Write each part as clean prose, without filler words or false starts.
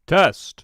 Test.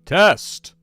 Test.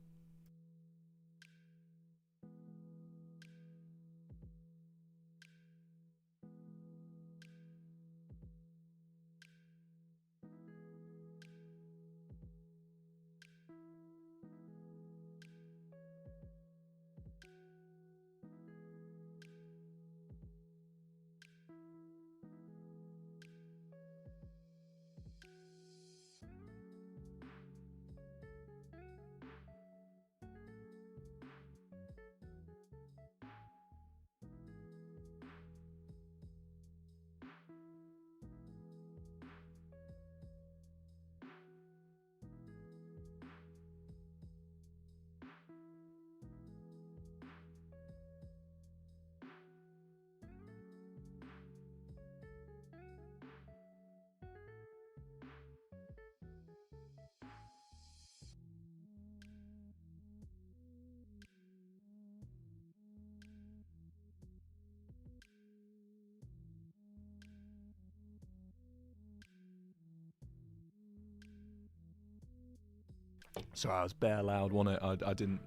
Sorry, I was bare loud, wasn't it? I didn't.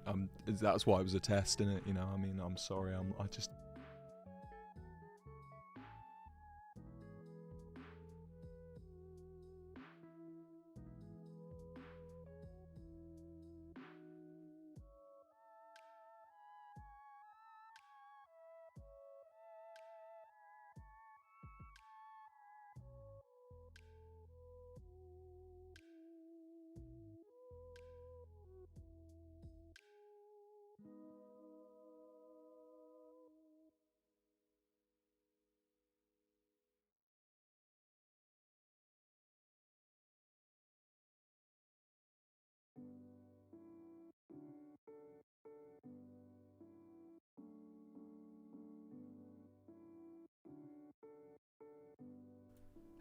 That's why it was a test, innit? You know, I mean, I'm sorry. I just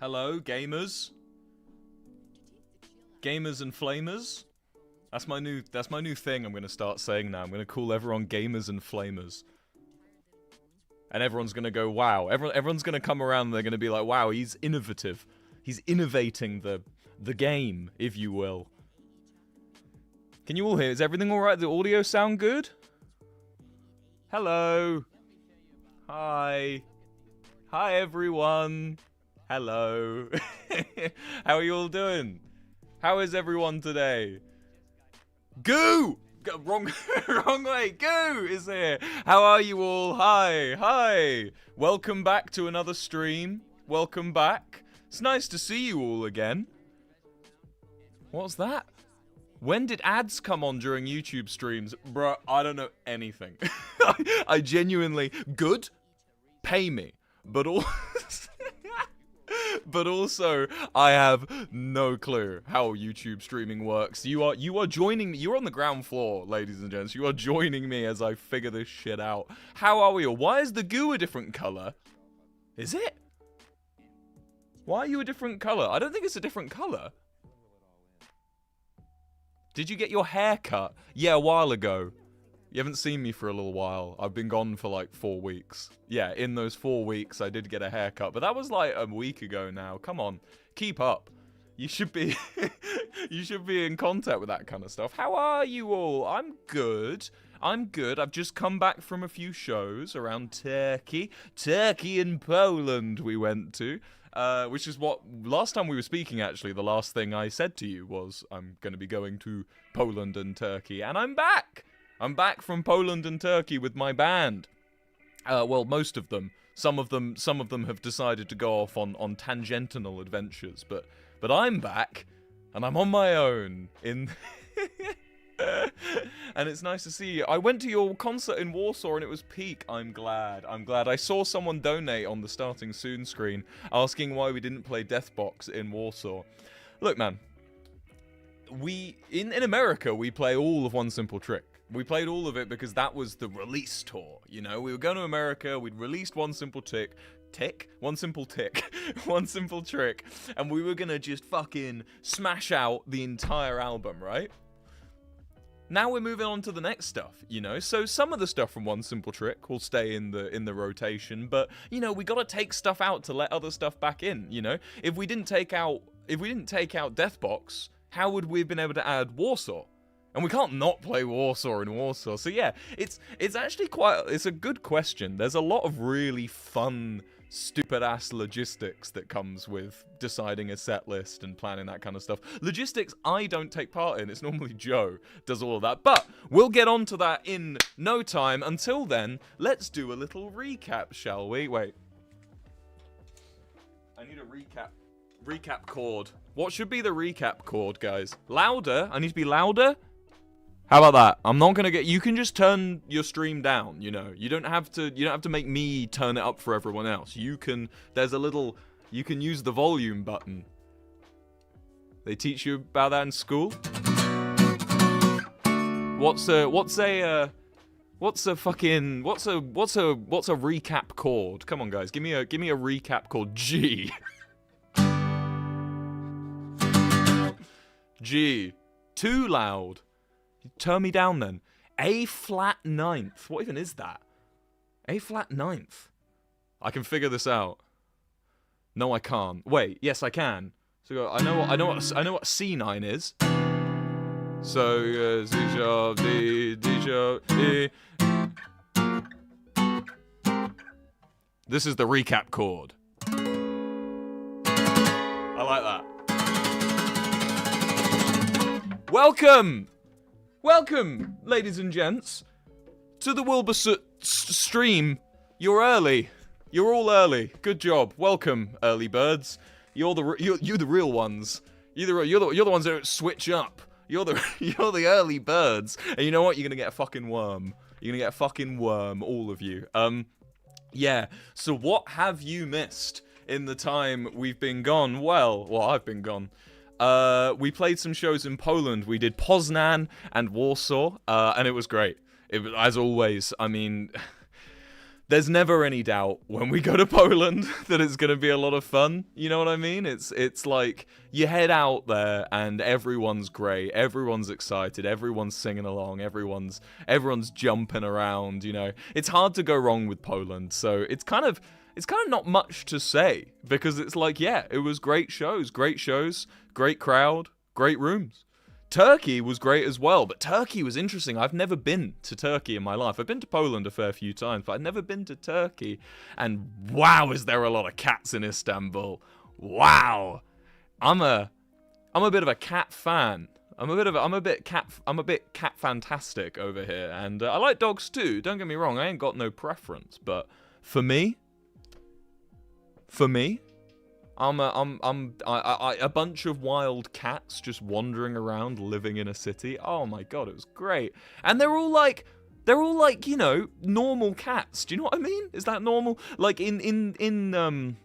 Hello, gamers. Gamers and flamers. That's my new thing I'm gonna start saying now. I'm gonna call everyone gamers and flamers. And everyone's gonna go, wow. Everyone's gonna come around and they're gonna be like, wow, he's innovative. He's innovating the game, if you will. Can you all hear? Is everything alright? The audio sound good? Hello. Hi. Hi, everyone. Hello. How are you all doing? How is everyone today? Goo! Wrong way. Goo is here. How are you all? Hi. Welcome back to another stream. Welcome back. It's nice to see you all again. What's that? When did ads come on during YouTube streams? Bruh, I don't know anything. I genuinely... Good? Pay me. But also, I have no clue how YouTube streaming works. You are joining me. You're on the ground floor, ladies and gents. You are joining me as I figure this shit out. How are we all? Why is the goo a different color? Is it? Why are you a different color? I don't think it's a different color. Did you get your hair cut? Yeah, a while ago. You haven't seen me for a little while. I've been gone for like 4 weeks. Yeah, in those 4 weeks, I did get a haircut. But that was like a week ago now. Come on, keep up. You should be, you should be in contact with that kind of stuff. How are you all? I'm good. I've just come back from a few shows around Turkey. Turkey and Poland we went to. Which is what, last time we were speaking actually, the last thing I said to you was, I'm going to be going to Poland and Turkey. And I'm back! I'm back from Poland and Turkey with my band. Well, most of them. Some of them have decided to go off on tangential adventures. But I'm back, and I'm on my own in... And it's nice to see you. I went to your concert in Warsaw and it was peak. I'm glad. I saw someone donate on the starting soon screen asking why we didn't play Deathbox in Warsaw. Look, man. In America, we play all of One Simple Trick. We played all of it because that was the release tour, you know? We were going to America, we'd released One Simple Trick, One Simple Trick, and we were gonna just fucking smash out the entire album, right? Now we're moving on to the next stuff, you know? So some of the stuff from One Simple Trick will stay in the rotation, but, you know, we gotta take stuff out to let other stuff back in, you know? If we didn't take out Deathbox, how would we have been able to add Warsaw? And we can't not play Warsaw in Warsaw. So yeah, it's actually it's a good question. There's a lot of really fun, stupid-ass logistics that comes with deciding a set list and planning that kind of stuff. Logistics I don't take part in. It's normally Joe does all of that. But we'll get on to that in no time. Until then, let's do a little recap, shall we? Wait. I need a recap chord. What should be the recap chord, guys? Louder? I need to be louder? How about that? I'm not gonna get... You can just turn your stream down, you know. You don't have to make me turn it up for everyone else. You can... There's a little... You can use the volume button. They teach you about that in school? What's a recap chord? Come on, guys. Give me a recap chord. G. G. Too loud. Turn me down then. A flat ninth. What even is that? A flat ninth. I can figure this out. No, I can't. Wait, yes, I can. So I know what C9 is. So C sharp, D sharp, E. This is the recap chord. I like that. Welcome, ladies and gents, to the Wilbur stream. You're early. You're all early. Good job. Welcome, early birds. You're the real ones. You're the ones that don't switch up. You're the early birds. And you know what? You're gonna get a fucking worm. You're gonna get a fucking worm, all of you. Yeah. So what have you missed in the time we've been gone? Well, I've been gone. We played some shows in Poland. We did Poznan and Warsaw, and it was great. It was, as always, I mean, there's never any doubt when we go to Poland that it's going to be a lot of fun. You know what I mean? It's like you head out there and everyone's great, everyone's excited, everyone's singing along, everyone's jumping around. You know, it's hard to go wrong with Poland. So it's kind of not much to say because it's like, yeah, it was great shows, great crowd, great rooms. Turkey was great as well, but Turkey was interesting. I've never been to Turkey in my life. I've been to Poland a fair few times, but I've never been to Turkey. And wow, is there a lot of cats in Istanbul. Wow. I'm a bit of a cat fan. I'm a bit cat fantastic over here, and I like dogs too. Don't get me wrong, I ain't got no preference, but for me, a bunch of wild cats just wandering around, living in a city. Oh my god, it was great. And they're all like, you know, normal cats. Do you know what I mean? Is that normal? Like in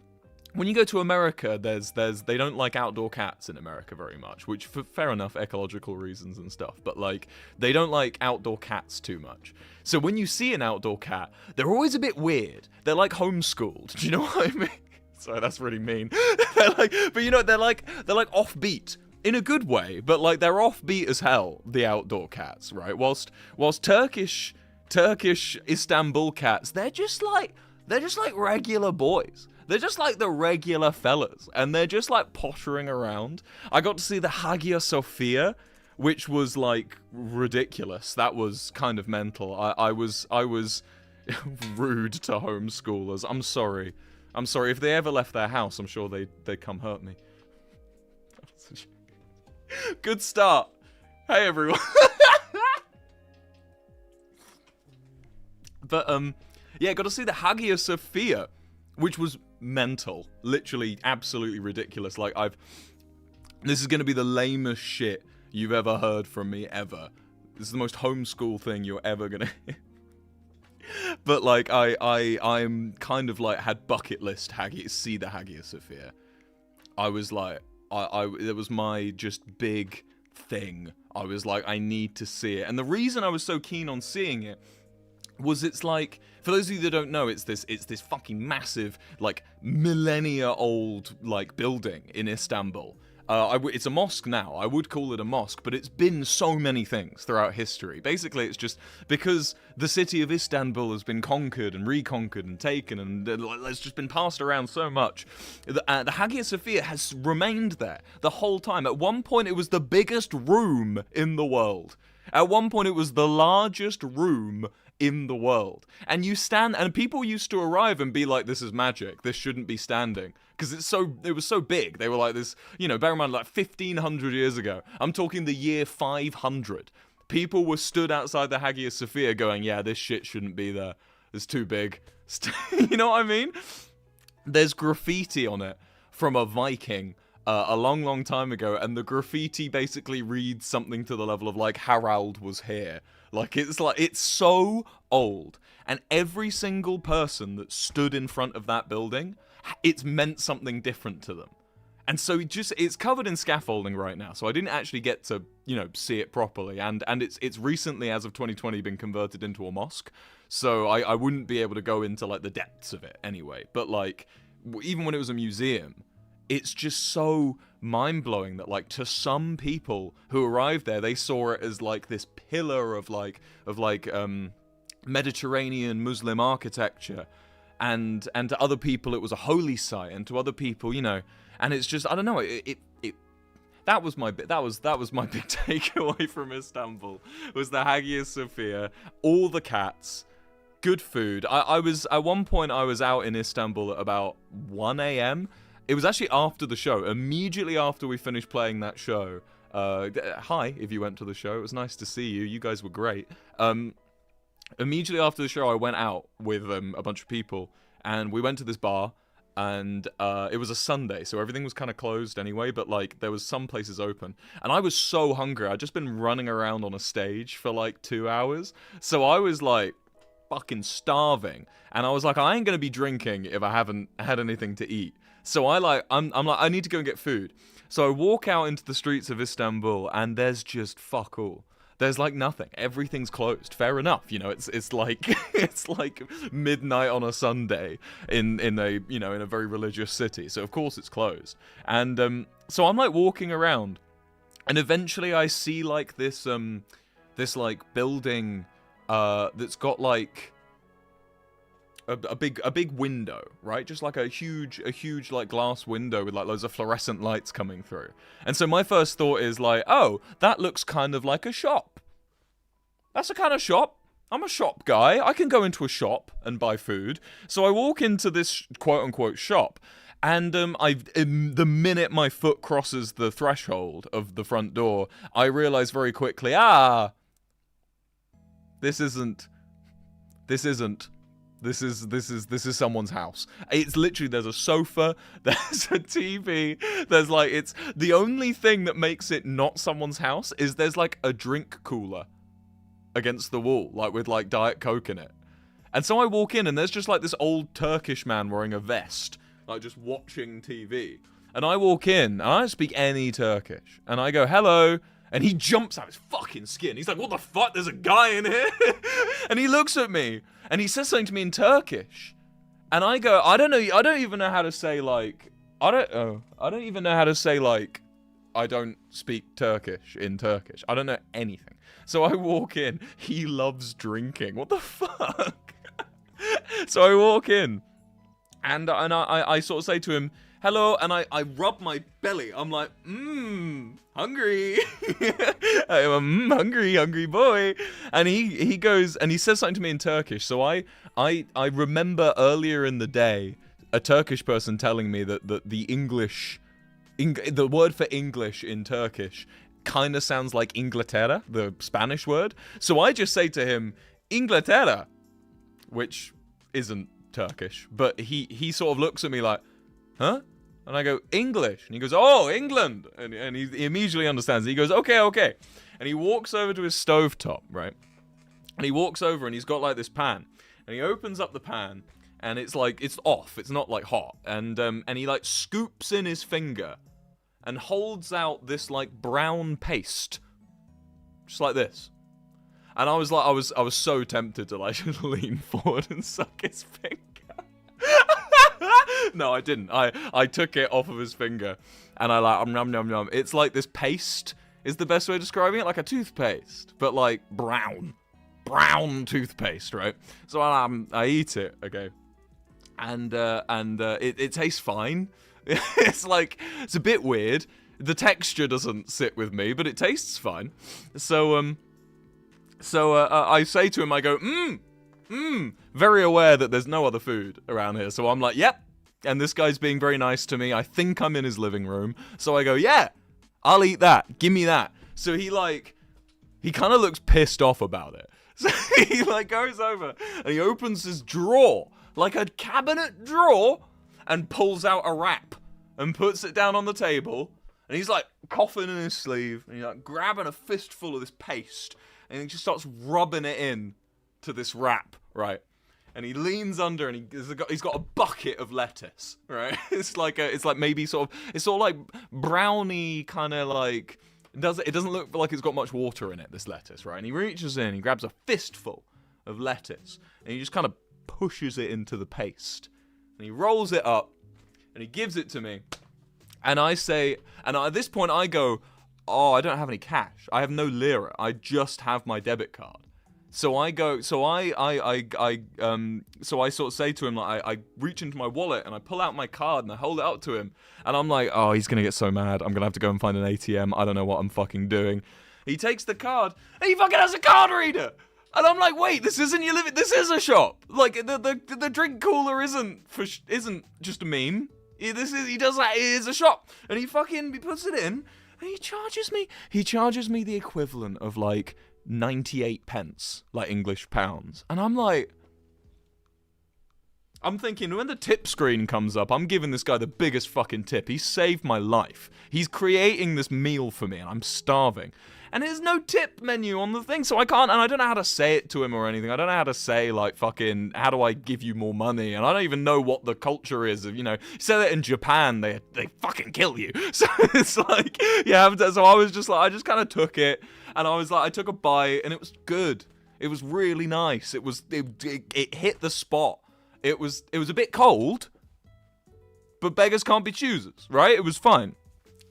when you go to America, they don't like outdoor cats in America very much, which for fair enough, ecological reasons and stuff, but like they don't like outdoor cats too much. So when you see an outdoor cat, they're always a bit weird. They're like homeschooled. Do you know what I mean? Sorry, that's really mean. But you know, they're like offbeat in a good way, but like they're offbeat as hell. The outdoor cats, right? Whilst Turkish Istanbul cats, they're just like regular boys. They're just like the regular fellas, and they're just like pottering around. I got to see the Hagia Sophia, which was like ridiculous. That was kind of mental. I was rude to homeschoolers. I'm sorry. If they ever left their house, I'm sure they'd come hurt me. Good start. Hey, everyone. But, yeah, got to see the Hagia Sophia, which was mental. Literally, absolutely ridiculous. Like, this is going to be the lamest shit you've ever heard from me, ever. This is the most homeschool thing you're ever going to hear. But like I'm kind of like had bucket list see the Hagia Sophia. I was like it was my just big thing. I was like, I need to see it. And the reason I was so keen on seeing it was it's like, for those of you that don't know, it's this fucking massive, like millennia old like building in Istanbul. It's a mosque now. I would call it a mosque, but it's been so many things throughout history. Basically, it's just because the city of Istanbul has been conquered and reconquered and taken, and it's just been passed around so much. The Hagia Sophia has remained there the whole time. At one point, it was the biggest room in the world. At one point, it was the largest room in the world. And people used to arrive and be like, this is magic. This shouldn't be standing. Because it was so big. They were like this, you know, bear in mind, like 1,500 years ago. I'm talking the year 500. People were stood outside the Hagia Sophia going, yeah, this shit shouldn't be there. It's too big. You know what I mean? There's graffiti on it from a Viking a long, long time ago. And the graffiti basically reads something to the level of like, Harald was here. It's so old. And every single person that stood in front of that building, it's meant something different to them. And so it's covered in scaffolding right now. So I didn't actually get to, you know, see it properly. And it's recently, as of 2020, been converted into a mosque. So I wouldn't be able to go into like the depths of it anyway. But like, even when it was a museum, it's just so mind-blowing that like to some people who arrived there, they saw it as like this pillar of Mediterranean Muslim architecture. And to other people, it was a holy site, and to other people, you know, and it's just, I don't know, that was my big takeaway from Istanbul, was the Hagia Sophia, all the cats, good food. At one point, I was out in Istanbul at about 1 a.m. It was actually after the show, immediately after we finished playing that show. Hi, if you went to the show, it was nice to see you. You guys were great. Immediately after the show, I went out with a bunch of people, and we went to this bar, and it was a Sunday, so everything was kind of closed anyway, but like there was some places open, and I was so hungry. I'd just been running around on a stage for like 2 hours, so I was like fucking starving, and I was like, I ain't gonna be drinking if I haven't had anything to eat. So I'm like, I need to go and get food. So I walk out into the streets of Istanbul, and there's just fuck all. There's like nothing. Everything's closed. Fair enough. You know, it's like it's like midnight on a Sunday in a, you know, in a very religious city. So of course it's closed. And so I'm like walking around, and eventually I see like this like building that's got like a big window, right? Just like a huge like glass window with like loads of fluorescent lights coming through. And so my first thought is like, oh, that looks kind of like a shop. That's a kind of shop. I'm a shop guy. I can go into a shop and buy food. So I walk into this quote unquote shop, and the minute my foot crosses the threshold of the front door, I realize very quickly, this is someone's house. It's literally, there's a sofa, there's a TV, there's like, it's the only thing that makes it not someone's house is there's like a drink cooler against the wall, like with like Diet Coke in it. And so I walk in, and there's just like this old Turkish man wearing a vest, like just watching TV. And I walk in, and I don't speak any Turkish, and I go, hello. And he jumps out his fucking skin. He's like, what the fuck? There's a guy in here. And he looks at me, and he says something to me in Turkish. And I go, I don't even know how to say like, I don't even know how to say like, I don't speak Turkish in Turkish. I don't know anything. So I walk in. He loves drinking. What the fuck? So I walk in, and I sort of say to him, hello, and I rub my belly. I'm like, hungry. I'm hungry boy. And he goes, and he says something to me in Turkish. So I remember earlier in the day, a Turkish person telling me that the word for English in Turkish kind of sounds like Inglaterra, the Spanish word. So I just say to him, Inglaterra, which isn't Turkish, but he sort of looks at me like, huh? And I go, English. And he goes, oh, England. And he immediately understands. He goes, okay. And he walks over to his stovetop, right? And he walks over, and he's got like this pan. And he opens up the pan, and it's like, it's off. It's not like hot. And he like scoops in his finger and holds out this like brown paste. Just like this. And I was like, I was so tempted to like lean forward and suck his finger. No, I didn't. I took it off of his finger, and I like, nom. It's like this paste is the best way of describing it, like a toothpaste, but like brown toothpaste, right? So I eat it, okay, and it tastes fine. It's like, it's a bit weird. The texture doesn't sit with me, but it tastes fine. So I say to him, I go, very aware that there's no other food around here. So I'm like, yep. And this guy's being very nice to me. I think I'm in his living room. So I go, yeah, I'll eat that. Give me that. So he kind of looks pissed off about it. So he like goes over and he opens his drawer, like a cabinet drawer, and pulls out a wrap and puts it down on the table. And he's like coughing in his sleeve, and he's like grabbing a fistful of this paste, and he just starts rubbing it in to this wrap, right? And he leans under, and he's got a bucket of lettuce, right? It's like maybe sort of like browny kind of like, it doesn't look like it's got much water in it, this lettuce, right? And he reaches in, he grabs a fistful of lettuce, and he just kind of pushes it into the paste, and he rolls it up, and he gives it to me, and I say, and at this point I go, oh, I don't have any cash. I have no lira. I just have my debit card. So I go, so I sort of say to him, like, I reach into my wallet and I pull out my card and I hold it up to him, and I'm like, oh, he's gonna get so mad. I'm gonna have to go and find an ATM. I don't know what I'm fucking doing. He takes the card and he fucking has a card reader. And I'm like, wait, this isn't your living. This is a shop. Like the drink cooler isn't just a meme. He does that. It is a shop. And he puts it in, and he charges me the equivalent of like 98 pence, like English pounds. And I'm like, I'm thinking, when the tip screen comes up, I'm giving this guy the biggest fucking tip. He saved my life. He's creating this meal for me, and I'm starving. And there's no tip menu on the thing, so I can't, and I don't know how to say it to him or anything. I don't know how to say, like, fucking, how do I give you more money? And I don't even know what the culture is of, you know, say that in Japan, they fucking kill you. So it's like, yeah, so I was just like, I just kind of took it. And I was like, I took a bite, and it was good. It was really nice. It hit the spot. It was a bit cold, but beggars can't be choosers, right? It was fine,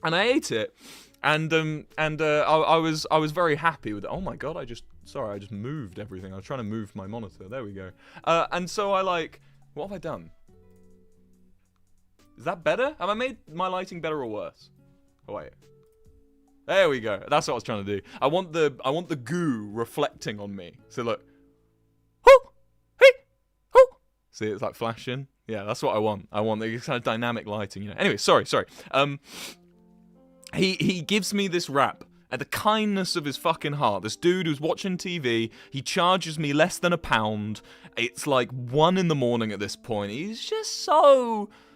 and I ate it, and I was very happy with it. Oh my god, I just moved everything. I was trying to move my monitor. There we go. And so what have I done? Is that better? Have I made my lighting better or worse? Oh wait. There we go. That's what I was trying to do. I want the goo reflecting on me. So look. Hoo! Hey! Hoo! See, it's like flashing. Yeah, that's what I want. I want the kind of dynamic lighting, you know. Anyway, sorry. He gives me this wrap at the kindness of his fucking heart. This dude who's watching TV, he charges me less than £1. It's like 1 a.m. at this point. He's just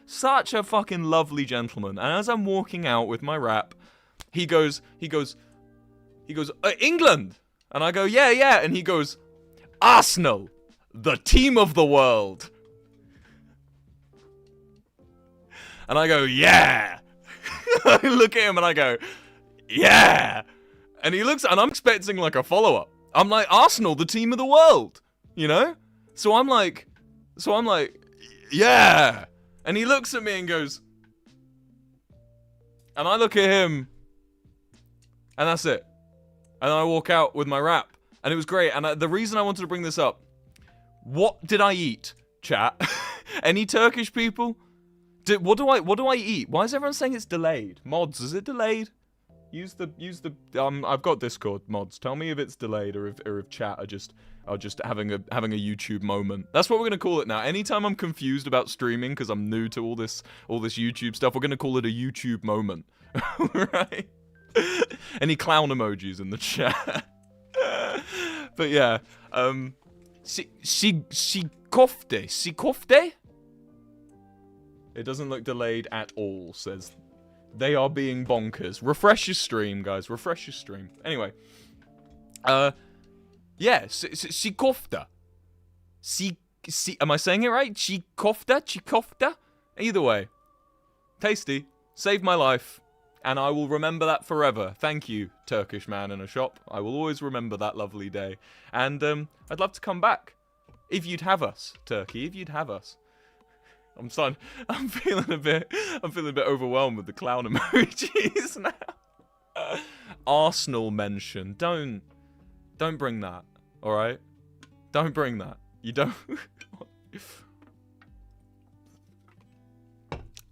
such a fucking lovely gentleman. And as I'm walking out with my wrap, he goes, England! And I go, yeah. And he goes, Arsenal, the team of the world. And I go, yeah. I look at him and I go, yeah. And he looks, and I'm expecting like a follow-up. I'm like, Arsenal, the team of the world, you know? So I'm like, yeah. And he looks at me and goes, and I look at him, and that's it. And I walk out with my wrap, and it was great. And the reason I wanted to bring this up, what did I eat, chat? Any Turkish people? What do I eat? Why is everyone saying it's delayed? Mods, is it delayed? Use the I've got Discord mods. Tell me if it's delayed or if chat are just having a YouTube moment. That's what we're gonna call it now. Anytime I'm confused about streaming because I'm new to all this YouTube stuff, we're gonna call it a YouTube moment. Right? Any clown emojis in the chat? But yeah, si kofte? It doesn't look delayed at all, says. They are being bonkers. Refresh your stream, guys. Refresh your stream. Anyway. Yeah, si kofta. Am I saying it right? Chi kofta? Either way. Tasty. Saved my life. And I will remember that forever. Thank you, Turkish man in a shop. I will always remember that lovely day. And I'd love to come back. If you'd have us, Turkey. If you'd have us. I'm feeling a bit overwhelmed with the clown emojis now. Arsenal mention. Don't bring that. All right? Don't bring that. You don't.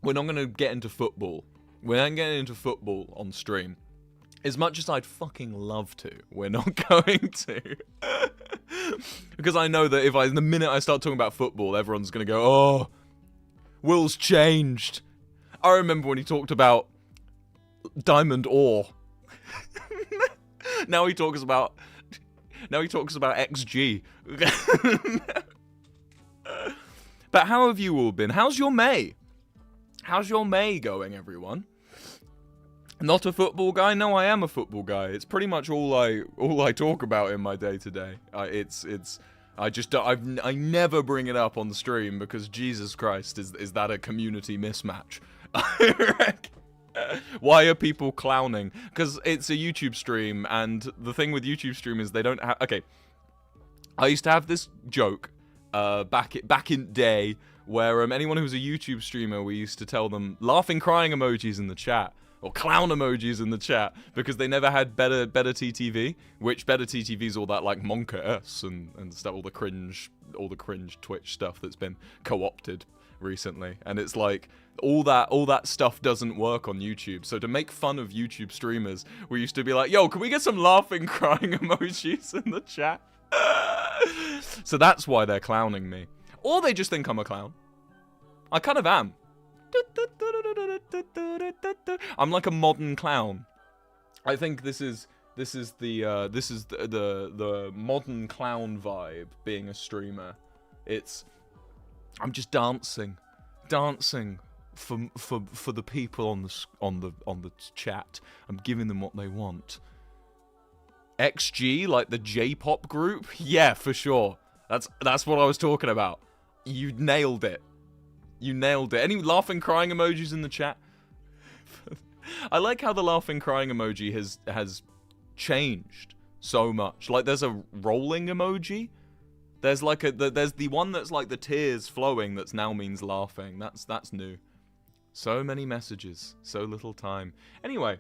We're not going to get into football. We're not getting into football on stream. As much as I'd fucking love to, we're not going to. Because I know that the minute I start talking about football, everyone's going to go, oh, Will's changed. I remember when he talked about diamond ore. Now he talks about XG. But how have you all been? How's your May? How's your May going, everyone? Not a football guy? No, I am a football guy. It's pretty much all I talk about in my day to day. I never bring it up on the stream because Jesus Christ, is that a community mismatch? Why are people clowning? Because it's a YouTube stream, and the thing with YouTube stream is they don't have. Okay, I used to have this joke back in day where anyone who was a YouTube streamer, we used to tell them laughing, crying emojis in the chat. Or clown emojis in the chat, because they never had better TTV, which better TTV is all that like Monka S and stuff, all the cringe Twitch stuff that's been co-opted recently. And it's like all that stuff doesn't work on YouTube. So to make fun of YouTube streamers, we used to be like, yo, can we get some laughing, crying emojis in the chat? So that's why they're clowning me. Or they just think I'm a clown. I kind of am. I'm like a modern clown. I think this is the modern clown vibe. Being a streamer, I'm just dancing for the people on the chat. I'm giving them what they want. XG, like the J-pop group, yeah, for sure. That's what I was talking about. You nailed it. You nailed it. Any laughing, crying emojis in the chat? I like how the laughing, crying emoji has changed so much. Like, there's a rolling emoji. There's the one that's like the tears flowing that's now means laughing. That's new. So many messages, so little time. Anyway,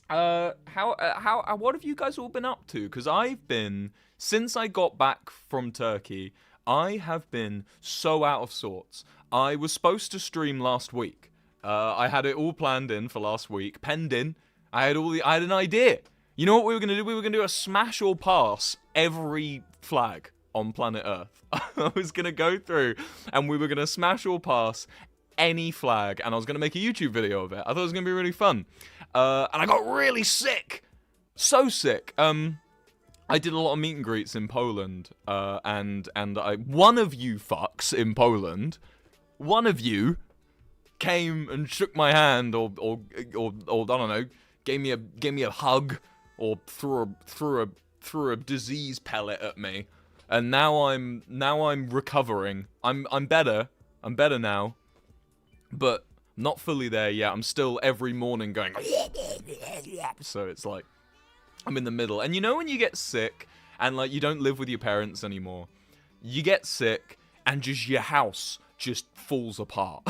what have you guys all been up to? Because since I got back from Turkey, I have been so out of sorts. I was supposed to stream last week. I had it all planned in for last week, penned in. I had an idea. You know what we were gonna do? We were gonna do a smash or pass every flag on planet Earth. I was gonna go through and we were gonna smash or pass any flag, and I was gonna make a YouTube video of it. I thought it was gonna be really fun. And I got really sick. So sick. I did a lot of meet and greets in Poland, and one of you fucks in Poland, one of you came and shook my hand, or I don't know, gave me a hug, or threw a disease pellet at me, and now I'm recovering. I'm better now, but not fully there yet. I'm still every morning going, so it's like I'm in the middle. And you know when you get sick and like you don't live with your parents anymore, you get sick and just your house just falls apart.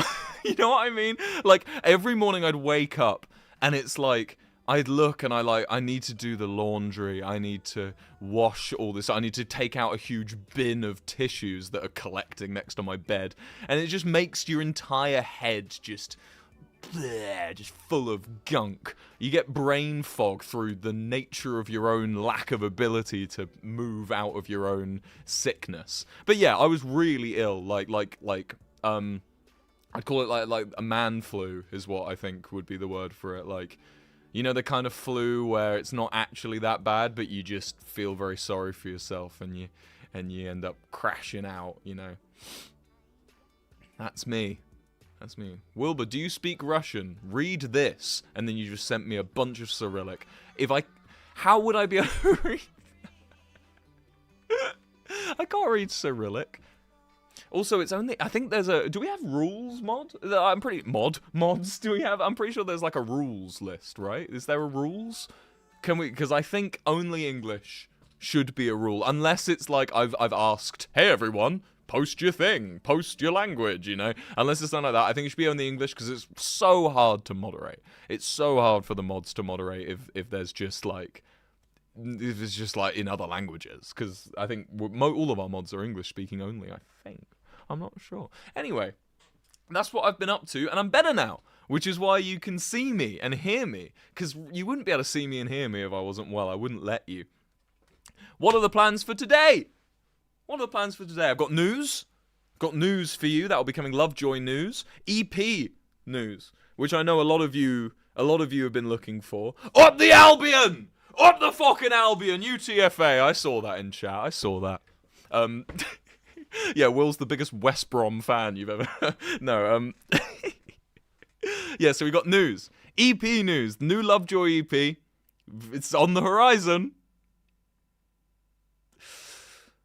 You know what I mean? Like every morning I'd wake up and it's like I'd look and I need to do the laundry. I need to wash all this. I need to take out a huge bin of tissues that are collecting next to my bed. And it just makes your entire head just full of gunk. You get brain fog through the nature of your own lack of ability to move out of your own sickness. But yeah, I was really ill. I'd call it like a man flu is what I think would be the word for it. Like, you know, the kind of flu where it's not actually that bad, but you just feel very sorry for yourself and you end up crashing out, you know. That's me. That's me. Wilbur, do you speak Russian? Read this. And then you just sent me a bunch of Cyrillic. How would I be able to read? I can't read Cyrillic. Also, it's only, I think do we have rules mods? I'm pretty sure there's like a rules list, right? Is there a rules? Because I think only English should be a rule, unless it's like I've asked, hey everyone, post your thing, post your language, you know? Unless it's something like that, I think it should be only English, because it's so hard to moderate. It's so hard for the mods to moderate if there's just like, if it's just like in other languages, because I think all of our mods are English speaking only, I think. I'm not sure. Anyway, that's what I've been up to, and I'm better now, which is why you can see me and hear me, because you wouldn't be able to see me and hear me if I wasn't well. I wouldn't let you. What are the plans for today? What are the plans for today? I've got news. Got news for you. That'll be coming. Lovejoy news. EP news, which I know a lot of you have been looking for. Up the Albion! Up the fucking Albion! UTFA! I saw that in chat. I saw that. Yeah, Will's the biggest West Brom fan you've ever... No, yeah, so we got news. EP news. New Lovejoy EP. It's on the horizon.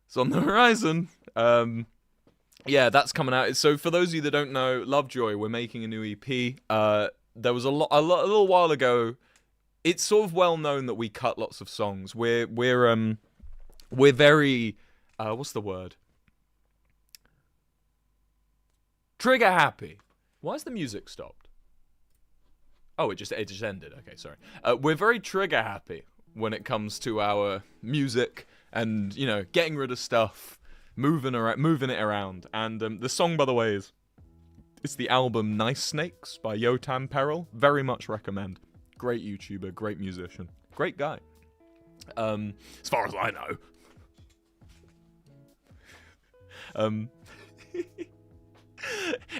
It's on the horizon. Yeah, that's coming out. So for those of you that don't know, Lovejoy, we're making a new EP. There was a little while ago. It's sort of well known that we cut lots of songs. We're very what's the word? Trigger happy. Why's the music stopped? Oh, it just ended. Okay, sorry. We're very trigger happy when it comes to our music and, you know, getting rid of stuff, moving it around. And the song, by the way, it's the album Nice Snakes by Yotam Peril. Very much recommend. Great YouTuber, great musician, great guy. As far as I know.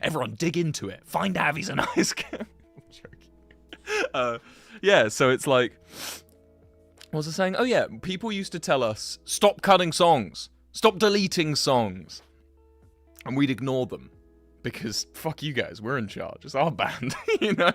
Everyone dig into it. Find out if he's a nice guy. I'm joking. Yeah, so it's like, what was I saying? Oh yeah, people used to tell us, stop cutting songs. Stop deleting songs. And we'd ignore them. Because, fuck you guys, we're in charge. It's our band, you know?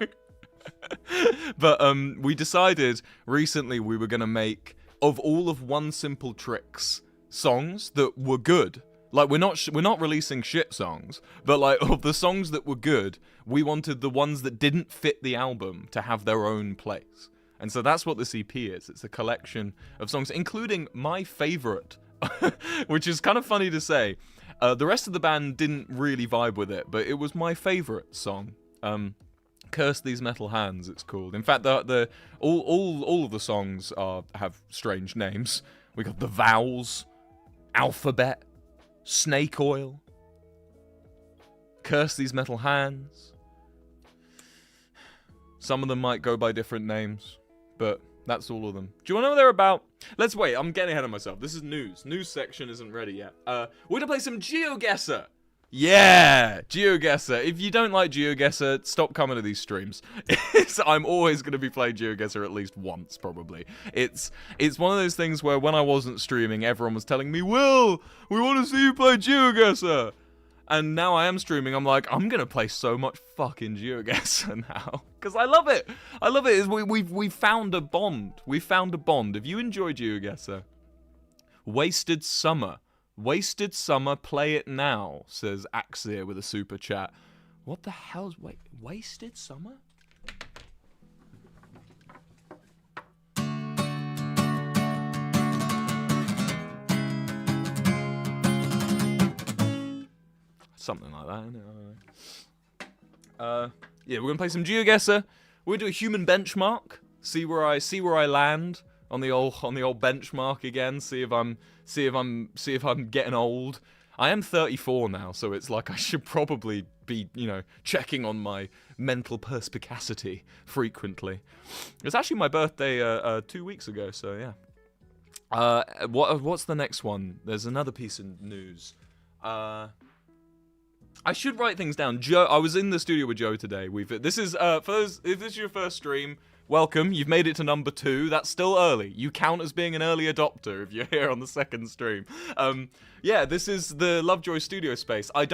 But we decided recently we were going to make, of all of One Simple Trick's songs that were good. Like, we're not releasing shit songs, but like, of the songs that were good, we wanted the ones that didn't fit the album to have their own place. And so that's what this EP is. It's a collection of songs, including my favorite, which is kind of funny to say. The rest of the band didn't really vibe with it, but it was my favorite song. Curse These Metal Hands, it's called. In fact, all of the songs have strange names. We got The Vowels, Alphabet, Snake Oil, Curse These Metal Hands. Some of them might go by different names, but that's all of them. Do you want to know what they're about? Let's wait, I'm getting ahead of myself. This is news. News section isn't ready yet. We're gonna play some Geoguessr. Yeah, Geoguessr. If you don't like Geoguessr, stop coming to these streams. I'm always going to be playing Geoguessr at least once, probably. It's one of those things where when I wasn't streaming, everyone was telling me, Will, we want to see you play Geoguessr. And now I am streaming, I'm like, I'm going to play so much fucking Geoguessr now. Because I love it. I love it. We've found a bond. We found a bond. If you enjoy Geoguessr, Wasted Summer. Wasted Summer, play it now, says Axir with a super chat. What the hell's Wasted Summer? Something like that, isn't it? Yeah, we're gonna play some Geoguessr. We're gonna do a human benchmark. See where I land on the old benchmark again. See if I'm getting old. I am 34 now, so it's like I should probably be, checking on my mental perspicacity frequently. It's actually my birthday 2 weeks ago, so yeah. What's the next one? There's another piece of news. I should write things down. Joe, I was in the studio with Joe today. This is if this is your first stream, welcome. You've made it to number 2. That's still early. You count as being an early adopter if you're here on the second stream. Yeah, this is the Lovejoy studio space. I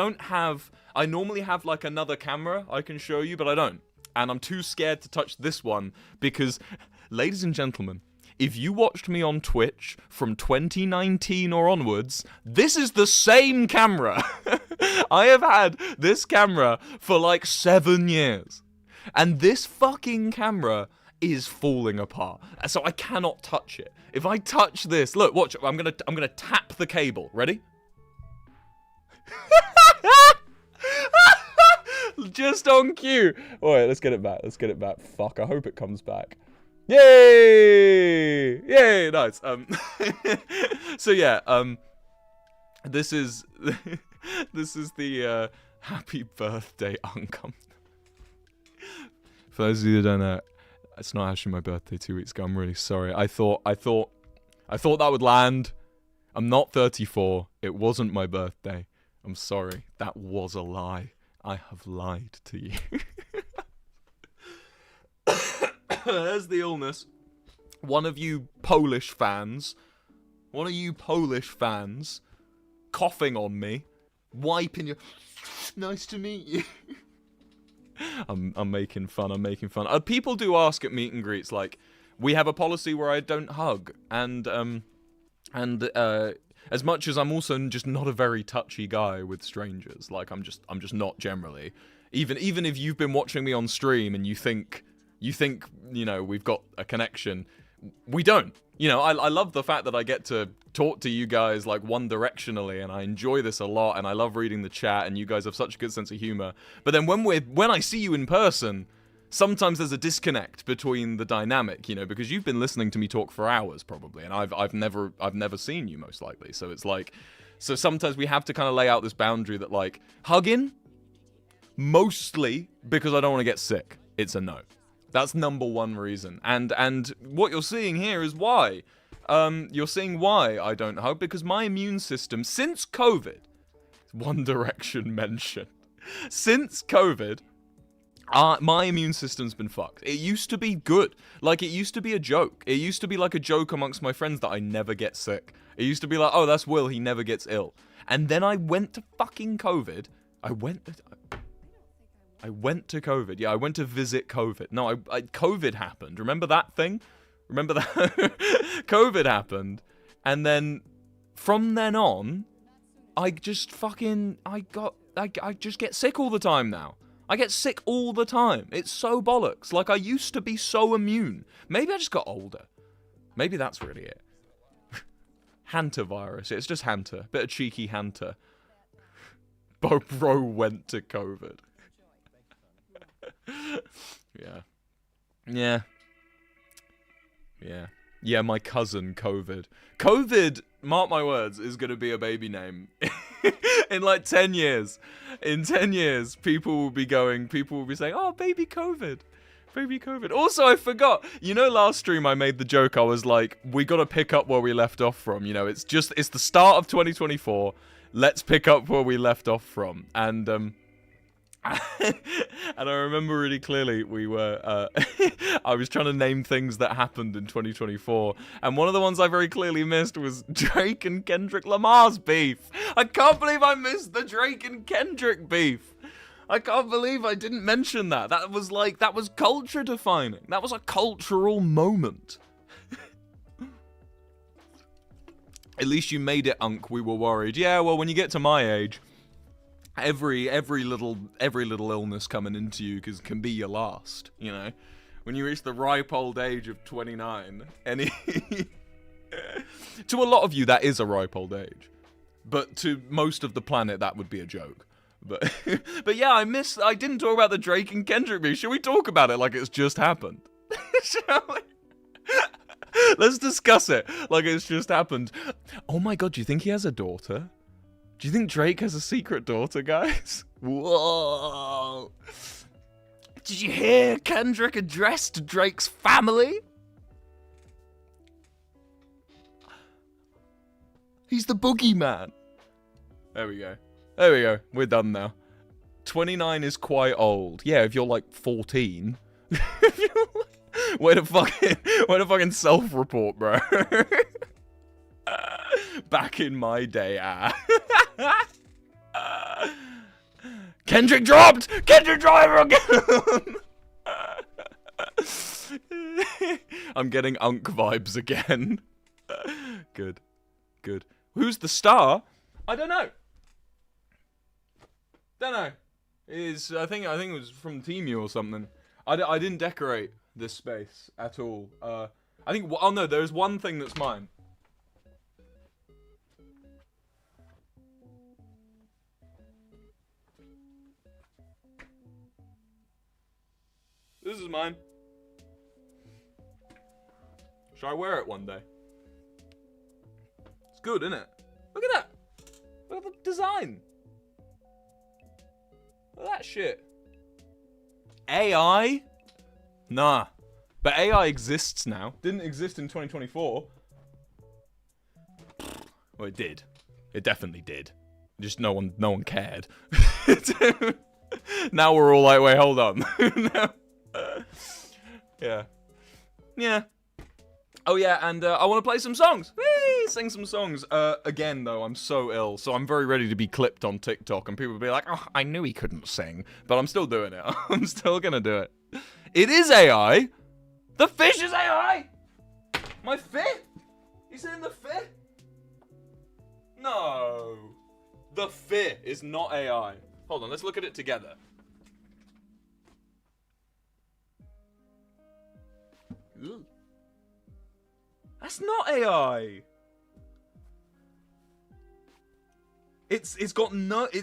normally have like another camera I can show you, but I don't. And I'm too scared to touch this one because, ladies and gentlemen, if you watched me on Twitch from 2019 or onwards, this is the same camera. I have had this camera for like 7 years. And this fucking camera is falling apart. So I cannot touch it. If I touch this, look, watch, I'm gonna tap the cable. Ready? Just on cue. Alright, let's get it back. Fuck, I hope it comes back. Yay! Yay, nice. So yeah, this is the happy birthday uncom. For those of you that don't know, it's not actually my birthday 2 weeks ago. I'm really sorry. I thought that would land. I'm not 34. It wasn't my birthday. I'm sorry. That was a lie. I have lied to you. There's the illness. One of you Polish fans coughing on me, wiping your... Nice to meet you. I'm making fun. People do ask at meet and greets, like, we have a policy where I don't hug, and as much as I'm also just not a very touchy guy with strangers, like I'm just not generally. Even if you've been watching me on stream and you think we've got a connection, we don't. I love the fact that I get to talk to you guys like one directionally, and I enjoy this a lot, and I love reading the chat, and you guys have such a good sense of humor. But then when I see you in person, sometimes there's a disconnect between the dynamic, because you've been listening to me talk for hours probably, and I've never seen you most likely. So it's like, so sometimes we have to kind of lay out this boundary that like hugging, mostly because I don't want to get sick. It's a no. That's number one reason. And what you're seeing here is why. You're seeing why I don't hug, because my immune system, since COVID, One Direction mention, since COVID, my immune system's been fucked. It used to be good. Like, it used to be a joke. It used to be like a joke amongst my friends that I never get sick. It used to be like, oh, that's Will, he never gets ill. And then I went to fucking COVID. I went to COVID. Yeah, I went to visit COVID. No, COVID happened. Remember that thing? Remember that? COVID happened. And then, from then on, I just get sick all the time now. I get sick all the time. It's so bollocks. Like, I used to be so immune. Maybe I just got older. Maybe that's really it. Hantavirus. It's just Hanta. Bit of cheeky Hanta. Bro went to COVID. Yeah. Yeah. Yeah. Yeah, my cousin COVID. COVID, mark my words, is going to be a baby name. In like 10 years. In 10 years, people will be saying, oh, baby COVID. Baby COVID. Also, I forgot. You know, last stream I made the joke. I was like, we got to pick up where we left off from. You know, it's the start of 2024. Let's pick up where we left off from. And, and I remember really clearly we were, I was trying to name things that happened in 2024. And one of the ones I very clearly missed was Drake and Kendrick Lamar's beef. I can't believe I missed the Drake and Kendrick beef. I can't believe I didn't mention that. That was culture defining. That was a cultural moment. At least you made it, Unc. We were worried. Yeah, well, when you get to my age, every little illness coming into you can be your last, you know? When you reach the ripe old age of 29, to a lot of you, that is a ripe old age. But to most of the planet, that would be a joke. But yeah, I didn't talk about the Drake and Kendrick beef. Should we talk about it like it's just happened? Shall we? Let's discuss it like it's just happened. Oh my god, do you think he has a daughter? Do you think Drake has a secret daughter, guys? Whoa. Did you hear Kendrick addressed Drake's family? He's the boogeyman. There we go. There we go. We're done now. 29 is quite old. Yeah, if you're like 14. Way to fucking self-report, bro. Back in my day, Kendrick dropped! Kendrick driver again! I'm getting Unk vibes again. Good. Good. Who's the star? I don't know. I think it was from Team U or something. I didn't decorate this space at all. I think, oh no, there's one thing that's mine. This is mine. Should I wear it one day? It's good, isn't it? Look at that. Look at the design. Look at that shit. AI? Nah. But AI exists now. Didn't exist in 2024. Well, it did. It definitely did. Just no one cared. Now we're all like, wait, hold on. No. Yeah. Yeah. Oh yeah, and I want to play some songs. Whee! Sing some songs. Again, though, I'm so ill, so I'm very ready to be clipped on TikTok, and people will be like, oh, I knew he couldn't sing. But I'm still doing it. I'm still gonna do it. It is AI. The fish is AI. My fit? You saying the fit? No. The fit is not AI. Hold on, let's look at it together. Ooh. That's not AI. It's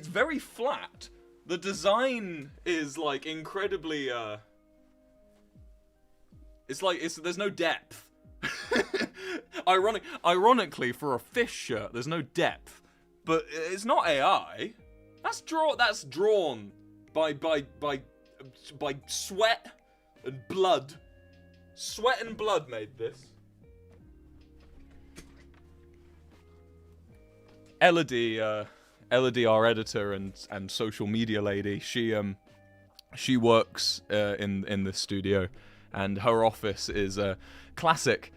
very flat. The design is like incredibly there's no depth. Ironically, for a fish shirt, there's no depth. But it's not AI. That's drawn by sweat and blood. Sweat and blood made this. Elodie, our editor and social media lady, she works in this studio, and her office is classic.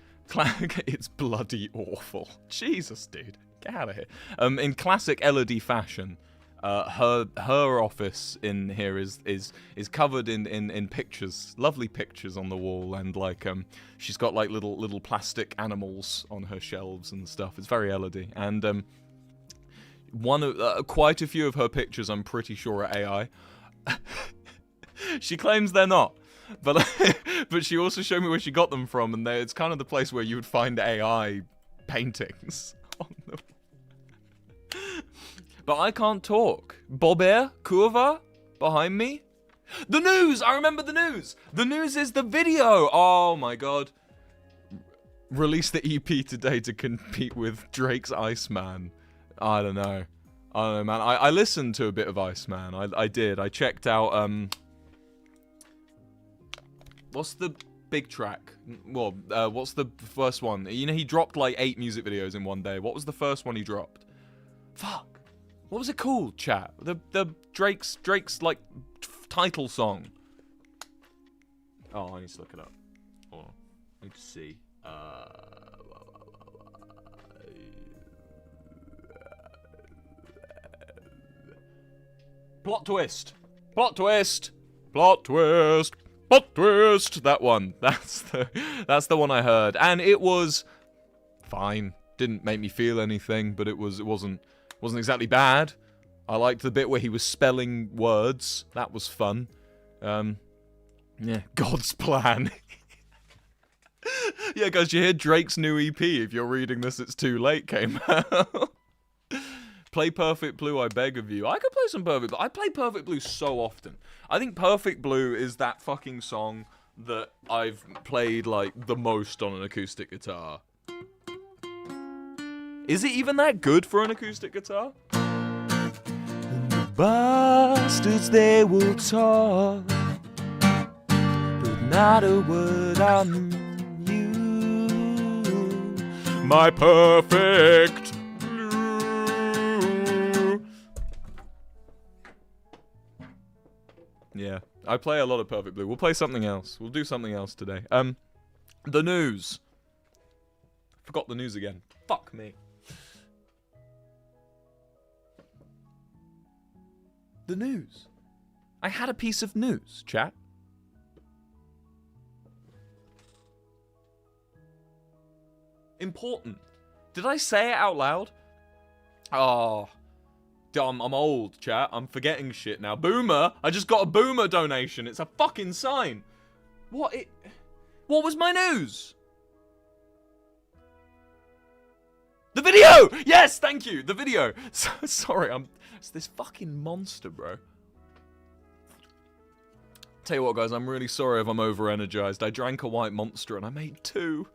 It's bloody awful. Jesus, dude, get out of here. In classic Elodie fashion, her office in here is covered in pictures, lovely pictures on the wall, and like she's got like little plastic animals on her shelves and stuff. It's very Elodie, and quite a few of her pictures I'm pretty sure are AI. She claims they're not. But but she also showed me where she got them from, and it's kind of the place where you would find AI paintings on them. But I can't talk. Bober, Kurva, behind me. The news! I remember the news! The news is the video! Oh my god. Release the EP today to compete with Drake's Iceman. I don't know, man. I listened to a bit of Iceman. I did. I checked out, what's the big track? Well, what's the first one? You know, he dropped like 8 music videos in one day. What was the first one he dropped? Fuck. What was it called, chat? The Drake's like title song. Oh, I need to look it up. Oh, I need to see. Plot twist. Plot twist. Plot twist. Plot twist. That one. That's the one I heard, and it was fine. Didn't make me feel anything, but it wasn't exactly bad. I liked the bit where he was spelling words. That was fun. Yeah, God's plan. Yeah, guys, you hear Drake's new EP. If you're reading this, it's too late. Came out. Play Perfect Blue, I beg of you. I could play some Perfect Blue. I play Perfect Blue so often. I think Perfect Blue is that fucking song that I've played, like, the most on an acoustic guitar. Is it even that good for an acoustic guitar? And the bastards, they will talk, but not a word on you. My perfect blue. Yeah, I play a lot of Perfect Blue. We'll play something else. We'll do something else today. The news. Forgot the news again. Fuck me. The news. I had a piece of news, chat. Important. Did I say it out loud? Oh. I'm old, chat. I'm forgetting shit now. Boomer! I just got a Boomer donation. It's a fucking sign. What was my news? The video! Yes, thank you. The video. Sorry, it's this fucking monster, bro. Tell you what, guys, I'm really sorry if I'm over-energized. I drank a white monster and I made 2.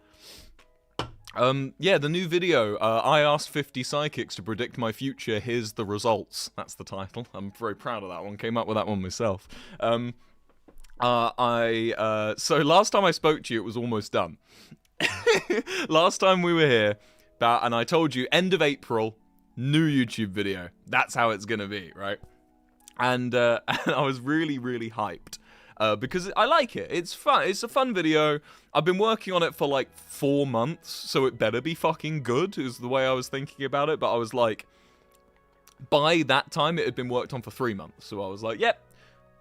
Yeah, the new video. I asked 50 psychics to predict my future. Here's the results. That's the title. I'm very proud of that one. Came up with that one myself. So last time I spoke to you, it was almost done. Last time we were here, and I told you, end of April, new YouTube video. That's how it's gonna be, right? And I was really, really hyped. Because I like it. It's fun. It's a fun video. I've been working on it for like 4 months, so it better be fucking good, is the way I was thinking about it. But I was like, by that time, it had been worked on for 3 months. So I was like, yep,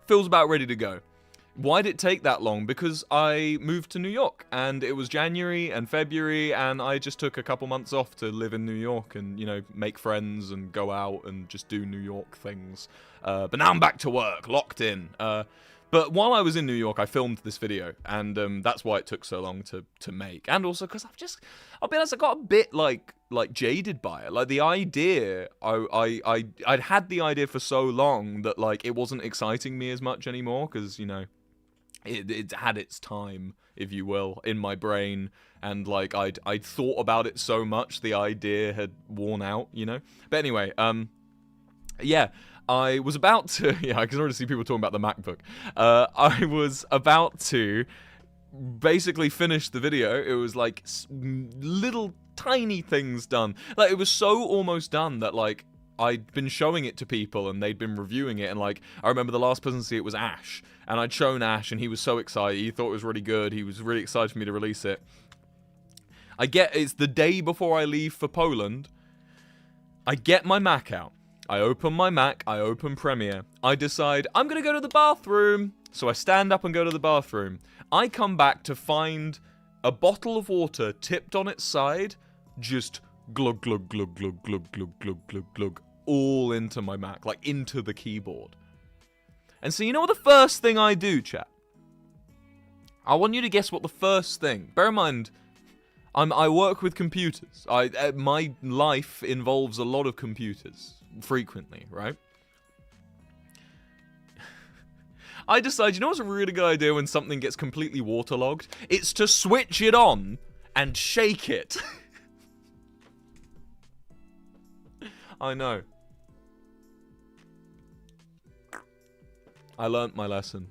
feels about ready to go. Why did it take that long? Because I moved to New York, and it was January and February, and I just took a couple months off to live in New York and, you know, make friends and go out and just do New York things. But now I'm back to work, locked in. But while I was in New York, I filmed this video, and that's why it took so long to make. And also because I'll be honest, I got a bit like jaded by it. Like the idea, I'd had the idea for so long that like it wasn't exciting me as much anymore, because, you know, it had its time, if you will, in my brain, and like I'd thought about it so much, the idea had worn out, you know. But anyway, yeah. I was about to, yeah, I can already see people talking about the MacBook. I was about to basically finish the video. It was like little tiny things done. Like, it was so almost done that like I'd been showing it to people and they'd been reviewing it. And like, I remember the last person to see it was Ash. And I'd shown Ash and he was so excited. He thought it was really good. He was really excited for me to release it. It's the day before I leave for Poland. I get my Mac out. I open my Mac, I open Premiere. I decide, I'm going to go to the bathroom. So I stand up and go to the bathroom. I come back to find a bottle of water tipped on its side, just glug, glug, glug, glug, glug, glug, glug, glug, glug, all into my Mac, like into the keyboard. And so you know what the first thing I do, chat? I want you to guess what the first thing... Bear in mind, I work with computers. My life involves a lot of computers, frequently, right? I decide, you know what's a really good idea when something gets completely waterlogged? It's to switch it on and shake it. I know. I learnt my lesson.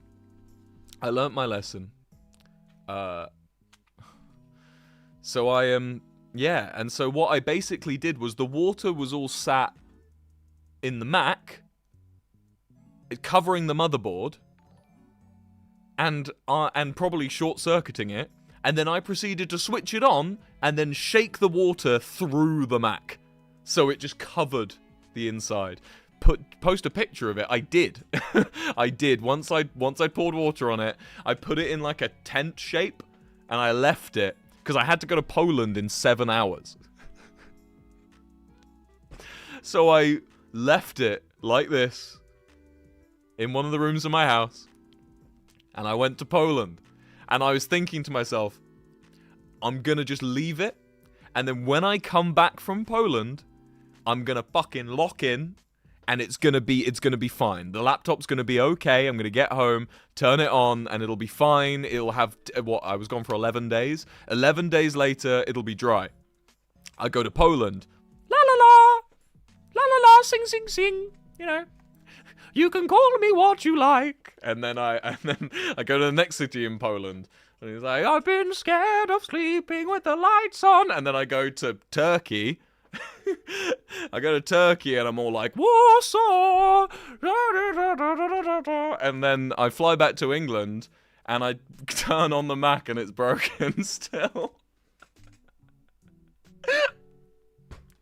So yeah, and so what I basically did was the water was all sat in the Mac, covering the motherboard, and probably short-circuiting it, and then I proceeded to switch it on, and then shake the water through the Mac, so it just covered the inside. Post a picture of it. I did. I did. Once I poured water on it, I put it in like a tent shape, and I left it, because I had to go to Poland in 7 hours. So I left it like this, in one of the rooms of my house, and I went to Poland. And I was thinking to myself, I'm gonna just leave it, and then when I come back from Poland, I'm gonna fucking lock in, and it's gonna be fine. The laptop's gonna be okay. I'm gonna get home, turn it on, and it'll be fine. It'll have I was gone for 11 days. 11 days later, it'll be dry. I go to Poland. La la la, la la la, sing sing sing. You know, you can call me what you like. And then I go to the next city in Poland, and he's like, I've been scared of sleeping with the lights on. And then I go to Turkey. I go to Turkey and I'm all like, Warsaw! And then I fly back to England and I turn on the Mac and it's broken still.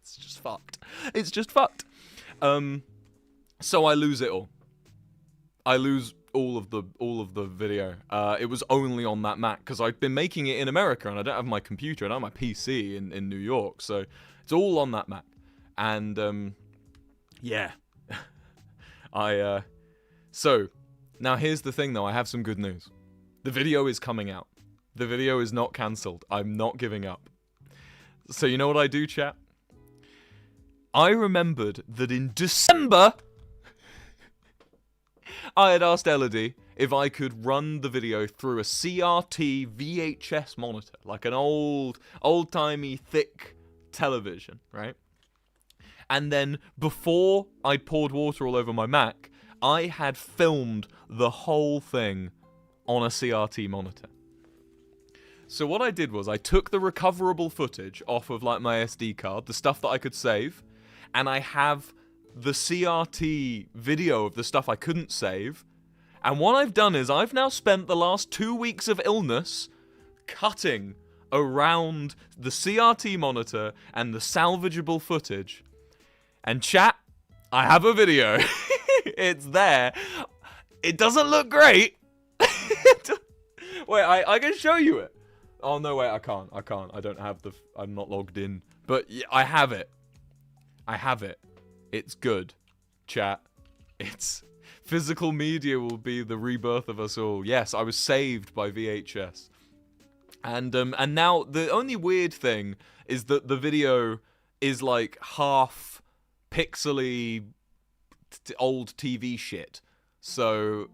It's just fucked. It's just fucked. So I lose it all. I lose all of the video. It was only on that Mac because I've been making it in America and I don't have my computer. I don't have my PC in New York, so it's all on that Mac. And yeah. So now here's the thing though, I have some good news. The video is coming out. The video is not cancelled. I'm not giving up. So you know what I do, chat? I remembered that in December I had asked Elodie if I could run the video through a CRT VHS monitor, like an old-timey thick television, right? And then before I'd poured water all over my Mac, I had filmed the whole thing on a CRT monitor. So what I did was I took the recoverable footage off of like my SD card, the stuff that I could save, and I have the CRT video of the stuff I couldn't save. And what I've done is I've now spent the last 2 weeks of illness cutting around the CRT monitor and the salvageable footage. And chat, I have a video. It's there. It doesn't look great. Wait, I can show you it. Oh no, wait, I can't. I don't have I'm not logged in. But yeah, I have it. It's good, chat. It's physical media will be the rebirth of us all. Yes, I was saved by VHS. And now the only weird thing is that the video is like half pixely old TV shit. So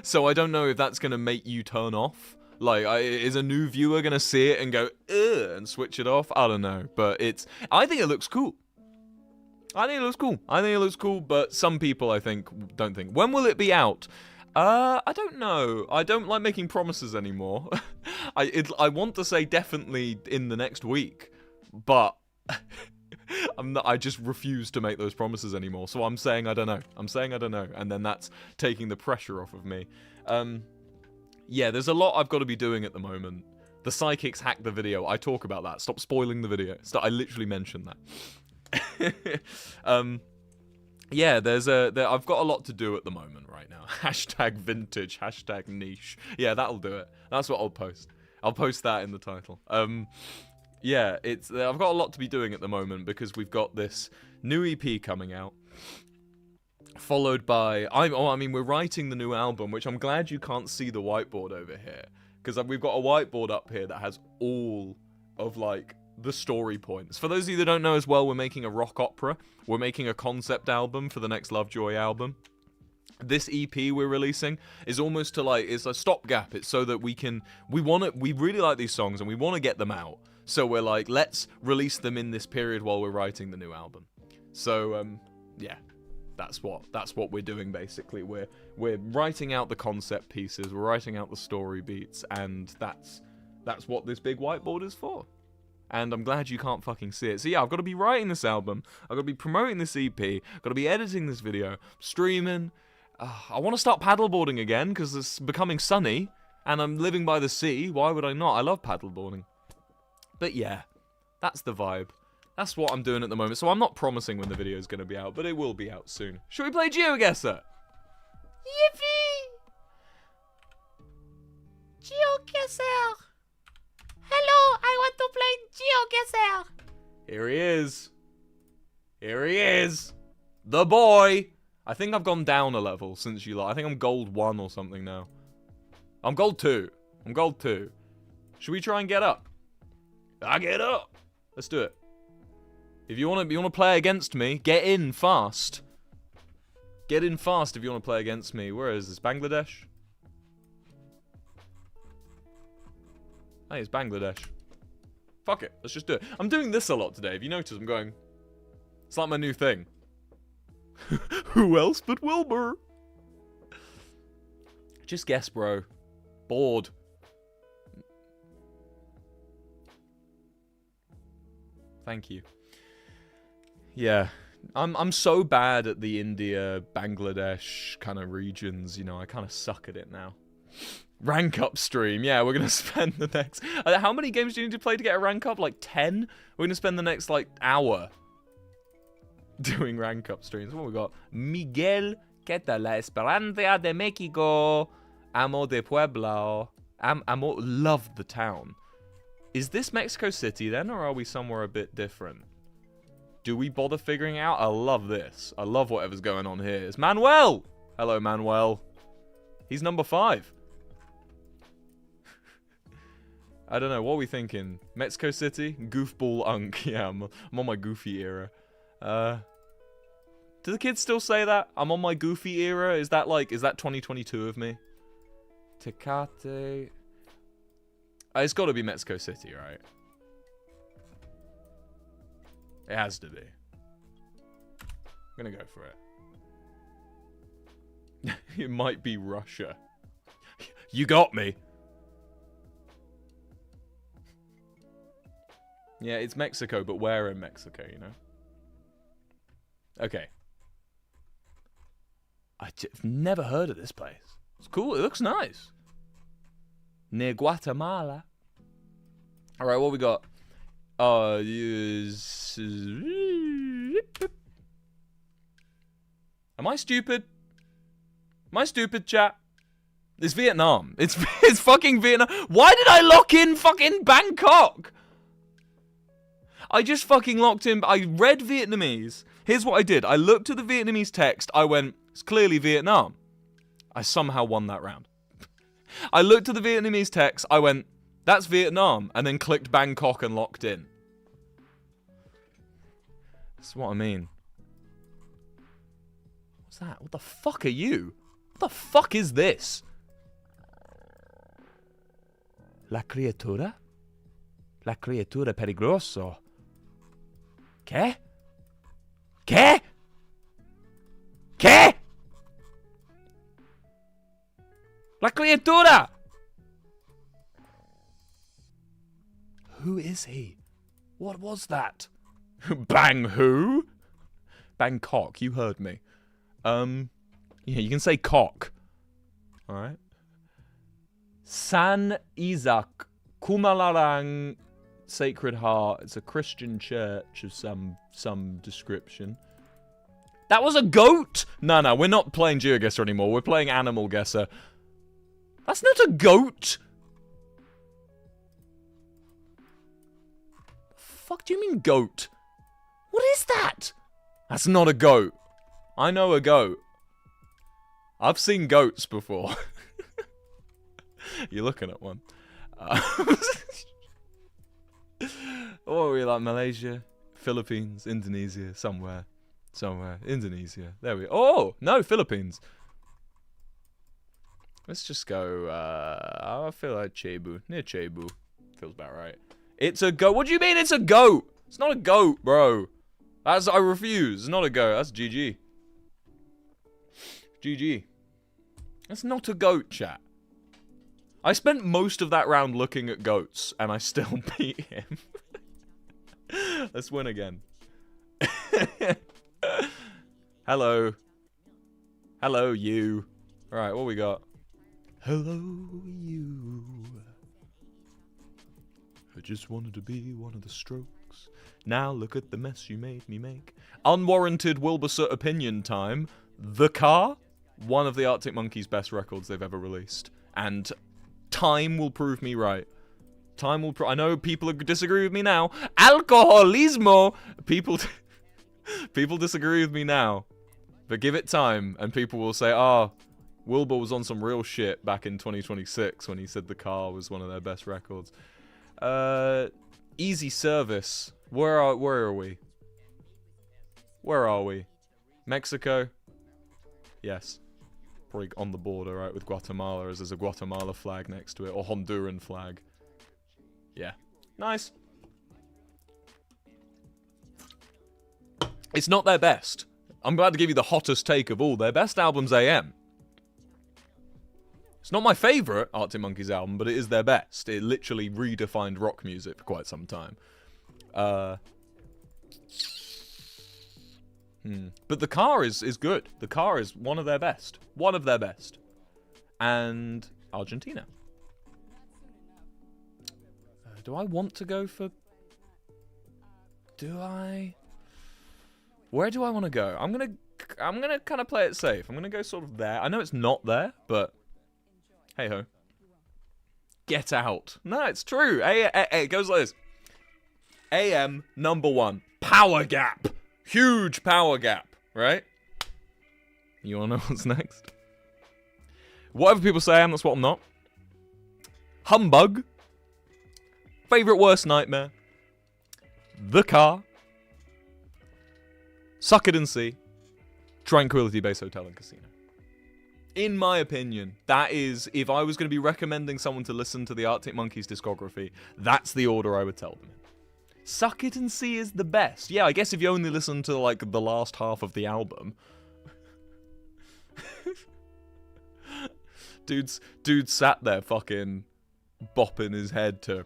I don't know if that's gonna make you turn off. Like, is a new viewer gonna see it and go ugh and switch it off? I don't know, but I think it looks cool. I think it looks cool, but some people, I think, don't think. When will it be out? I don't know. I don't like making promises anymore. I want to say definitely in the next week, but I just refuse to make those promises anymore. So I'm saying I don't know. And then that's taking the pressure off of me. Yeah, there's a lot I've got to be doing at the moment. The psychics hacked the video. I talk about that. Stop spoiling the video. I literally mentioned that. Yeah, I've got a lot to do at the moment right now. Hashtag vintage, hashtag niche. Yeah, that'll do it. That's what I'll post. I'll post that in the title. Yeah, I've got a lot to be doing at the moment because we've got this new EP coming out. Followed by, we're writing the new album, which I'm glad you can't see the whiteboard over here. Because we've got a whiteboard up here that has all of, like, the story points. For those of you that don't know as well, we're making a rock opera. We're making a concept album for the next Lovejoy album. This EP we're releasing is almost to, like, it's a stopgap. It's so that we really like these songs and we want to get them out. So we're like, let's release them in this period while we're writing the new album. So, yeah. That's what we're doing, basically. We're writing out the concept pieces, we're writing out the story beats, and that's what this big whiteboard is for. And I'm glad you can't fucking see it. So yeah, I've got to be writing this album, I've got to be promoting this EP, I've got to be editing this video, streaming. I want to start paddleboarding again, because it's becoming sunny, and I'm living by the sea. Why would I not? I love paddleboarding. But yeah, that's the vibe. That's what I'm doing at the moment. So I'm not promising when the video is going to be out, but it will be out soon. Should we play Geoguessr? Yippee! Geoguessr! Hello, I want to play Geoguessr! Here he is. Here he is. The boy. I think I've gone down a level since you I think I'm gold 1 or something now. I'm gold 2. I'm gold 2. Should we try and get up? I get up. Let's do it. If you want to play against me, get in fast. Get in fast if you want to play against me. Where is this? Bangladesh? Hey, it's Bangladesh. Fuck it. Let's just do it. I'm doing this a lot today. If you notice, I'm going... It's like my new thing. Who else but Wilbur? Just guess, bro. Bored. Thank you. Yeah, I'm so bad at the India, Bangladesh kind of regions, you know, I kind of suck at it now. Rank up stream, yeah, we're going to spend the next... How many games do you need to play to get a rank up? Like 10? We're going to spend the next, like, hour doing rank up streams. What we got? Miguel, ¿qué tal la Esperanza de México? Amo de Puebla. Amo, love the town. Is this Mexico City then, or are we somewhere a bit different? Do we bother figuring out? I love this. I love whatever's going on here. It's Manuel! Hello, Manuel. He's number 5. I don't know. What are we thinking? Mexico City? Goofball Unk. Yeah, I'm on my goofy era. Do the kids still say that? I'm on my goofy era? Is that 2022 of me? Tecate. It's got to be Mexico City, right? It has to be. I'm gonna go for it. It might be Russia. You got me. Yeah, it's Mexico, but where in Mexico, you know? Okay. I've never heard of this place. It's cool. It looks nice. Near Guatemala. All right, what we got? Am I stupid? Am I stupid, chat? It's Vietnam. It's fucking Vietnam. Why did I lock in fucking Bangkok? I just fucking locked in. I read Vietnamese. Here's what I did. I looked at the Vietnamese text. I went, it's clearly Vietnam. I somehow won that round. I looked at the Vietnamese text. I went, that's Vietnam. And then clicked Bangkok and locked in. That's what I mean. What's that? What the fuck are you? What the fuck is this? La criatura? La criatura peligroso. ¿Qué? ¿Qué? ¿Qué? La criatura! Who is he? What was that? Bang who? Bangkok, you heard me. Yeah, you can say cock. Alright. San Isaac Kumalarang Sacred Heart. It's a Christian church of some description. That was a goat? No, we're not playing Geoguessr anymore. We're playing Animal Guesser. That's not a goat! The fuck do you mean goat? What is that? That's not a goat. I know a goat. I've seen goats before. You're looking at one. What are we like? Malaysia, Philippines, Indonesia, somewhere. Indonesia. There we go. Oh, no, Philippines. Let's just go, I feel like Cebu. Near Cebu. Feels about right. It's a goat. What do you mean it's a goat? It's not a goat, bro. I refuse. It's not a goat. That's GG. GG. That's not a goat, chat. I spent most of that round looking at goats, and I still beat him. Let's win again. Hello. Hello, you. Alright, what we got? Hello, you. I just wanted to be one of the Strokes. Now look at the mess you made me make. Unwarranted Wilbur opinion time. The Car, one of the Arctic Monkeys' best records they've ever released. And time will prove me right. Time will I know people disagree with me now. Alcoholismo! People disagree with me now. But give it time, and people will say, Wilbur was on some real shit back in 2026 when he said The Car was one of their best records. Easy Service. Where are we? Where are we? Mexico? Yes. Probably on the border, right, with Guatemala, as there's a Guatemala flag next to it, or Honduran flag. Yeah. Nice. It's not their best. I'm glad to give you the hottest take of all. Their best album's AM. It's not my favourite Arctic Monkeys album, but it is their best. It literally redefined rock music for quite some time. But The Car is good. The Car is one of their best. One of their best. And Argentina. Do I want to go for... Do I... Where do I want to go? I'm gonna kind of play it safe. I'm gonna go sort of there. I know it's not there, but... Hey ho. Get Out. No, it's true. It goes like this. AM #1. Power gap. Huge power gap, right? You wanna know what's next? Whatever people say I am, that's what I'm not. Humbug. Favorite worst nightmare. The Car. Suck It and See. Tranquility Base Hotel and Casino. In my opinion, that is, if I was going to be recommending someone to listen to the Arctic Monkeys discography, that's the order I would tell them. Suck It and See is the best. Yeah, I guess if you only listen to, like, the last half of the album. Dude sat there fucking bopping his head to...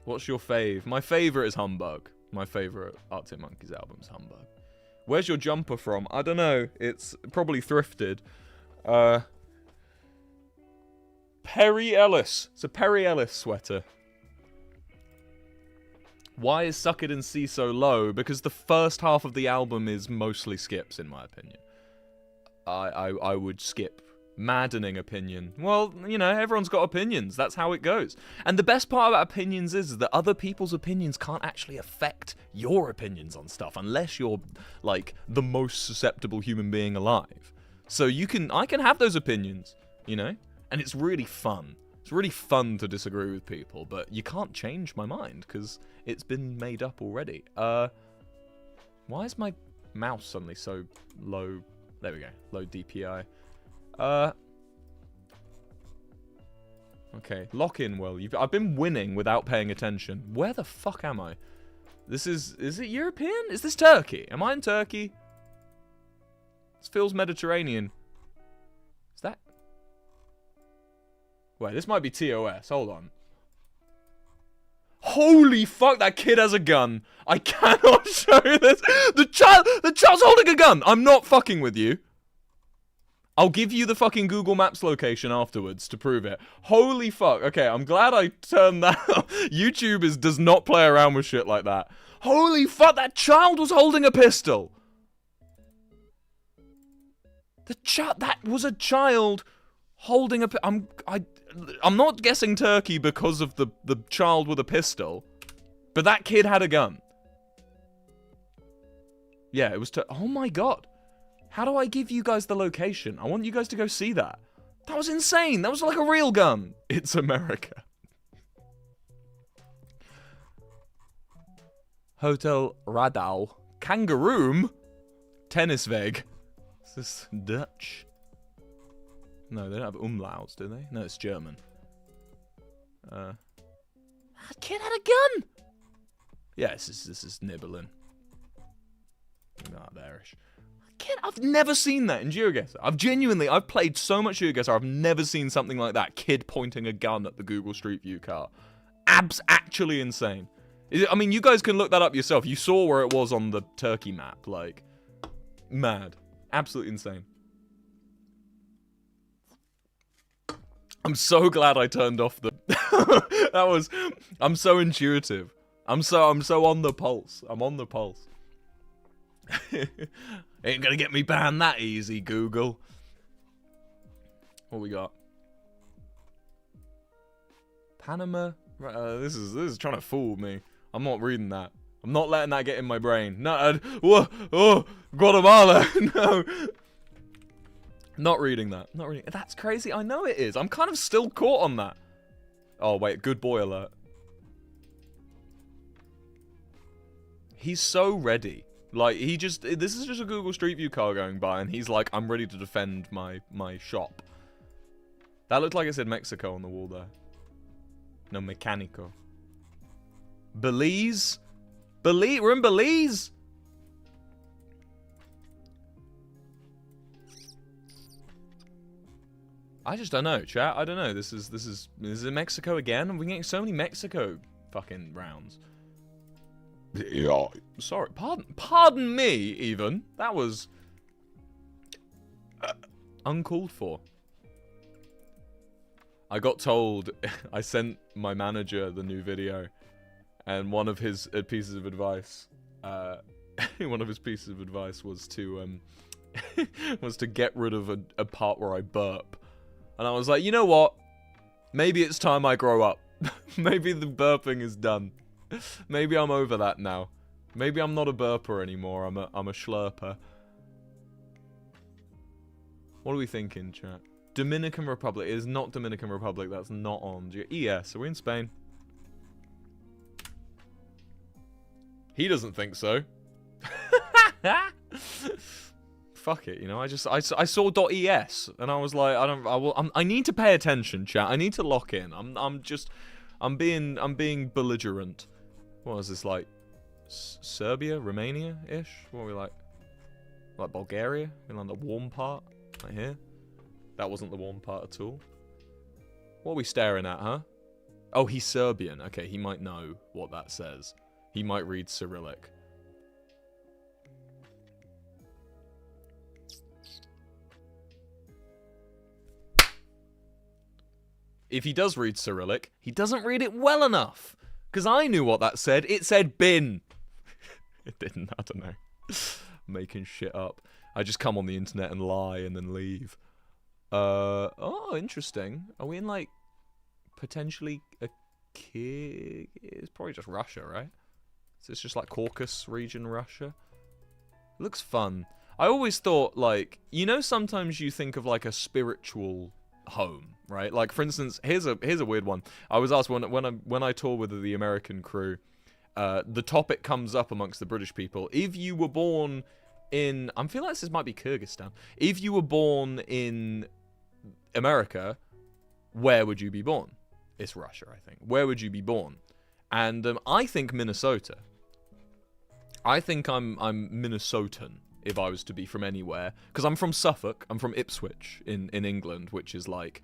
What's your fave? My favourite is Humbug. My favourite Arctic Monkeys album is Humbug. Where's your jumper from? I don't know. It's probably thrifted. Perry Ellis. It's a Perry Ellis sweater. Why is Suck It and See so low? Because the first half of the album is mostly skips, in my opinion. I would skip. Maddening opinion. Well, you know, everyone's got opinions. That's how it goes. And the best part about opinions is that other people's opinions can't actually affect your opinions on stuff unless you're, like, the most susceptible human being alive. So I can have those opinions, you know? And it's really fun. It's really fun to disagree with people, but you can't change my mind because it's been made up already. Why is my mouse suddenly so low? There we go. Low DPI. Okay, lock in, Will. I've been winning without paying attention. Where the fuck am I? Is it European? Is this Turkey? Am I in Turkey? This feels Mediterranean. Is that... Wait, this might be TOS. Hold on. Holy fuck, that kid has a gun. I cannot show this. The child's holding a gun. I'm not fucking with you. I'll give you the fucking Google Maps location afterwards to prove it. Holy fuck. Okay, I'm glad I turned that off. YouTube does not play around with shit like that. Holy fuck, that child was holding a pistol. That was a child holding a... I'm not guessing Turkey because of the child with a pistol. But that kid had a gun. Yeah, it was... Oh my god. How do I give you guys the location? I want you guys to go see that. That was insane. That was like a real gun. It's America. Hotel Radau. Kangaroom? Tennisweg. Is this Dutch? No, they don't have umlauts, do they? No, it's German. That kid had a gun! Yes, this is nibbling. Not bearish. Kid, I've never seen that in Geoguessr. I've played so much Geoguessr, I've never seen something like that. Kid pointing a gun at the Google Street View car. Actually insane. I mean, you guys can look that up yourself. You saw where it was on the Turkey map. Like, mad. Absolutely insane. I'm so glad I turned off the... I'm so intuitive. I'm so on the pulse. I'm on the pulse. Ain't gonna get me banned that easy, Google. What we got? Panama. This is trying to fool me. I'm not reading that. I'm not letting that get in my brain. No. Guatemala. No. Not reading that. Not reading. That's crazy. I know it is. I'm kind of still caught on that. Oh wait, good boy alert. He's so ready. Like, this is just a Google Street View car going by, and he's like, I'm ready to defend my shop. That looked like it said Mexico on the wall there. No, Mecanico. Belize? We're in Belize? I just don't know, chat. I don't know. This is Mexico again? We're getting so many Mexico fucking rounds. Yeah. Sorry. Pardon me, even. That was uncalled for. I got told, I sent my manager the new video, and one of his pieces of advice, was to get rid of a part where I burp. And I was like, you know what? Maybe it's time I grow up. Maybe the burping is done. Maybe I'm over that now. Maybe I'm not a burper anymore. I'm a schlurper. What are we thinking, chat? Dominican Republic. It is not Dominican Republic. That's not on. ES. Are we in Spain? He doesn't think so. Fuck it, you know. I saw .es and I was like, I need to pay attention, chat. I need to lock in. I'm being belligerent. What is this, like Serbia, Romania-ish? What are we like? Like Bulgaria? We're on the warm part, right here. That wasn't the warm part at all. What are we staring at, huh? Oh, he's Serbian. Okay, he might know what that says. He might read Cyrillic. If he does read Cyrillic, he doesn't read it well enough. Because I knew what that said. It said bin. It didn't. I don't know. Making shit up. I just come on the internet and lie and then leave. Oh, interesting. Are we in, like, potentially a kid? It's probably just Russia, right? So it's just like Caucasus region Russia. It looks fun. I always thought, like, you know, sometimes you think of, like, a spiritual home, right? Like, for instance, here's a weird one. I was asked when I tour with the American crew, the topic comes up amongst the British people. If you were born in, I feel like this might be Kyrgyzstan. If you were born in America, where would you be born? It's Russia, I think. Where would you be born? And I think Minnesota. I think I'm Minnesotan if I was to be from anywhere, because I'm from Suffolk. I'm from Ipswich in England, which is like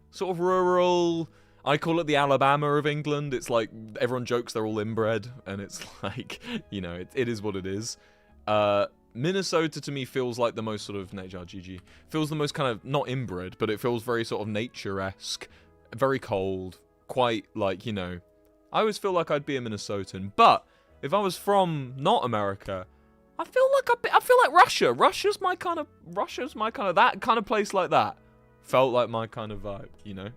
sort of rural. I call it the Alabama of England. It's like everyone jokes they're all inbred, and it's like, you know, it is what it is. Minnesota to me feels like the most sort of feels the most kind of not inbred, but it feels very sort of nature-esque, very cold, quite like, you know. I always feel like I'd be a Minnesotan, but if I was from not America, I feel like Russia. Russia's my kind of that kind of place like that. Felt like my kind of vibe, you know.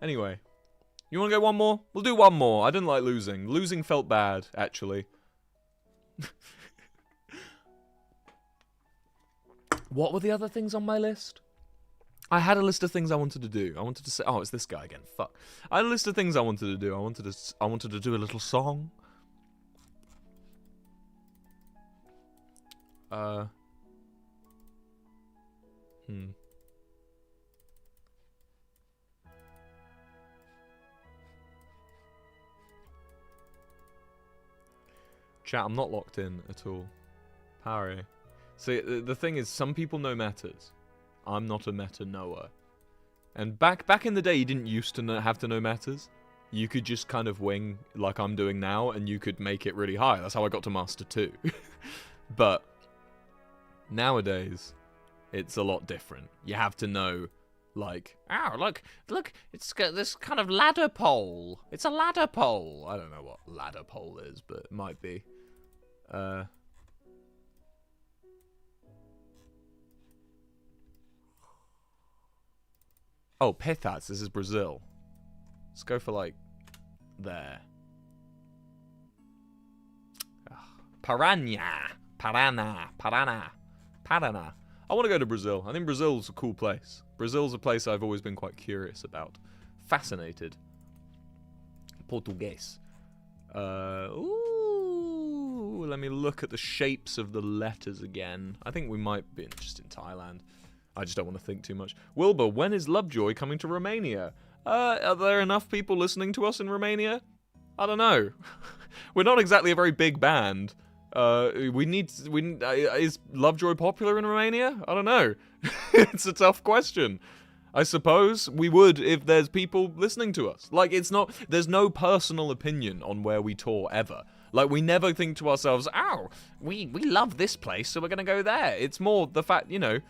Anyway, you want to go one more? We'll do one more. I didn't like losing. Losing felt bad, actually. What were the other things on my list? I had a list of things I wanted to do. I wanted to say, oh, it's this guy again. Fuck. I had a list of things I wanted to do. I wanted to do a little song. Chat, I'm not locked in at all. Parry. See, the thing is, some people know metas. I'm not a meta knower. And back in the day, you didn't used to have to know metas. You could just kind of wing like I'm doing now, and you could make it really high. That's how I got to Master 2. But nowadays, it's a lot different. You have to know, like, oh, look, it's got this kind of ladder pole. It's a ladder pole. I don't know what ladder pole is, but it might be. Oh, Pithats. This is Brazil. Let's go for, like, there. Paraná. I want to go to Brazil. I think Brazil's a cool place. Brazil's a place I've always been quite curious about. Fascinated. Portuguese. Ooh, let me look at the shapes of the letters again. I think we might be just in Thailand. I just don't want to think too much. Wilbur, when is Lovejoy coming to Romania? Are there enough people listening to us in Romania? I don't know. We're not exactly a very big band. Is Lovejoy popular in Romania? I don't know. It's a tough question. I suppose we would if there's people listening to us. Like, there's no personal opinion on where we tour ever. Like, we never think to ourselves, oh, we love this place, so we're gonna go there. It's more the fact, you know,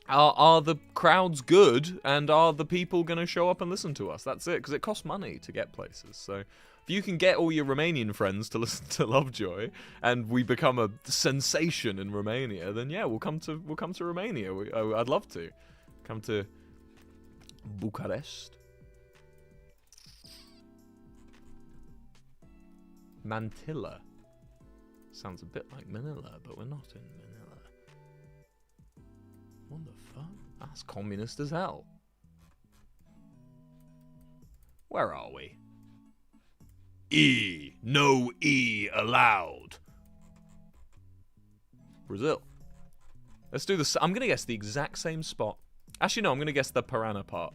are the crowds good, and are the people gonna show up and listen to us? That's it, because it costs money to get places, so if you can get all your Romanian friends to listen to Lovejoy, and we become a sensation in Romania, then yeah, we'll come to Romania. I'd love to come to Bucharest. Mantilla sounds a bit like Manila, but we're not in Manila. What the fuck? That's communist as hell. Where are we? E. No E allowed. Brazil. Let's do this. I'm going to guess the exact same spot. Actually, no, I'm going to guess the Paraná part.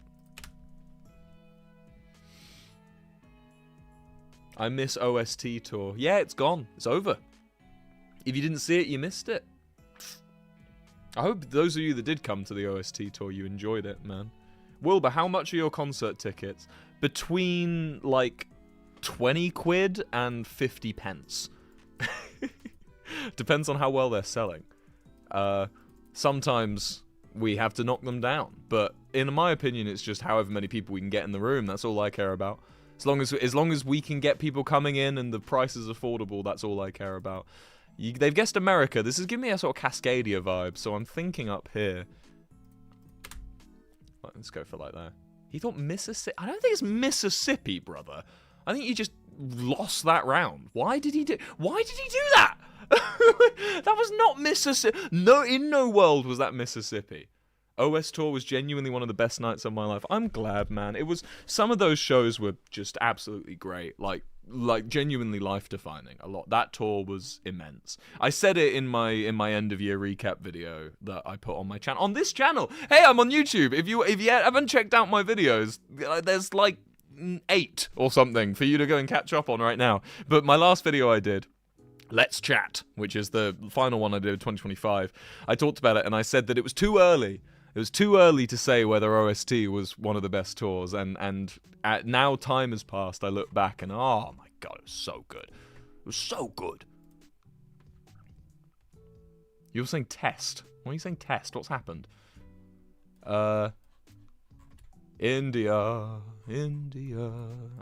I miss OST tour. Yeah, it's gone. It's over. If you didn't see it, you missed it. I hope those of you that did come to the OST tour, you enjoyed it, man. Wilbur, how much are your concert tickets? Between, like, 20 quid and 50 pence. Depends on how well they're selling. Sometimes we have to knock them down. But in my opinion, it's just however many people we can get in the room. That's all I care about. As long as we can get people coming in and the price is affordable, that's all I care about. They've guessed America. This is giving me a sort of Cascadia vibe, so I'm thinking up here. Let's go for like that. He thought Mississippi. I don't think it's Mississippi, brother. I think you just lost that round. Why did he do that? That was not Mississippi. No, in no world was that Mississippi. OS Tour was genuinely one of the best nights of my life. I'm glad, man. It was, some of those shows were just absolutely great. Like genuinely life-defining. A lot. That tour was immense. I said it in my end of year recap video that I put on my channel. On this channel. Hey, I'm on YouTube. If you haven't checked out my videos, there's like 8 or something for you to go and catch up on right now. But my last video I did, Let's Chat, which is the final one I did in 2025, I talked about it and I said that it was too early. It was too early to say whether OST was one of the best tours, and now time has passed, I look back and oh my god, it was so good. It was so good. You were saying test. Why are you saying test? What's happened? India. I'm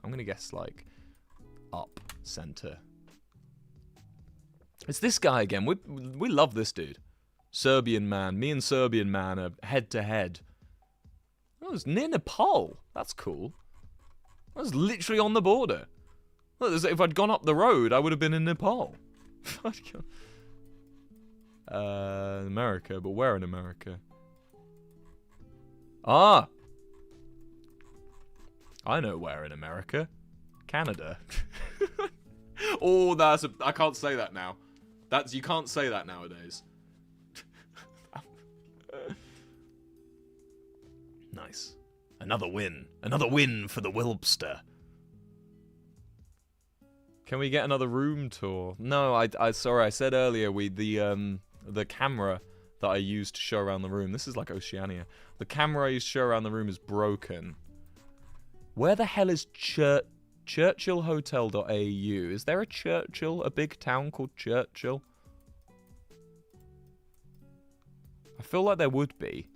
gonna guess like up, center. It's this guy again. We love this dude. Serbian man. Me and Serbian man are head to head. Oh, it's near Nepal. That's cool. That was literally on the border. Look, if I'd gone up the road, I would have been in Nepal. America, but where in America? Ah! I know where in America. Canada. Oh, I can't say that now. You can't say that nowadays. Nice. Another win. Another win for the Wilpster. Can we get another room tour? No, sorry, I said earlier the camera that I used to show around the room. This is like Oceania. The camera I used to show around the room is broken. Where the hell is churchillhotel.au? Is there a Churchill? A big town called Churchill? I feel like there would be.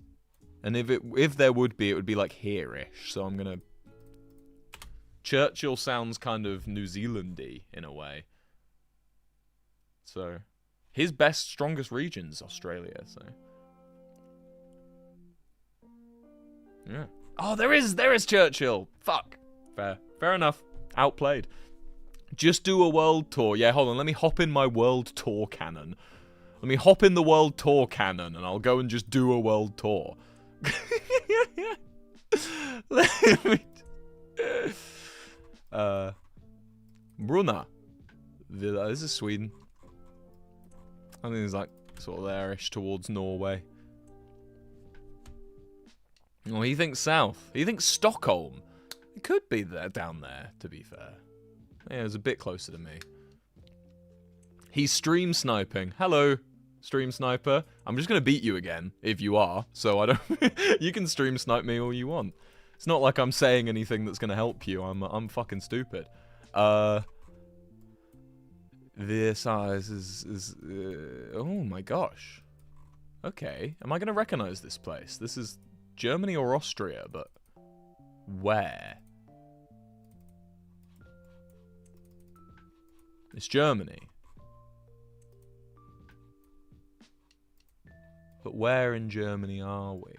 And if there would be, it would be like here-ish. So I'm gonna... Churchill sounds kind of New Zealand-y in a way. So... His best, strongest region's Australia, so... Yeah. Oh, there is Churchill! Fuck! Fair enough. Outplayed. Just do a world tour. Yeah, hold on, let me hop in my world tour cannon. Let me hop in the world tour cannon, and I'll go and just do a world tour. Brunna Villa. This is Sweden. I think it's like sort of there-ish towards Norway. Oh, he thinks south. He thinks Stockholm. It could be there, down there, to be fair. Yeah, it's a bit closer to me. He's stream sniping. Hello, stream sniper. I'm just gonna beat you again if you are. So I don't. You can stream snipe me all you want. It's not like I'm saying anything that's gonna help you. I'm fucking stupid. This size is oh my gosh. Okay, am I gonna recognize this place? This is Germany or Austria, but where? It's Germany. But where in Germany are we?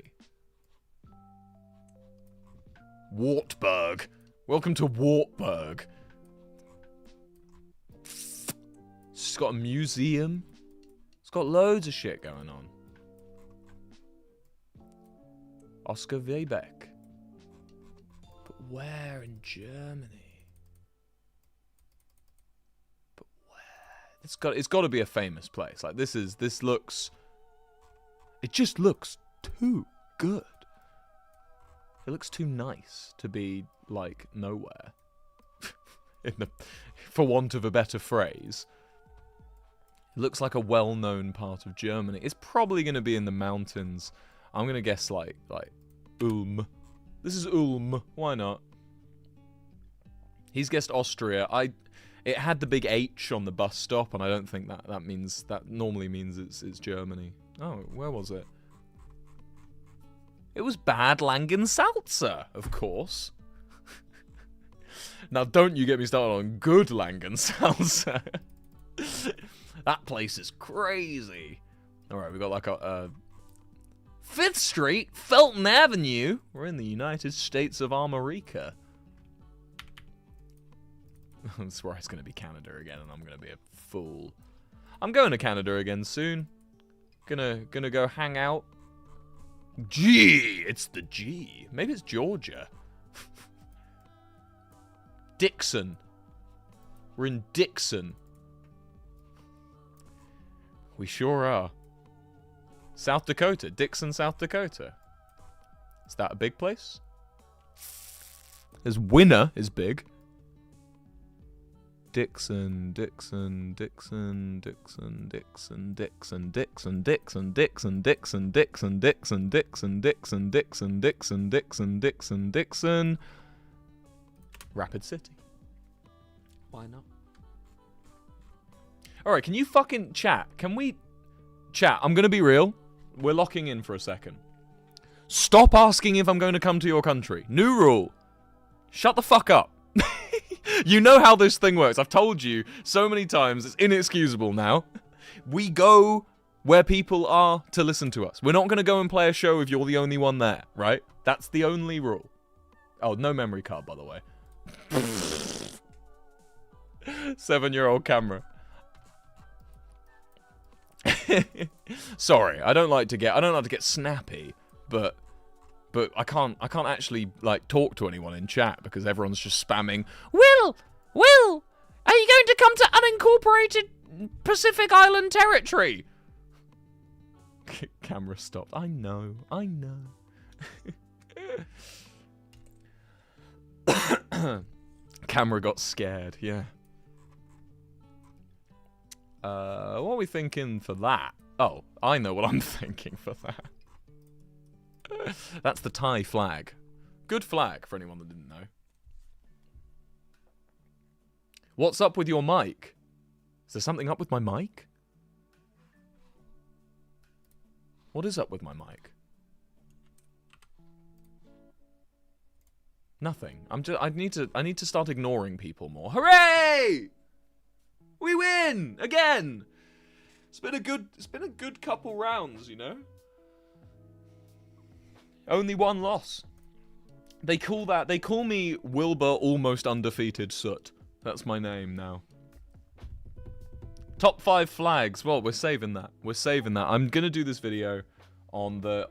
Wartburg. Welcome to Wartburg. It's got a museum. It's got loads of shit going on. Oscar Webeck. But where in Germany? But where? It's got to be a famous place. Like this looks. It just looks too good. It looks too nice to be like nowhere. For want of a better phrase. It looks like a well-known part of Germany. It's probably going to be in the mountains. I'm going to guess like Ulm. This is Ulm. Why not? He's guessed Austria. It had the big H on the bus stop, and I don't think that normally means it's Germany. Oh, where was it? It was Bad Langensalza, of course. Now, don't you get me started on good Langensalza. That place is crazy. Alright, we got like a 5th Street, Felton Avenue. We're in the United States of America. I swear it's going to be Canada again, and I'm going to be a fool. I'm going to Canada again soon. Gonna go hang out. G! It's the G. Maybe it's Georgia. Dixon. We're in Dixon. We sure are. South Dakota. Dixon, South Dakota. Is that a big place? There's Winner is big. Dixon, Dixon, Dixon, Dixon, Dixon, Dixon, Dixon, Dixon, Dixon, Dixon, Dixon, Dixon, Dixon, Dixon, Dixon, Dixon, Dixon, Dixon, Dixon. Rapid City. Why not? Alright, can you fucking chat? Can we... Chat, I'm gonna be real. We're locking in for a second. Stop asking if I'm going to come to your country. New rule. Shut the fuck up. You know how this thing works. I've told you so many times. It's inexcusable now. We go where people are to listen to us. We're not going to go and play a show if you're the only one there, right? That's the only rule. Oh, no memory card, by the way. 7-year-old camera. Sorry, I don't like to get snappy, but I can't actually like talk to anyone in chat because everyone's just spamming. Will, are you going to come to unincorporated Pacific Island territory? Camera stopped. I know. Camera got scared. Yeah. What are we thinking for that? Oh, I know what I'm thinking for that. That's the Thai flag. Good flag, for anyone that didn't know. What's up with your mic? Is there something up with my mic? What is up with my mic? Nothing. I need to start ignoring people more. Hooray! We win! Again! It's been a good couple rounds, you know? Only one loss. They call me Wilbur Almost Undefeated Soot. That's my name now. Top 5 flags. Well, we're saving that. I'm gonna do this video on the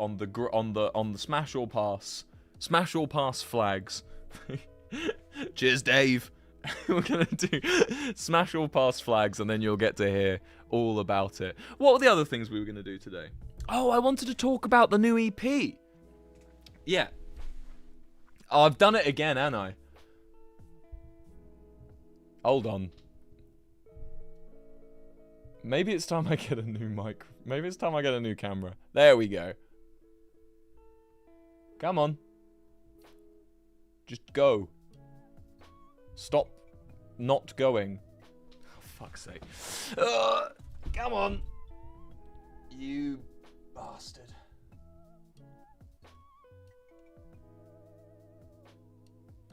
smash or pass flags. Cheers, Dave. We're gonna do smash or pass flags, and then you'll get to hear all about it. What were the other things we were gonna do today? Oh, I wanted to talk about the new EP. Yeah. Oh, I've done it again, haven't I? Hold on. Maybe it's time I get a new mic. Maybe it's time I get a new camera. There we go. Come on. Just go. Stop not going. Oh, fuck's sake. Come on. You bastard.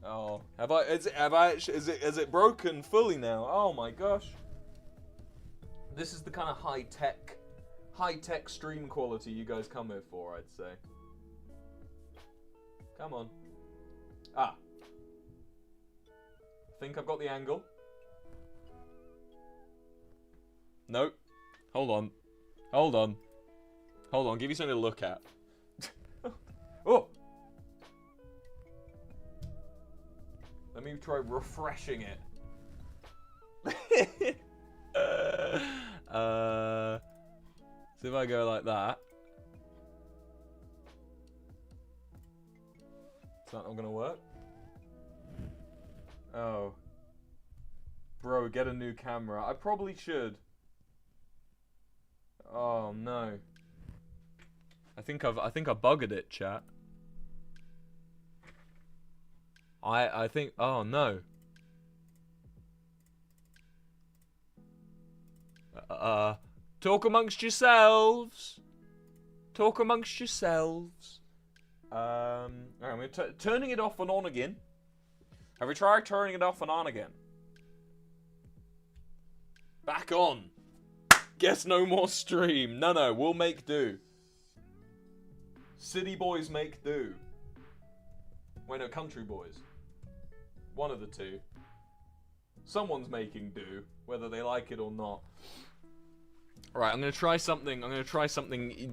Oh, is it broken fully now? Oh my gosh. This is the kind of high-tech stream quality you guys come here for, I'd say. Come on. Ah. Think I've got the angle. Nope. Hold on. Give you something to look at. Oh. Let me try refreshing it. See if I go like that. Is that not gonna work? Oh. Bro, get a new camera. I probably should. Oh no. I think I buggered it, chat. I think, oh no. Talk amongst yourselves. Alright, I'm turning it off and on again. Have we tried turning it off and on again? Back on. Guess no more stream. No, we'll make do. City boys make do. Wait, no, country boys. One of the two. Someone's making do, whether they like it or not. Alright, I'm gonna try something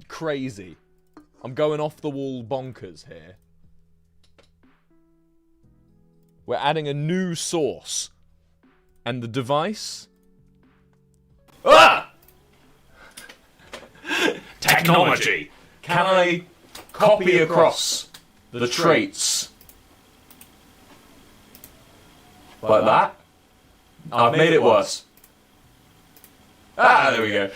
crazy. I'm going off the wall bonkers here. We're adding a new source. And the device... Ah! Technology! Can I copy across the traits? Like that? I've made it worse. Ah, there we go.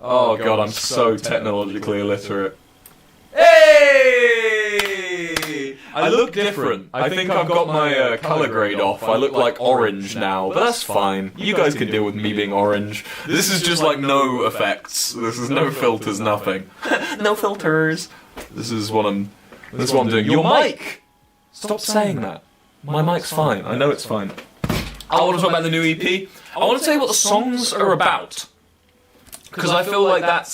Oh god, I'm so technologically illiterate. Hey! I look different. I think I've got my color grade off. I look like orange now, but that's fine. You guys can deal with me being orange. This is just like no effects. This is no filters, nothing. No filters. This is what I'm doing. Your mic! Stop saying that. My mic's fine. I know it's fine. I want to talk about the new EP. I want to tell you what the songs are about. Because I feel like that's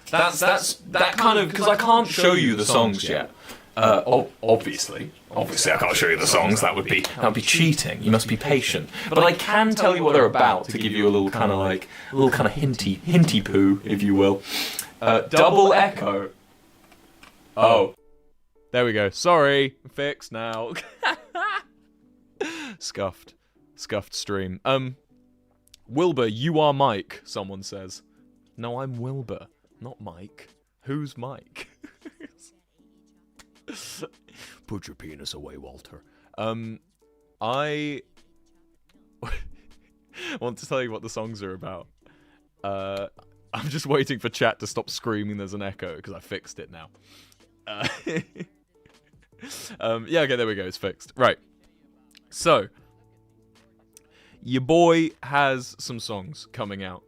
that kind of, because I can't show you the songs yet. Obviously. Obviously, I can't show you the songs. That would be cheating. You must be patient. But I can tell you what they're about to give you a little kind of hinty poo, if you will. Double echo. Oh, there we go. Sorry, fixed now. Scuffed stream. Wilbur, you are Mike. Someone says. No, I'm Wilbur, not Mike. Who's Mike? Put your penis away, Walter. I want to tell you what the songs are about. I'm just waiting for chat to stop screaming there's an echo, because I fixed it now. Yeah, okay, there we go, it's fixed. Right. So, your boy has some songs coming out.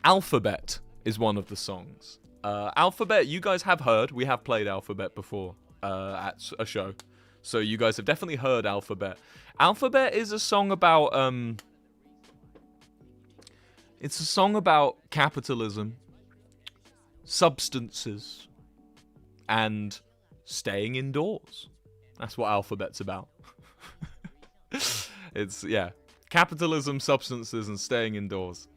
Alphabet is one of the songs. Alphabet, you guys have heard. We have played Alphabet before at a show. So you guys have definitely heard Alphabet. Alphabet is a song about... it's a song about capitalism, substances, and staying indoors. That's what Alphabet's about. It's, yeah. Capitalism, substances, and staying indoors.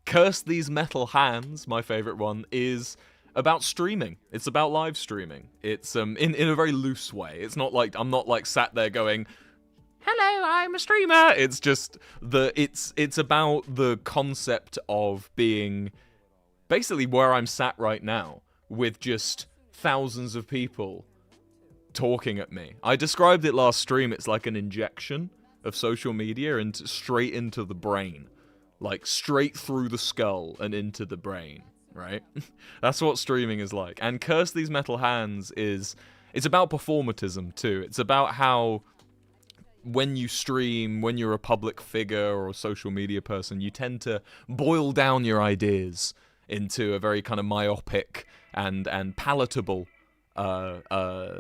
Curse These Metal Hands, my favorite one, is about streaming. It's about live streaming. It's in a very loose way. It's not like I'm not like sat there going, "Hello, I'm a streamer." It's just it's about the concept of being basically where I'm sat right now with just thousands of people talking at me. I described it last stream. It's like an injection of social media and straight into the brain. Like, straight through the skull and into the brain, right? That's what streaming is like. And Curse These Metal Hands it's about performatism, too. It's about how when you stream, when you're a public figure or a social media person, you tend to boil down your ideas into a very kind of myopic and palatable,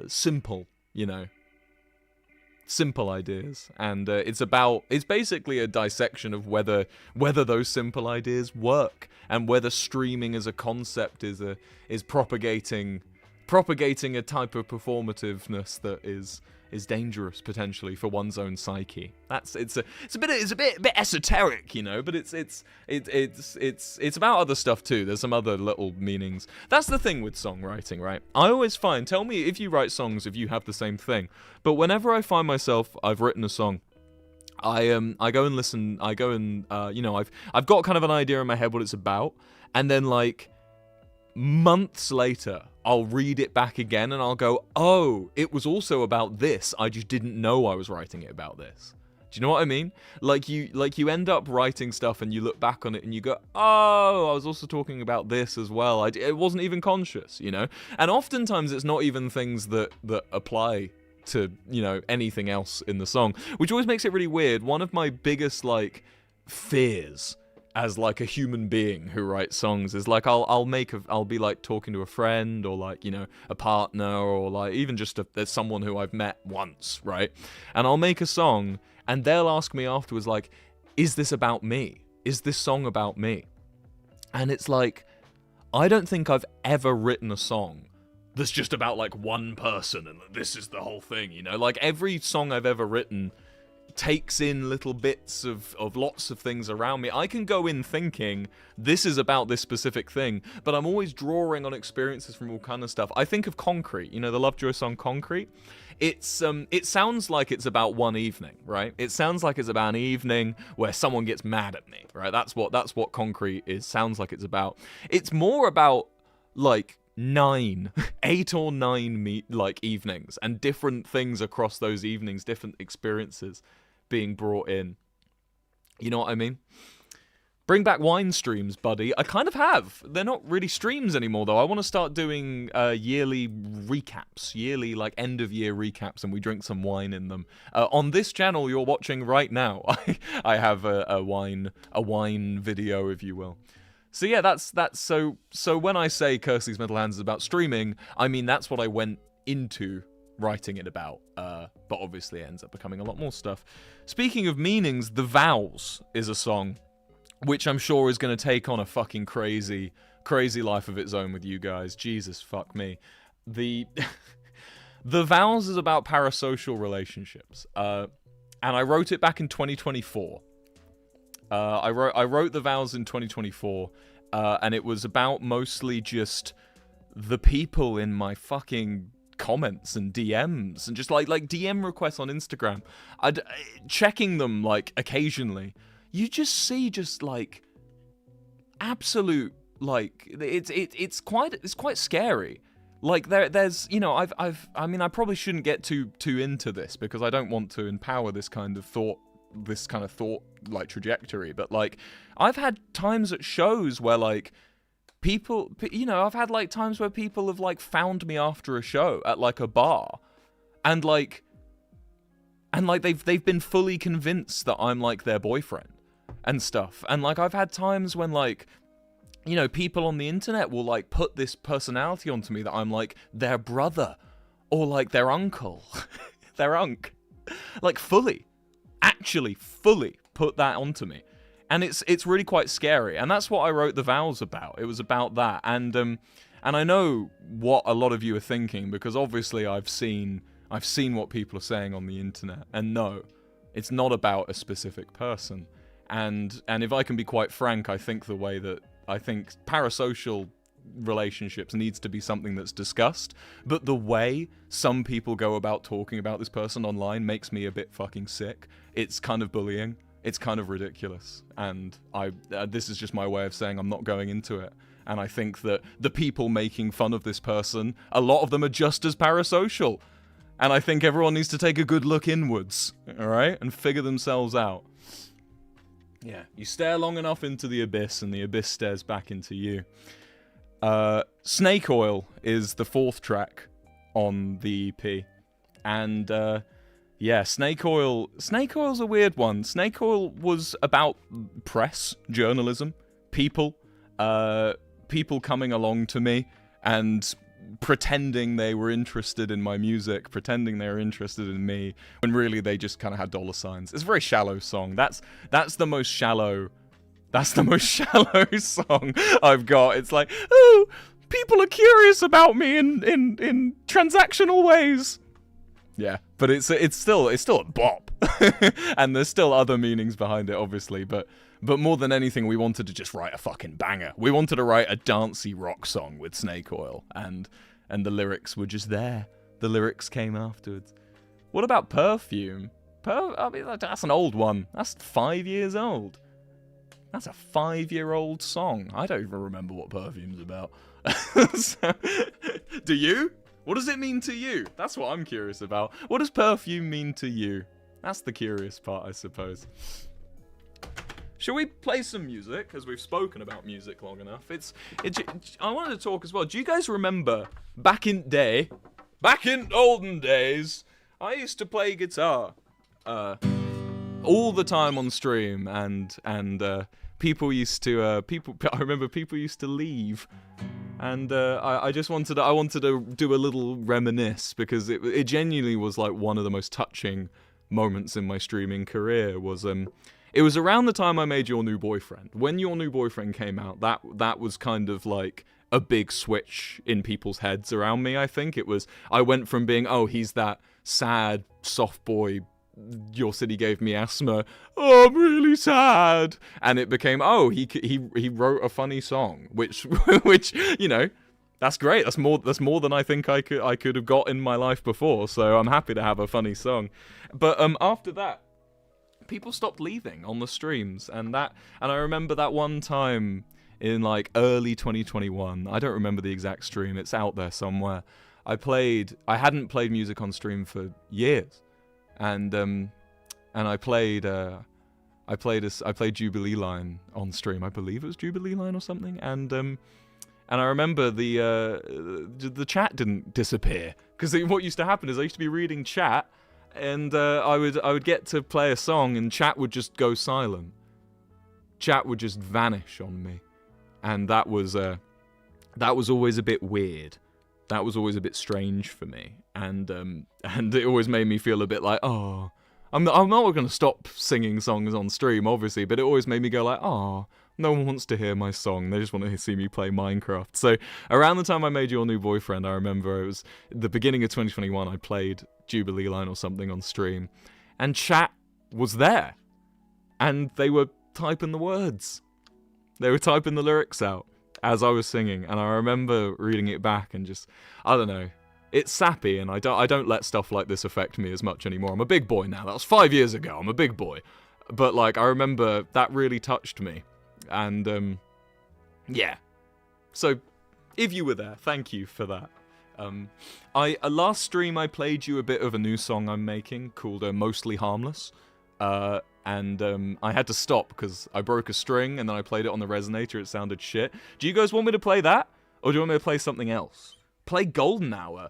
simple, simple ideas, and it's basically a dissection of whether those simple ideas work, and whether streaming as a concept is propagating a type of performativeness that is dangerous potentially for one's own psyche. It's a bit esoteric, but it's about other stuff too. There's some other little meanings. That's the thing with songwriting, right? I always find, tell me if you write songs, if you have the same thing. But whenever I find myself, I've written a song, I go and listen. I go and I've got kind of an idea in my head what it's about, and then like months later, I'll read it back again and I'll go, oh, it was also about this. I just didn't know I was writing it about this. Do you know what I mean? Like you end up writing stuff and you look back on it and you go, oh, I was also talking about this as well. It wasn't even conscious, And oftentimes it's not even things that apply to, anything else in the song, which always makes it really weird. One of my biggest, fears as like a human being who writes songs is like I'll be like talking to a friend or a partner or like even just there's someone who I've met once, right? And I'll make a song and they'll ask me afterwards like, is this about me? Is this song about me? And it's like, I don't think I've ever written a song that's just about like one person and this is the whole thing, Like every song I've ever written takes in little bits of lots of things around me. I can go in thinking this is about this specific thing, but I'm always drawing on experiences from all kind of stuff. I think of Concrete, the Lovejoy song Concrete. It sounds like it's about one evening, right? It sounds like it's about an evening where someone gets mad at me, right? That's what Concrete sounds like it's about. It's more about like 8 or 9 evenings and different things across those evenings, different experiences being brought in. You know what I mean? Bring back wine streams, buddy. I kind of have. They're not really streams anymore, though. I want to start doing yearly recaps, end of year recaps, and we drink some wine in them. On this channel you're watching right now, I have a wine video, if you will. So yeah, that's so when I say Curse These Metal Hands is about streaming, I mean that's what I went into writing it about, but obviously it ends up becoming a lot more stuff. Speaking of meanings, The Vows is a song which I'm sure is going to take on a fucking crazy life of its own with you guys. Jesus fuck me. The vows is about parasocial relationships. And I wrote it back in 2024. I wrote the vows in 2024, and it was about mostly just the people in my fucking comments and DMs and just like DM requests on Instagram. I'd checking them like occasionally. You just see just like absolute like it's quite scary. Like there's I mean I probably shouldn't get too into this because I don't want to empower this kind of thought like trajectory, but like I've had times at shows where like people, I've had like times where people have like found me after a show at like a bar, and they've been fully convinced that I'm like their boyfriend and stuff. And like I've had times when like people on the internet will like put this personality onto me that I'm like their brother or like their uncle, their unk, like actually fully put that onto me. And it's really quite scary, and that's what I wrote the vows about. It was about that, and I know what a lot of you are thinking, because obviously I've seen what people are saying on the internet, and no, it's not about a specific person. And if I can be quite frank, I think parasocial relationships needs to be something that's discussed, but the way some people go about talking about this person online makes me a bit fucking sick. It's kind of bullying. It's kind of ridiculous, and this is just my way of saying I'm not going into it. And I think that the people making fun of this person, a lot of them are just as parasocial, and I think everyone needs to take a good look inwards, all right, and figure themselves out. Yeah, you stare long enough into the abyss, and the abyss stares back into you. Snake Oil is the 4th track on the EP, and yeah, Snake Oil's a weird one. Snake Oil was about press, journalism, people coming along to me and pretending they were interested in my music, pretending they were interested in me, when really they just kind of had dollar signs. It's a very shallow song. That's the most shallow song I've got. It's like, oh, people are curious about me in transactional ways. Yeah, but it's still a bop, and there's still other meanings behind it, obviously. But more than anything, we wanted to just write a fucking banger. We wanted to write a dancey rock song with Snake Oil, and the lyrics were just there. The lyrics came afterwards. What about Perfume? I mean, that's an old one. That's 5 years old. That's a 5-year-old song. I don't even remember what Perfume's about. So, do you? What does it mean to you? That's what I'm curious about. What does Perfume mean to you? That's the curious part, I suppose. Shall we play some music, as we've spoken about music long enough? I wanted to talk as well. Do you guys remember back in olden days, I used to play guitar all the time on stream, and people used to I remember people used to leave. And I wanted to do a little reminisce, because it genuinely was like one of the most touching moments in my streaming career. It was around the time I made Your New Boyfriend. When Your New Boyfriend came out, that was kind of like a big switch in people's heads around me. I think I went from being, oh, he's that sad soft boy, Your City Gave Me Asthma, oh, I'm really sad, and it became, oh, he wrote a funny song, which that's great. That's more than I think I could have got in my life before. So I'm happy to have a funny song. But after that, people stopped leaving on the streams, and I remember that one time in like early 2021. I don't remember the exact stream. It's out there somewhere. I hadn't played music on stream for years. And I played Jubilee Line on stream. I believe it was Jubilee Line or something. And I remember the chat didn't disappear, because what used to happen is I used to be reading chat, and I would get to play a song, and chat would just go silent. Chat would just vanish on me, and that was always a bit weird. That was always a bit strange for me, and it always made me feel a bit like, oh, I'm not going to stop singing songs on stream, obviously, but it always made me go like, oh, No one wants to hear my song. They just want to see me play Minecraft. So around the time I made Your New Boyfriend, I remember it was the beginning of 2021. I played Jubilee Line or something on stream, and chat was there, and they were typing the words. They were typing the lyrics out as I was singing, and I remember reading it back and just, I don't know. It's sappy, and I don't let stuff like this affect me as much anymore. I'm a big boy now. That was 5 years ago. I'm a big boy. But, like, I remember that really touched me. And, yeah. So, if you were there, thank you for that. Last stream I played you a bit of a new song I'm making called Mostly Harmless. And I had to stop because I broke a string, and then I played it on the resonator. It sounded shit. Do you guys want me to play that? Or do you want me to play something else? Play Golden Hour.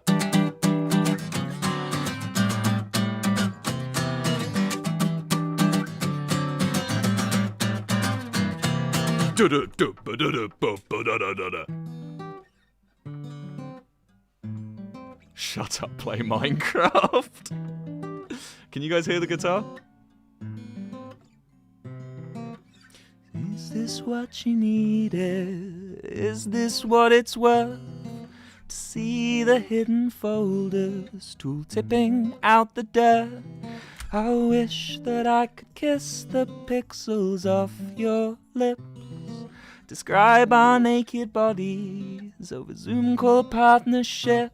Shut up, play Minecraft. Can you guys hear the guitar? Is this what you needed? Is this what it's worth? To see the hidden folders, tool tipping out the dirt. I wish that I could kiss the pixels off your lips. Describe our naked bodies over Zoom call partnerships.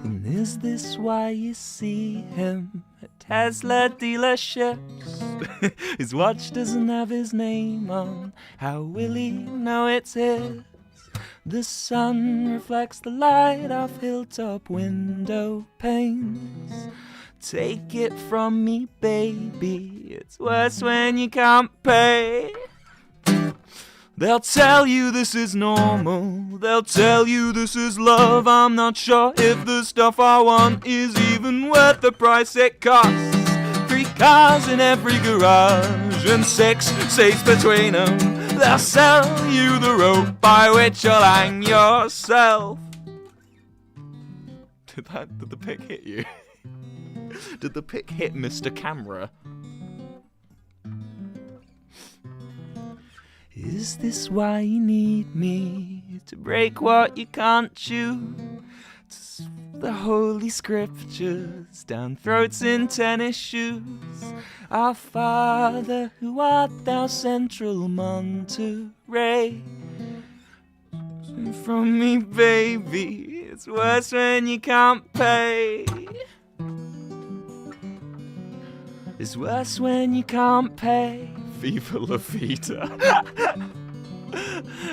And is this why you see him at Tesla dealerships? His watch doesn't have his name on. How will he know it's his? The sun reflects the light off hilltop window panes. Take it from me, baby, it's worse when you can't pay. They'll tell you this is normal, they'll tell you this is love. I'm not sure if the stuff I want is even worth the price it costs. 3 cars in every garage and 6 seats between them. They'll sell you the rope by which you'll hang yourself. Did the pick hit you? Did the pick hit Mr. Camera? Is this why you need me? To break what you can't chew? The holy scriptures down throats in tennis shoes. Our Father, who art thou central Monterey. From me, baby, it's worse when you can't pay. It's worse when you can't pay. Viva la vida.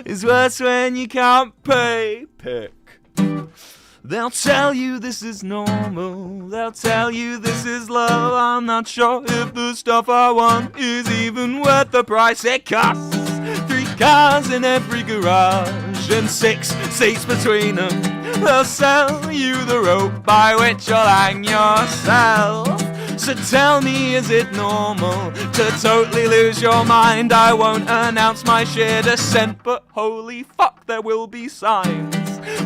It's worse when you can't pay. Pick. They'll tell you this is normal, they'll tell you this is love. I'm not sure if the stuff I want is even worth the price it costs. 3 cars in every garage and 6 seats between them. They'll sell you the rope by which you'll hang yourself. So tell me, is it normal to totally lose your mind? I won't announce my sheer descent, but holy fuck, there will be signs.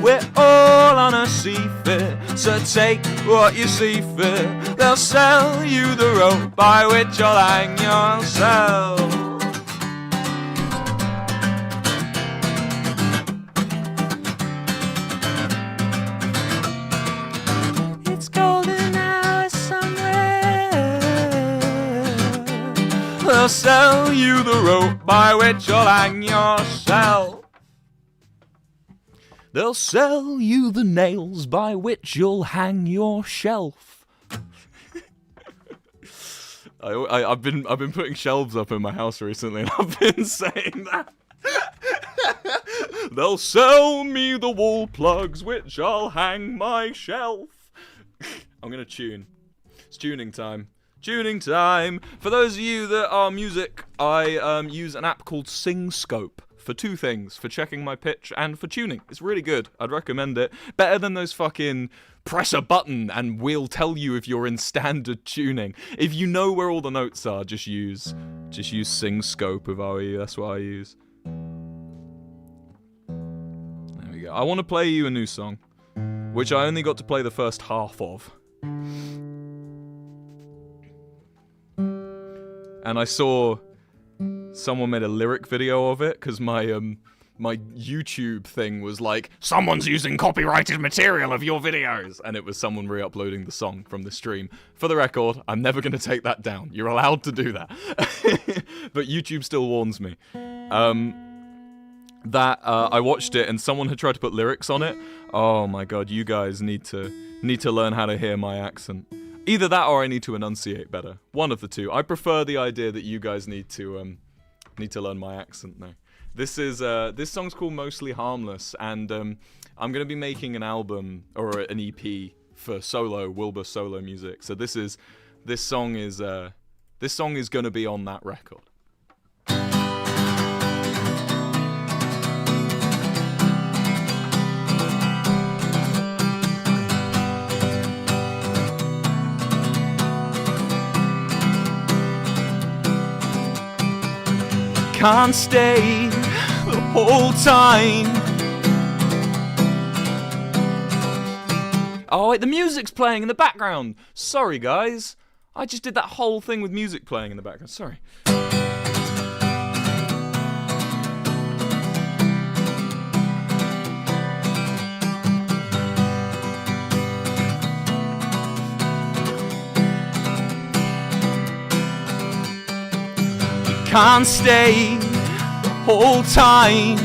We're all on a seafare, so take what you see fit. They'll sell you the rope by which you'll hang yourself. It's golden hour somewhere. They'll sell you the rope by which you'll hang yourself. They'll sell you the nails by which you'll hang your shelf. I've been putting shelves up in my house recently, and I've been saying that. They'll sell me the wall plugs which I'll hang my shelf. I'm gonna tune. It's tuning time. Tuning time. For those of you that are music, I use an app called SingScope. For 2 things, for checking my pitch and for tuning. It's really good. I'd recommend it. Better than those fucking press a button and we'll tell you if you're in standard tuning. If you know where all the notes are, just use SingScope of RE. That's what I use. There we go. I want to play you a new song, which I only got to play the first half of. And I saw someone made a lyric video of it, because my YouTube thing was like, someone's using copyrighted material of your videos, and it was someone re-uploading the song from the stream. For the record, I'm never going to take that down. You're allowed to do that. But YouTube still warns me. I watched it and someone had tried to put lyrics on it. Oh my god, you guys need to learn how to hear my accent. Either that or I need to enunciate better. One of the two. I prefer the idea that you guys need to learn my accent though. This song's called Mostly Harmless, and I'm gonna be making an album or an EP for Wilbur solo music. So this song is gonna be on that record. Can't stay the whole time. Oh wait, the music's playing in the background. Sorry guys, I just did that whole thing with music playing in the background. Sorry. Can't stay the whole time.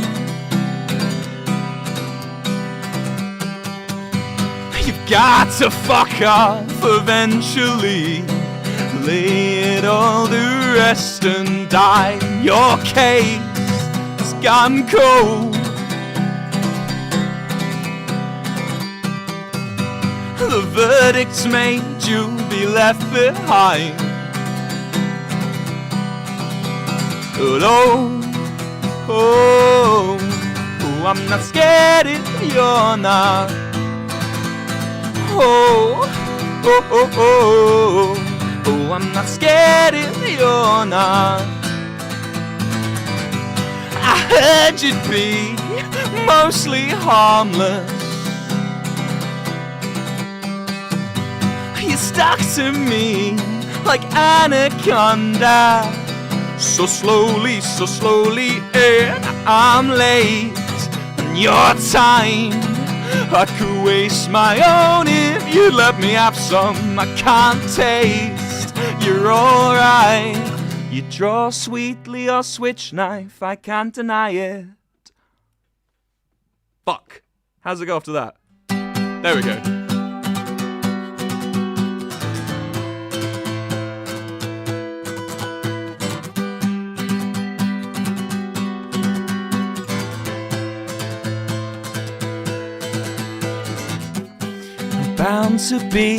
You've got to fuck off eventually. Lay it all to rest and die. Your case has gone cold. The verdict's made, you'll be left behind. Oh, I'm not scared if you're not. Oh, I'm not scared if you're not. I heard you'd be mostly harmless. You stuck to me like anaconda. So slowly, and I'm late on your time. I could waste my own if you let me have some. I can't taste, you're alright. You draw sweetly or switch knife, I can't deny it. Fuck. How's it go after that? There we go. Bound to be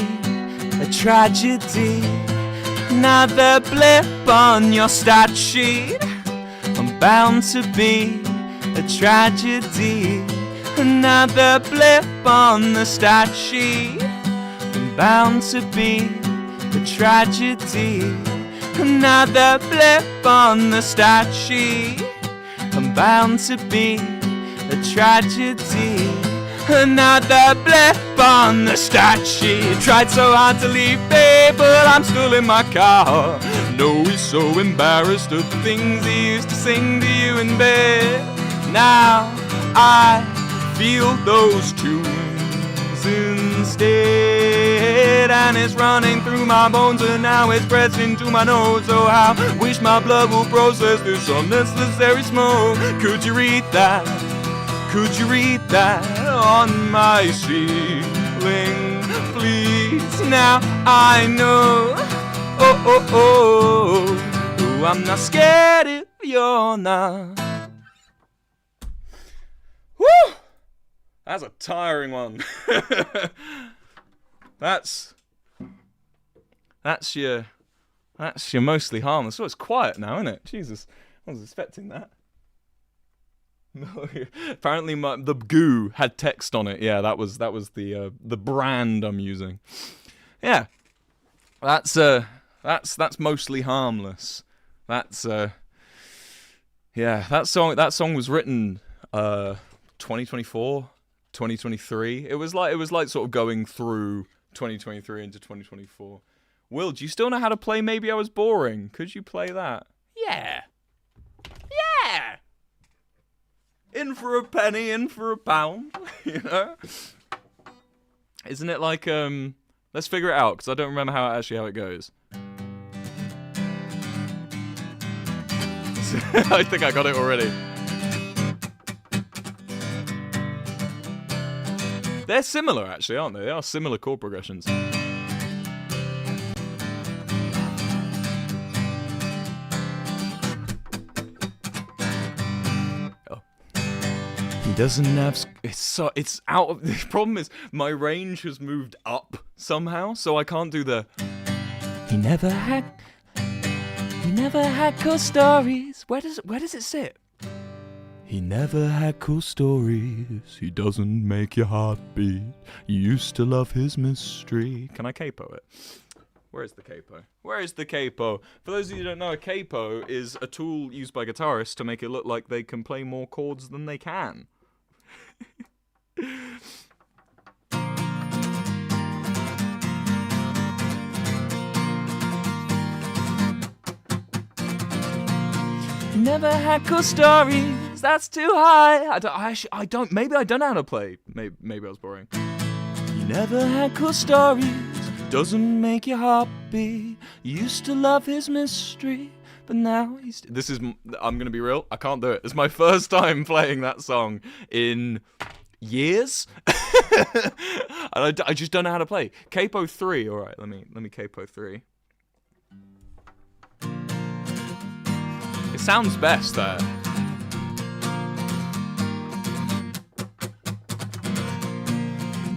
a tragedy, another blip on your stat sheet. I'm bound to be a tragedy, another blip on the stat sheet. I'm bound to be a tragedy, another blip on the stat sheet. I'm bound to be a tragedy, another blip on the stat sheet. Tried so hard to leave, babe, but I'm still in my car. No, he's so embarrassed of the things he used to sing to you in bed. Now I feel those tunes instead, and it's running through my bones, and now it's pressed into my nose. Oh, how I wish my blood will process this unnecessary smoke. Could you read that? Could you read that on my ceiling, please? Now I know, oh, I'm not scared if you're not. Woo! That's a tiring one. That's your mostly harmless. Oh, it's quiet now, isn't it? Jesus, I was expecting that. No, apparently the goo had text on it. Yeah, that was the brand I'm using. Yeah, that's mostly harmless. That's yeah, that song was written 2024. 2023. It was like sort of going through 2023 into 2024. Will, do you still know how to play Maybe I Was Boring? Could you play that? Yeah. Yeah. In for a penny, in for a pound. You know? Isn't it like, let's figure it out, because I don't remember how it goes. I think I got it already. They're similar, actually, aren't they? They are similar chord progressions. Oh. He doesn't have... It's out of... The problem is, my range has moved up somehow, so I can't do the... He never had cool stories. Where does it sit? He never had cool stories. He doesn't make your heart beat. You used to love his mystery. Can I capo it? Where is the capo? Where is the capo? For those of you who don't know, a capo is a tool used by guitarists to make it look like they can play more chords than they can. Never had cool stories. That's too high. I don't. Maybe I don't know how to play. Maybe I was boring. You never had cool stories. Doesn't make your heart beat. You used to love his mystery, but now he's. I'm gonna be real. I can't do it. It's my first time playing that song in years. And I just don't know how to play. Capo 3. All right. Let me capo 3. It sounds best there.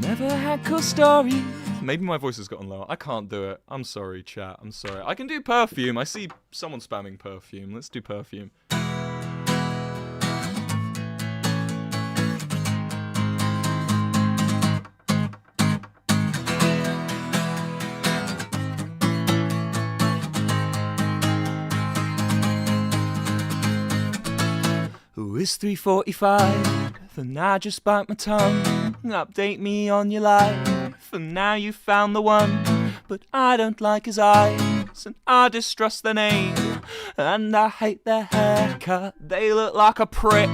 Never had cool stories. Maybe my voice has gotten lower. I can't do it. I'm sorry, chat. I'm sorry. I can do Perfume. I see someone spamming Perfume. Let's do Perfume. It's 3:45, and I just bite my tongue. Update me on your life, and now you found the one. But I don't like his eyes, and I distrust their name. And I hate their haircut, they look like a prick.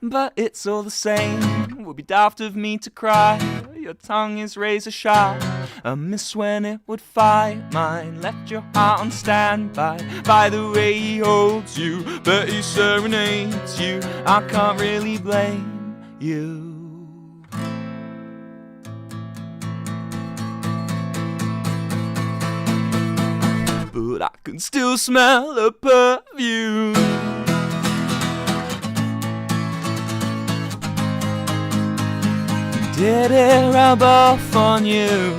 But it's all the same, would be daft of me to cry. Your tongue is razor sharp, I miss when it would fight mine. Left your heart on standby, by the way he holds you. But he serenades you, I can't really blame you. But I can still smell the perfume. Did it rub off on you?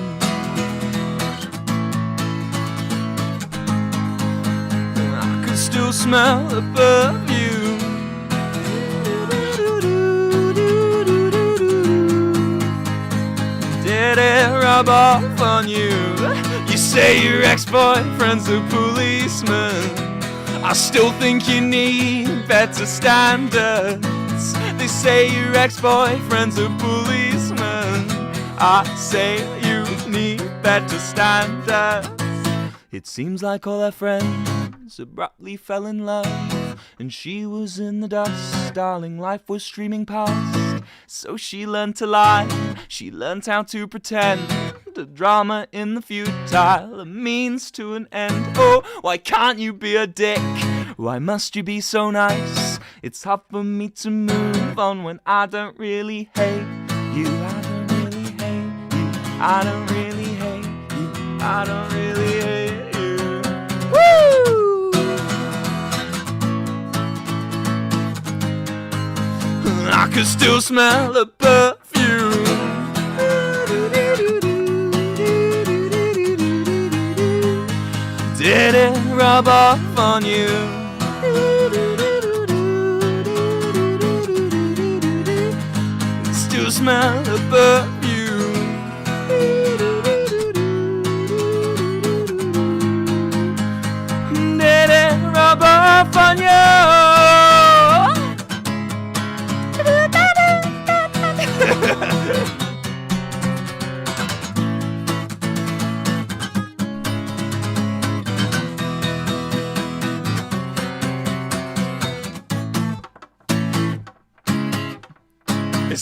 I can still smell the perfume. Did it rub off on you? You say your ex-boyfriend's a policeman. I still think you need better standards. They say your ex-boyfriend's a policeman. I say you need better standards. It seems like all her friends abruptly fell in love, and she was in the dust. Darling, life was streaming past. So she learned to lie, she learned how to pretend. The drama in the futile, a means to an end. Oh, why can't you be a dick? Why must you be so nice? It's hard for me to move on when I don't really hate you. I don't really hate you. I don't really hate you. I don't really hate you. Woo! I can still smell the perfume. Did it rub off on you? Still smell the perfume. Did it rub off on you?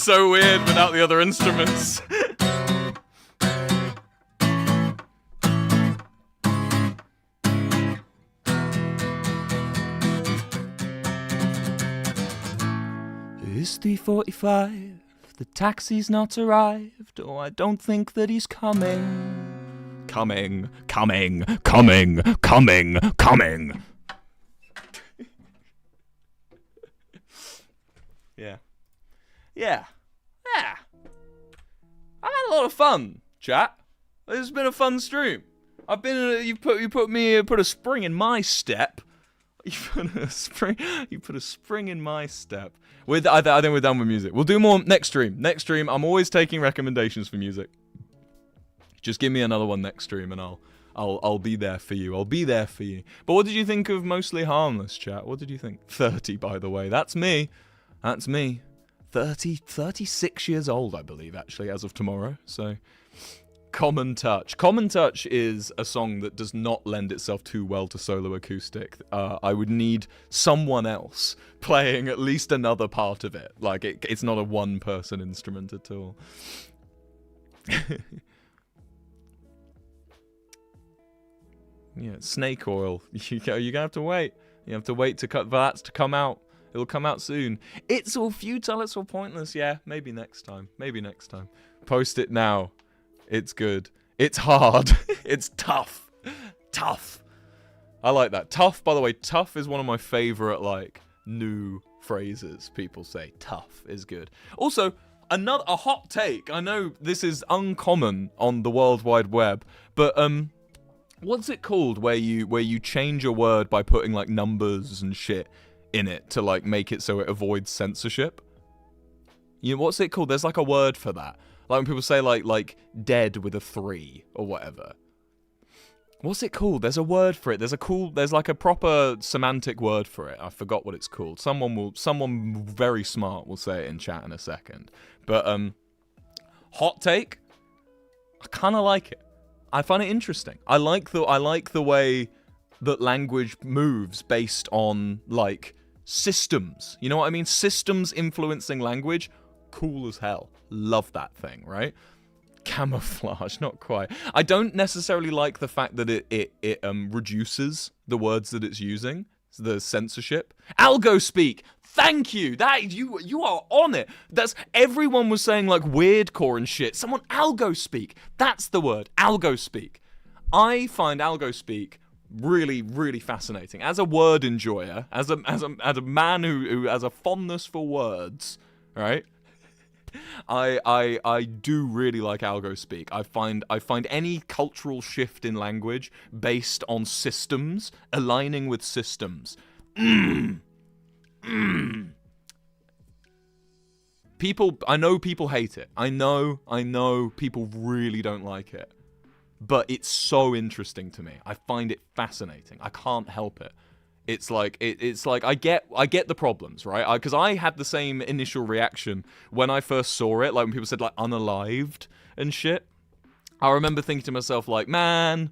so weird without the other instruments. It's 3:45, the taxi's not arrived. Oh, I don't think that he's coming. Coming. Yeah. I had a lot of fun, chat. It's been a fun stream. You put a spring in my step. You put a spring in my step. I think we're done with music. We'll do more next stream. Next stream, I'm always taking recommendations for music. Just give me another one next stream, and I'll be there for you. I'll be there for you. But what did you think of Mostly Harmless, chat? What did you think? 30, by the way. That's me. 36 years old, I believe, actually, as of tomorrow. So, Common Touch. Common Touch is a song that does not lend itself too well to solo acoustic. I would need someone else playing at least another part of it. Like, it's not a one-person instrument at all. Yeah, snake oil. You're gonna have to wait. You have to wait for that to come out. It'll come out soon. It's all futile, it's all pointless. Yeah, maybe next time. Post it now. It's good. It's hard. It's tough. I like that. Tough, by the way, tough is one of my favorite, like, new phrases people say. Tough is good. Also, a hot take. I know this is uncommon on the World Wide Web, but, what's it called where you change a word by putting, like, numbers and shit in it to, like, make it so it avoids censorship? You know, what's it called? There's, like, a word for that. Like, when people say, like, dead with a 3 or whatever. What's it called? There's a word for it. There's, like, a proper semantic word for it. I forgot what it's called. Someone very smart will say it in chat in a second. But, hot take? I kind of like it. I find it interesting. I like the way that language moves based on, like, systems. You know what I mean? Systems influencing language. Cool as hell. Love that thing, right? Camouflage, not quite. I don't necessarily like the fact that it reduces the words that it's using. The censorship. Algo speak. Thank you. That you are on it. That's everyone was saying, like, weirdcore and shit. Someone algo speak. That's the word. Algo speak. I find algo speak really, really fascinating. As a word enjoyer, as a man who has a fondness for words, right? I do really like algo speak. I find any cultural shift in language based on systems, aligning with systems. People, I know people hate it. I know people really don't like it. But it's so interesting to me. I find it fascinating. I can't help it. It's like I get the problems, right? Because I had the same initial reaction when I first saw it, like when people said, like, unalived and shit. I remember thinking to myself, like, man,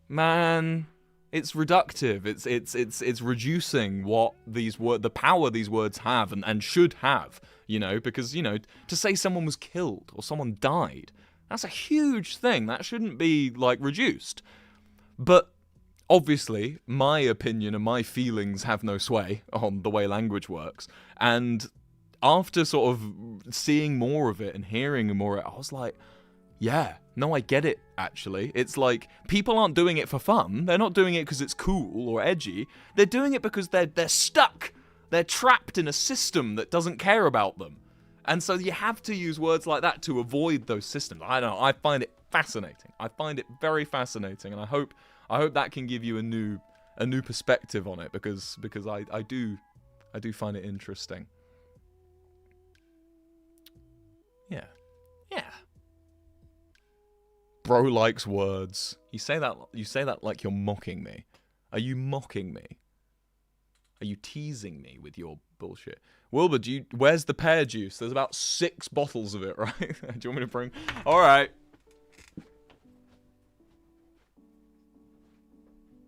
it's reductive. It's reducing what the power these words have and should have, you know, because, you know, to say someone was killed or someone died, that's a huge thing. That shouldn't be, like, reduced. But obviously, my opinion and my feelings have no sway on the way language works. And after sort of seeing more of it and hearing more of it, I was like, yeah, no, I get it, actually. It's like, people aren't doing it for fun. They're not doing it because it's cool or edgy. They're doing it because they're stuck. They're trapped in a system that doesn't care about them. And so you have to use words like that to avoid those systems. I don't know. I find it fascinating. I find it very fascinating, and I hope that can give you a new perspective on it, because I do find it interesting. Yeah. Bro likes words. You say that like you're mocking me. Are you mocking me? Are you teasing me with your bullshit? Wilbur, where's the pear juice? There's about 6 bottles of it, right? Do you want me to bring? All right.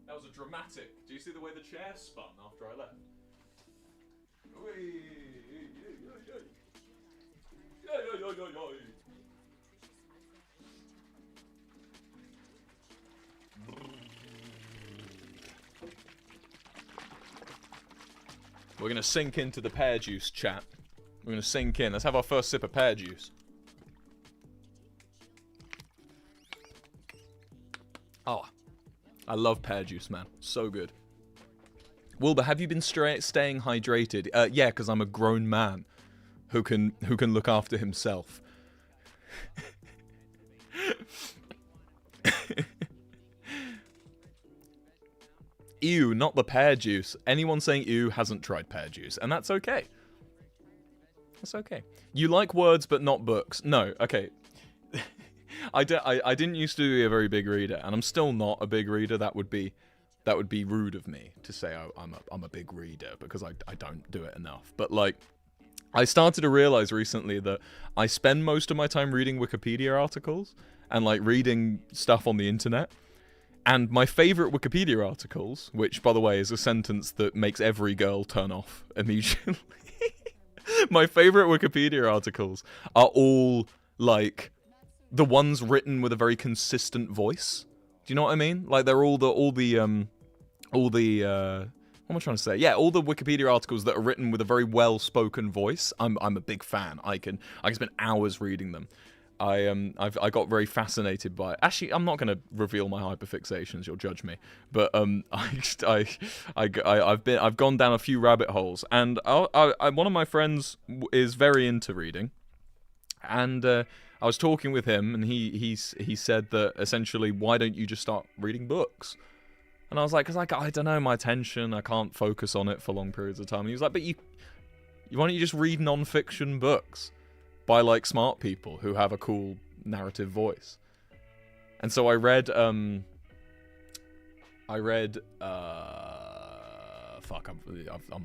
That was a dramatic. Do you see the way the chair spun after I left? We're gonna sink into the pear juice, chat. We're gonna sink in. Let's have our first sip of pear juice. Oh, I love pear juice, man. So good. Wilbur, have you been staying hydrated? Yeah, because I'm a grown man who can look after himself. Ew, not the pear juice. Anyone saying ew hasn't tried pear juice, and that's okay. That's okay. You like words but not books. No, okay. I didn't used to be a very big reader, and I'm still not a big reader. That would be rude of me to say I'm a big reader, because I don't do it enough. But like, I started to realize recently that I spend most of my time reading Wikipedia articles and like reading stuff on the internet. And my favorite Wikipedia articles, which by the way is a sentence that makes every girl turn off immediately. My favorite Wikipedia articles are all like the ones written with a very consistent voice. Do you know what I mean? Like they're all the what am I trying to say? Yeah, all the Wikipedia articles that are written with a very well-spoken voice. I'm a big fan. I can spend hours reading them. I got very fascinated by it. Actually, I'm not going to reveal my hyperfixations. You'll judge me. But I've gone down a few rabbit holes, and one of my friends is very into reading, and I was talking with him, and he said that essentially, why don't you just start reading books? And I was like, because I don't know, my attention, I can't focus on it for long periods of time. And he was like, but why don't you just read non-fiction books by like smart people who have a cool narrative voice? And so I read I'm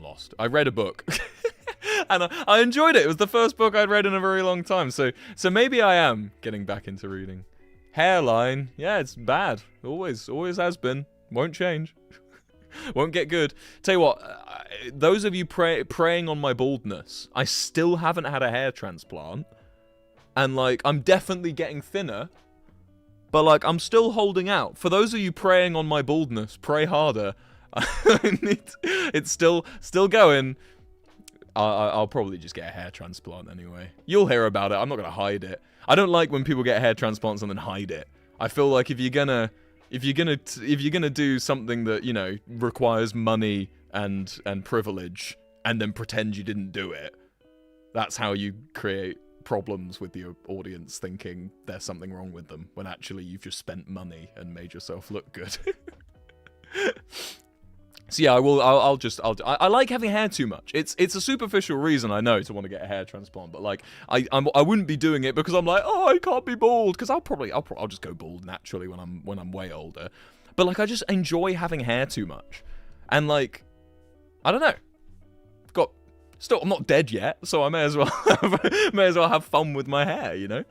lost. I read a book. And I enjoyed it. It was the first book I'd read in a very long time. So maybe I am getting back into reading. Hairline, yeah, it's bad. Always has been. Won't change. Won't get good. Tell you what, those of you preying on my baldness, I still haven't had a hair transplant. And, like, I'm definitely getting thinner. But, like, I'm still holding out. For those of you preying on my baldness, pray harder. It's still going. I'll probably just get a hair transplant anyway. You'll hear about it. I'm not going to hide it. I don't like when people get hair transplants and then hide it. I feel like if you're gonna do something that, you know, requires money and privilege, and then pretend you didn't do it, that's how you create problems with your audience thinking there's something wrong with them, when actually you've just spent money and made yourself look good. So yeah, I like having hair too much. It's a superficial reason, I know, to want to get a hair transplant, but like I wouldn't be doing it because I'm like, oh, I can't be bald, because I'll just go bald naturally when I'm way older. But like, I just enjoy having hair too much, and like, I don't know. I'm not dead yet, so I may as well have fun with my hair, you know.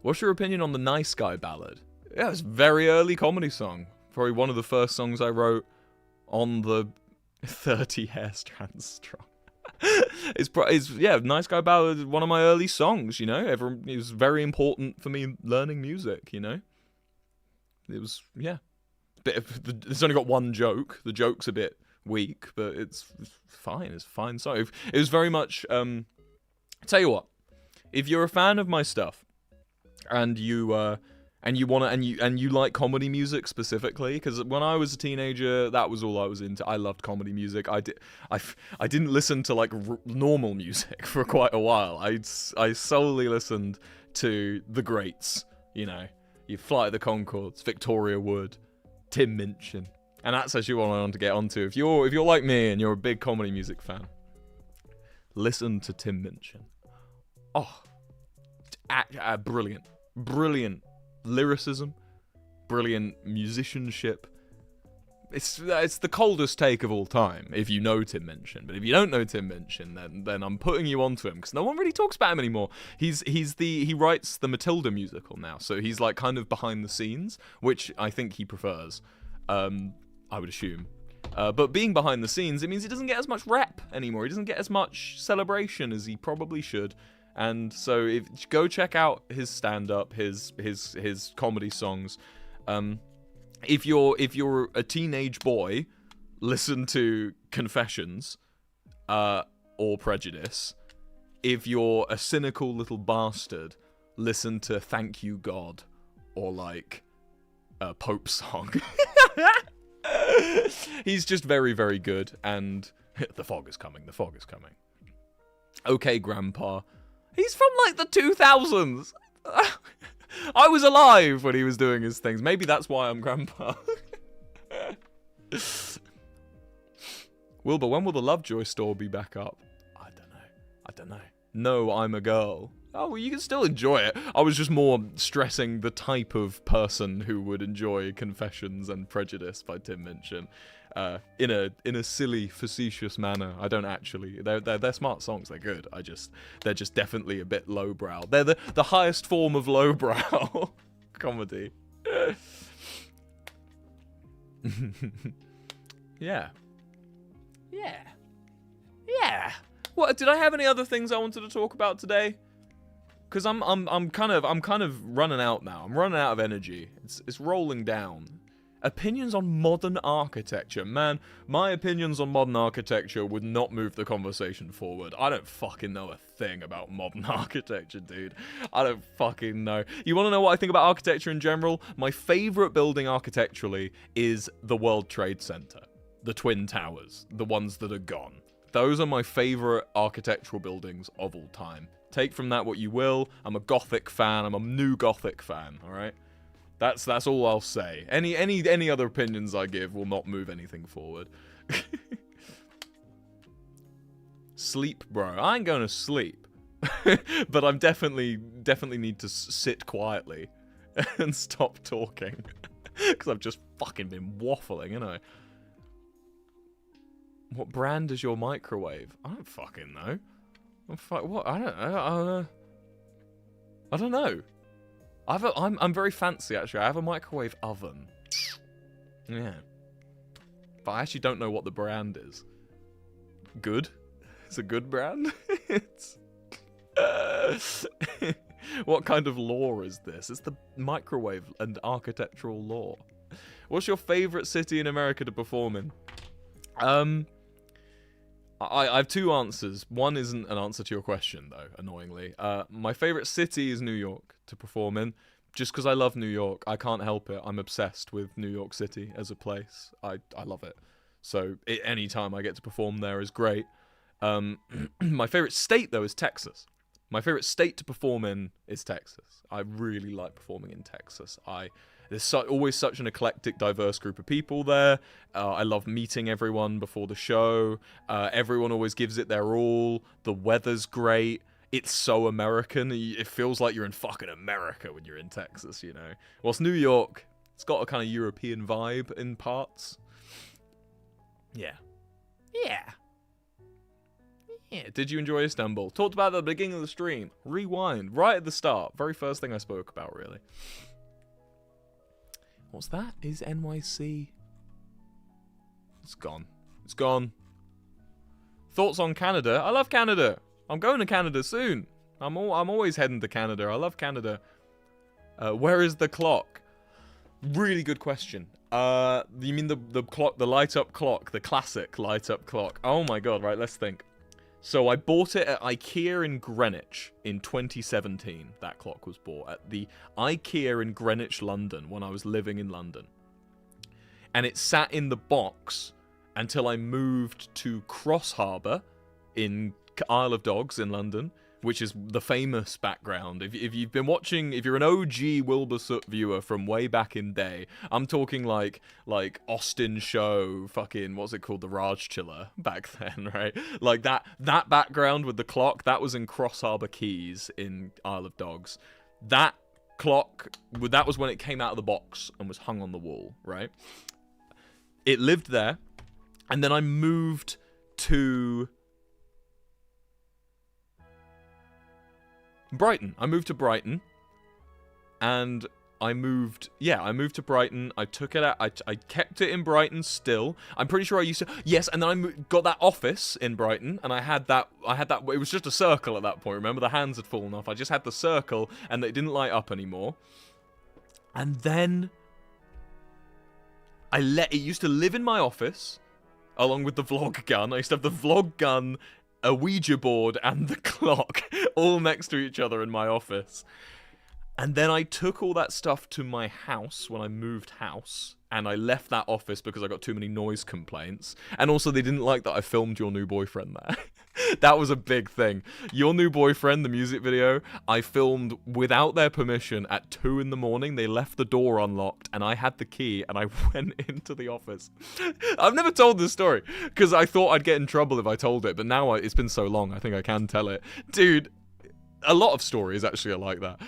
What's your opinion on the Nice Guy ballad? Yeah, it's a very early comedy song. Probably one of the first songs I wrote on the 30 hair strands strong. Nice Guy ballad is one of my early songs, you know. It was very important for me learning music, you know. It was, yeah. It's only got one joke. The joke's a bit weak, but it's fine. It's a fine song. It was very much, tell you what, if you're a fan of my stuff, and you like comedy music specifically, because when I was a teenager, that was all I was into. I loved comedy music. I didn't listen to like normal music for quite a while. I solely listened to the greats. You know, you Flight of the Conchords, Victoria Wood, Tim Minchin, and that's actually what I want to get onto. If you're like me and you're a big comedy music fan, listen to Tim Minchin. Oh, brilliant lyricism, brilliant musicianship. It's the coldest take of all time, if you know Tim Minchin. But if you don't know Tim Minchin, then I'm putting you onto him, because no one really talks about him anymore. He writes the Matilda musical now, so he's like kind of behind the scenes, which I think he prefers. I would assume. But being behind the scenes, it means he doesn't get as much rep anymore. He doesn't get as much celebration as he probably should. And so go check out his stand-up, his comedy songs. If you're a teenage boy, listen to Confessions or Prejudice. If you're a cynical little bastard, listen to Thank You God or like a Pope song. He's just very, very good, and the fog is coming. The fog is coming. Okay, Grandpa. He's from like the 2000s. I was alive when he was doing his things. Maybe that's why I'm Grandpa. Wilbur, when will the Lovejoy store be back up? I don't know. No, I'm a girl. Oh, well, you can still enjoy it. I was just more stressing the type of person who would enjoy Confessions and Prejudice by Tim Minchin, in a silly, facetious manner. I don't actually. They're smart songs. They're good. They're just definitely a bit lowbrow. They're the highest form of lowbrow comedy. Yeah. What, did I have any other things I wanted to talk about today? Because I'm kind of running out now. I'm running out of energy. It's rolling down. Opinions on modern architecture. Man, my opinions on modern architecture would not move the conversation forward. I don't fucking know a thing about modern architecture, dude. I don't fucking know. You want to know what I think about architecture in general? My favorite building architecturally is the World Trade Center. The Twin Towers. The ones that are gone. Those are my favorite architectural buildings of all time. Take from that what you will. I'm a Gothic fan. I'm a new Gothic fan, alright? That's all I'll say. Any other opinions I give will not move anything forward. Sleep, bro. I ain't going to sleep. But I'm definitely need to sit quietly and stop talking. Because I've just fucking been waffling, you know. What brand is your microwave? I don't fucking know. What? I don't know. I don't know. I'm very fancy, actually. I have a microwave oven. Yeah. But I actually don't know what the brand is. Good? It's a good brand? It's... What kind of law is this? It's the microwave and architectural law. What's your favorite city in America to perform in? I have two answers. One isn't an answer to your question, though, annoyingly. My favorite city is New York to perform in, just because I love New York. I can't help it. I'm obsessed with New York City as a place. I love it. So any time I get to perform there is great. My favorite state, though, is Texas. My favorite state to perform in is Texas. I really like performing in Texas. There's always such an eclectic, diverse group of people there. I love meeting everyone before the show. Everyone always gives it their all. The weather's great. It's so American. It feels like you're in fucking America when you're in Texas, you know. Whilst New York, it's got a kind of European vibe in parts. Yeah. Did you enjoy Istanbul? Talked about it at the beginning of the stream. Rewind. Right at the start. Very first thing I spoke about, really. What's that? Is NYC? It's gone. It's gone. Thoughts on Canada? I love Canada. I'm going to Canada soon. I'm always heading to Canada. I love Canada. Where is the clock? Really good question. You mean the clock, the light up clock, the classic light up clock? Oh my god! Right, let's think. So I bought it at IKEA in Greenwich in 2017. That clock was bought at the IKEA in Greenwich, London, when I was living in London. And it sat in the box until I moved to Cross Harbour in Isle of Dogs in London, which is the famous background. If you've been watching, if you're an OG Wilbur Soot viewer from way back in day, I'm talking like Austin Show, fucking, what's it called, the Raj Chiller back then, right? Like that background with the clock, that was in Cross Harbour Keys in Isle of Dogs. That clock, that was when it came out of the box and was hung on the wall, right? It lived there, and then I moved to Brighton. I moved to Brighton, and I moved to Brighton. I took it out. I kept it in Brighton still. I'm pretty sure I used to. Yes, and then I got that office in Brighton, and I had that. It was just a circle at that point. Remember, the hands had fallen off. I just had the circle, and it didn't light up anymore. And then it used to live in my office, along with the vlog gun. I used to have the vlog gun, a Ouija board, and the clock all next to each other in my office. And then I took all that stuff to my house when I moved house, and I left that office because I got too many noise complaints. And also, they didn't like that I filmed Your New Boyfriend there. That was a big thing. Your New Boyfriend, the music video, I filmed without their permission at 2 in the morning. They left the door unlocked, and I had the key, and I went into the office. I've never told this story, because I thought I'd get in trouble if I told it, but now it's been so long, I think I can tell it. Dude, a lot of stories actually are like that.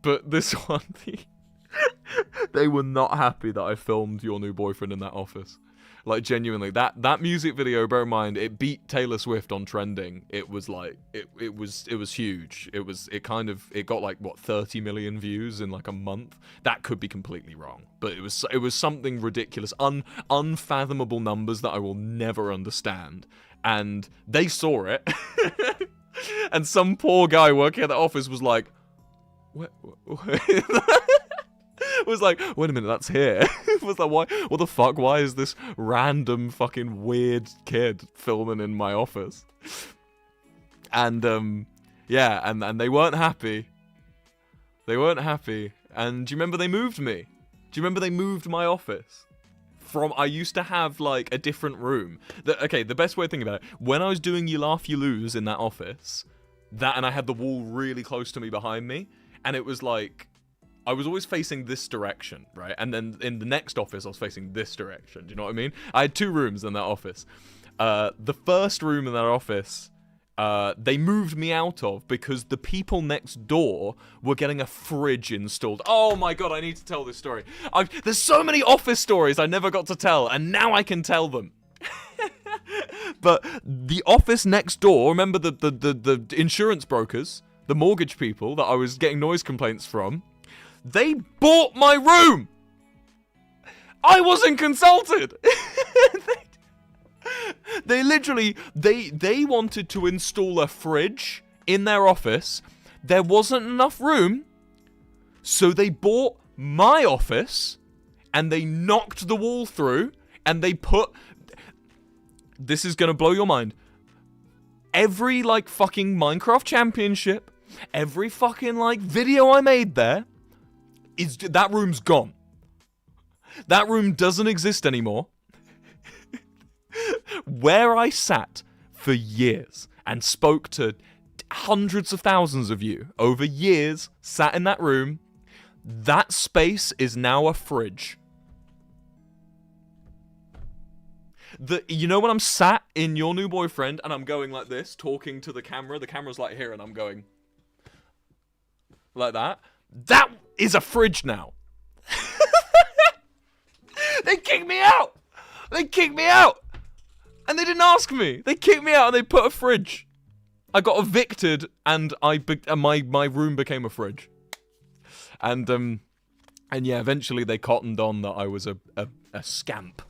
But this one, they were not happy that I filmed Your New Boyfriend in that office. Like, genuinely, that music video, bear in mind, it beat Taylor Swift on trending. It was like, it was huge. It got like, what, 30 million views in like a month? That could be completely wrong. But it was something ridiculous, unfathomable numbers that I will never understand. And they saw it. And some poor guy working at the office was like, what? Was like, wait a minute, that's here. Was like, why? What the fuck? Why is this random fucking weird kid filming in my office? And yeah, and they weren't happy. They weren't happy. And do you remember they moved me? Do you remember they moved my office? I used to have like a different room. The best way to think about it, when I was doing You Laugh, You Lose in that office, and I had the wall really close to me behind me, and it was like, I was always facing this direction, right? And then in the next office, I was facing this direction. Do you know what I mean? I had 2 rooms in that office. The first room in that office, they moved me out of because the people next door were getting a fridge installed. Oh my god, I need to tell this story. There's so many office stories I never got to tell, and now I can tell them. But the office next door, remember the insurance brokers, the mortgage people that I was getting noise complaints from, they bought my room! I wasn't consulted! They literally, they wanted to install a fridge in their office. There wasn't enough room, so they bought my office, and they knocked the wall through, and they put... This is gonna blow your mind. Every, like, fucking Minecraft championship, every fucking, like, video I made there, that room's gone. That room doesn't exist anymore. Where I sat for years and spoke to hundreds of thousands of you over years, sat in that room, that space is now a fridge. You know when I'm sat in Your New Boyfriend and I'm going like this, talking to the camera's like here and I'm going like that? That is a fridge now. They kicked me out! They kicked me out! And they didn't ask me. They kicked me out and they put a fridge. I got evicted and my room became a fridge. And yeah, eventually they cottoned on that I was a scamp.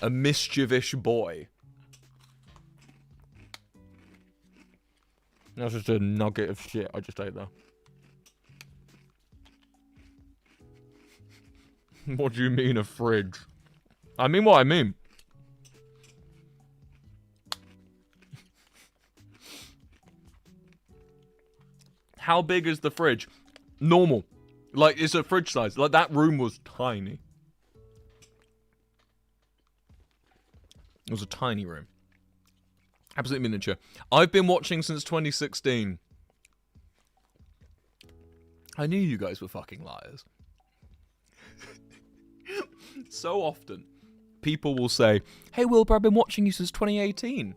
A mischievish boy. That's just a nugget of shit I just ate there. What do you mean a fridge? I mean what I mean. How big is the fridge? Normal. Like, it's a fridge size. Like, that room was tiny. It was a tiny room. Absolutely miniature. I've been watching since 2016. I knew you guys were fucking liars. So often, people will say, hey Wilbur, I've been watching you since 2018.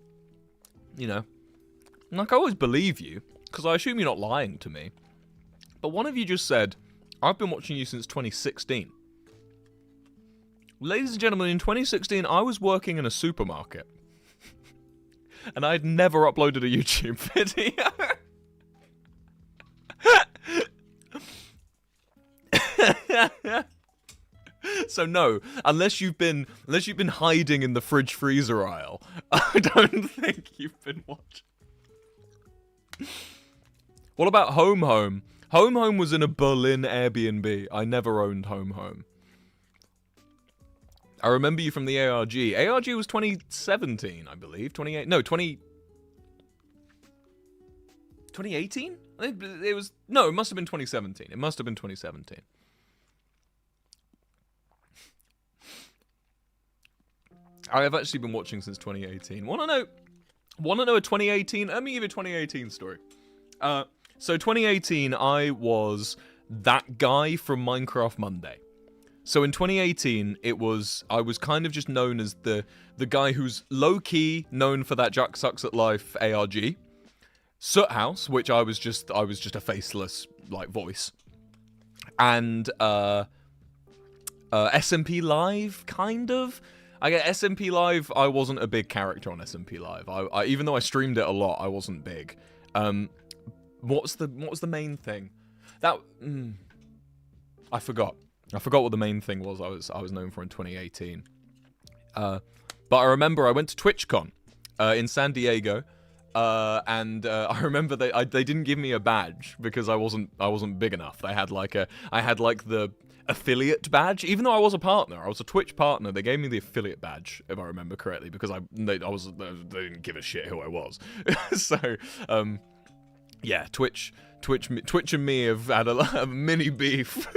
You know. Like, I always believe you, because I assume you're not lying to me. But one of you just said, I've been watching you since 2016. Ladies and gentlemen, in 2016, I was working in a supermarket. And I'd never uploaded a YouTube video. So no, unless you've been hiding in the fridge freezer aisle, I don't think you've been watching. What about Home Home? Home Home was in a Berlin Airbnb. I never owned Home Home. I remember you from the ARG. ARG was 2017, I believe. 2018? It was... No, it must have been 2017. It must have been 2017. I have actually been watching since 2018. Want to know a 2018? Let me give you a 2018 story. So 2018, I was that guy from Minecraft Monday. So in 2018, I was kind of just known as the guy who's low-key known for that Jack Sucks at Life ARG. Soot House, which I was just a faceless like voice. And SMP Live, kind of. I get SMP Live. I wasn't a big character on SMP Live. I even though I streamed it a lot, I wasn't big. What was the main thing? I forgot. I forgot what the main thing was I was known for in 2018. But I remember I went to TwitchCon in San Diego, and I remember they didn't give me a badge because I wasn't big enough. I had the affiliate badge, even though I was a partner. I was a Twitch partner. They gave me the affiliate badge, if I remember correctly, because they didn't give a shit who I was. So yeah, Twitch and me have had a mini beef.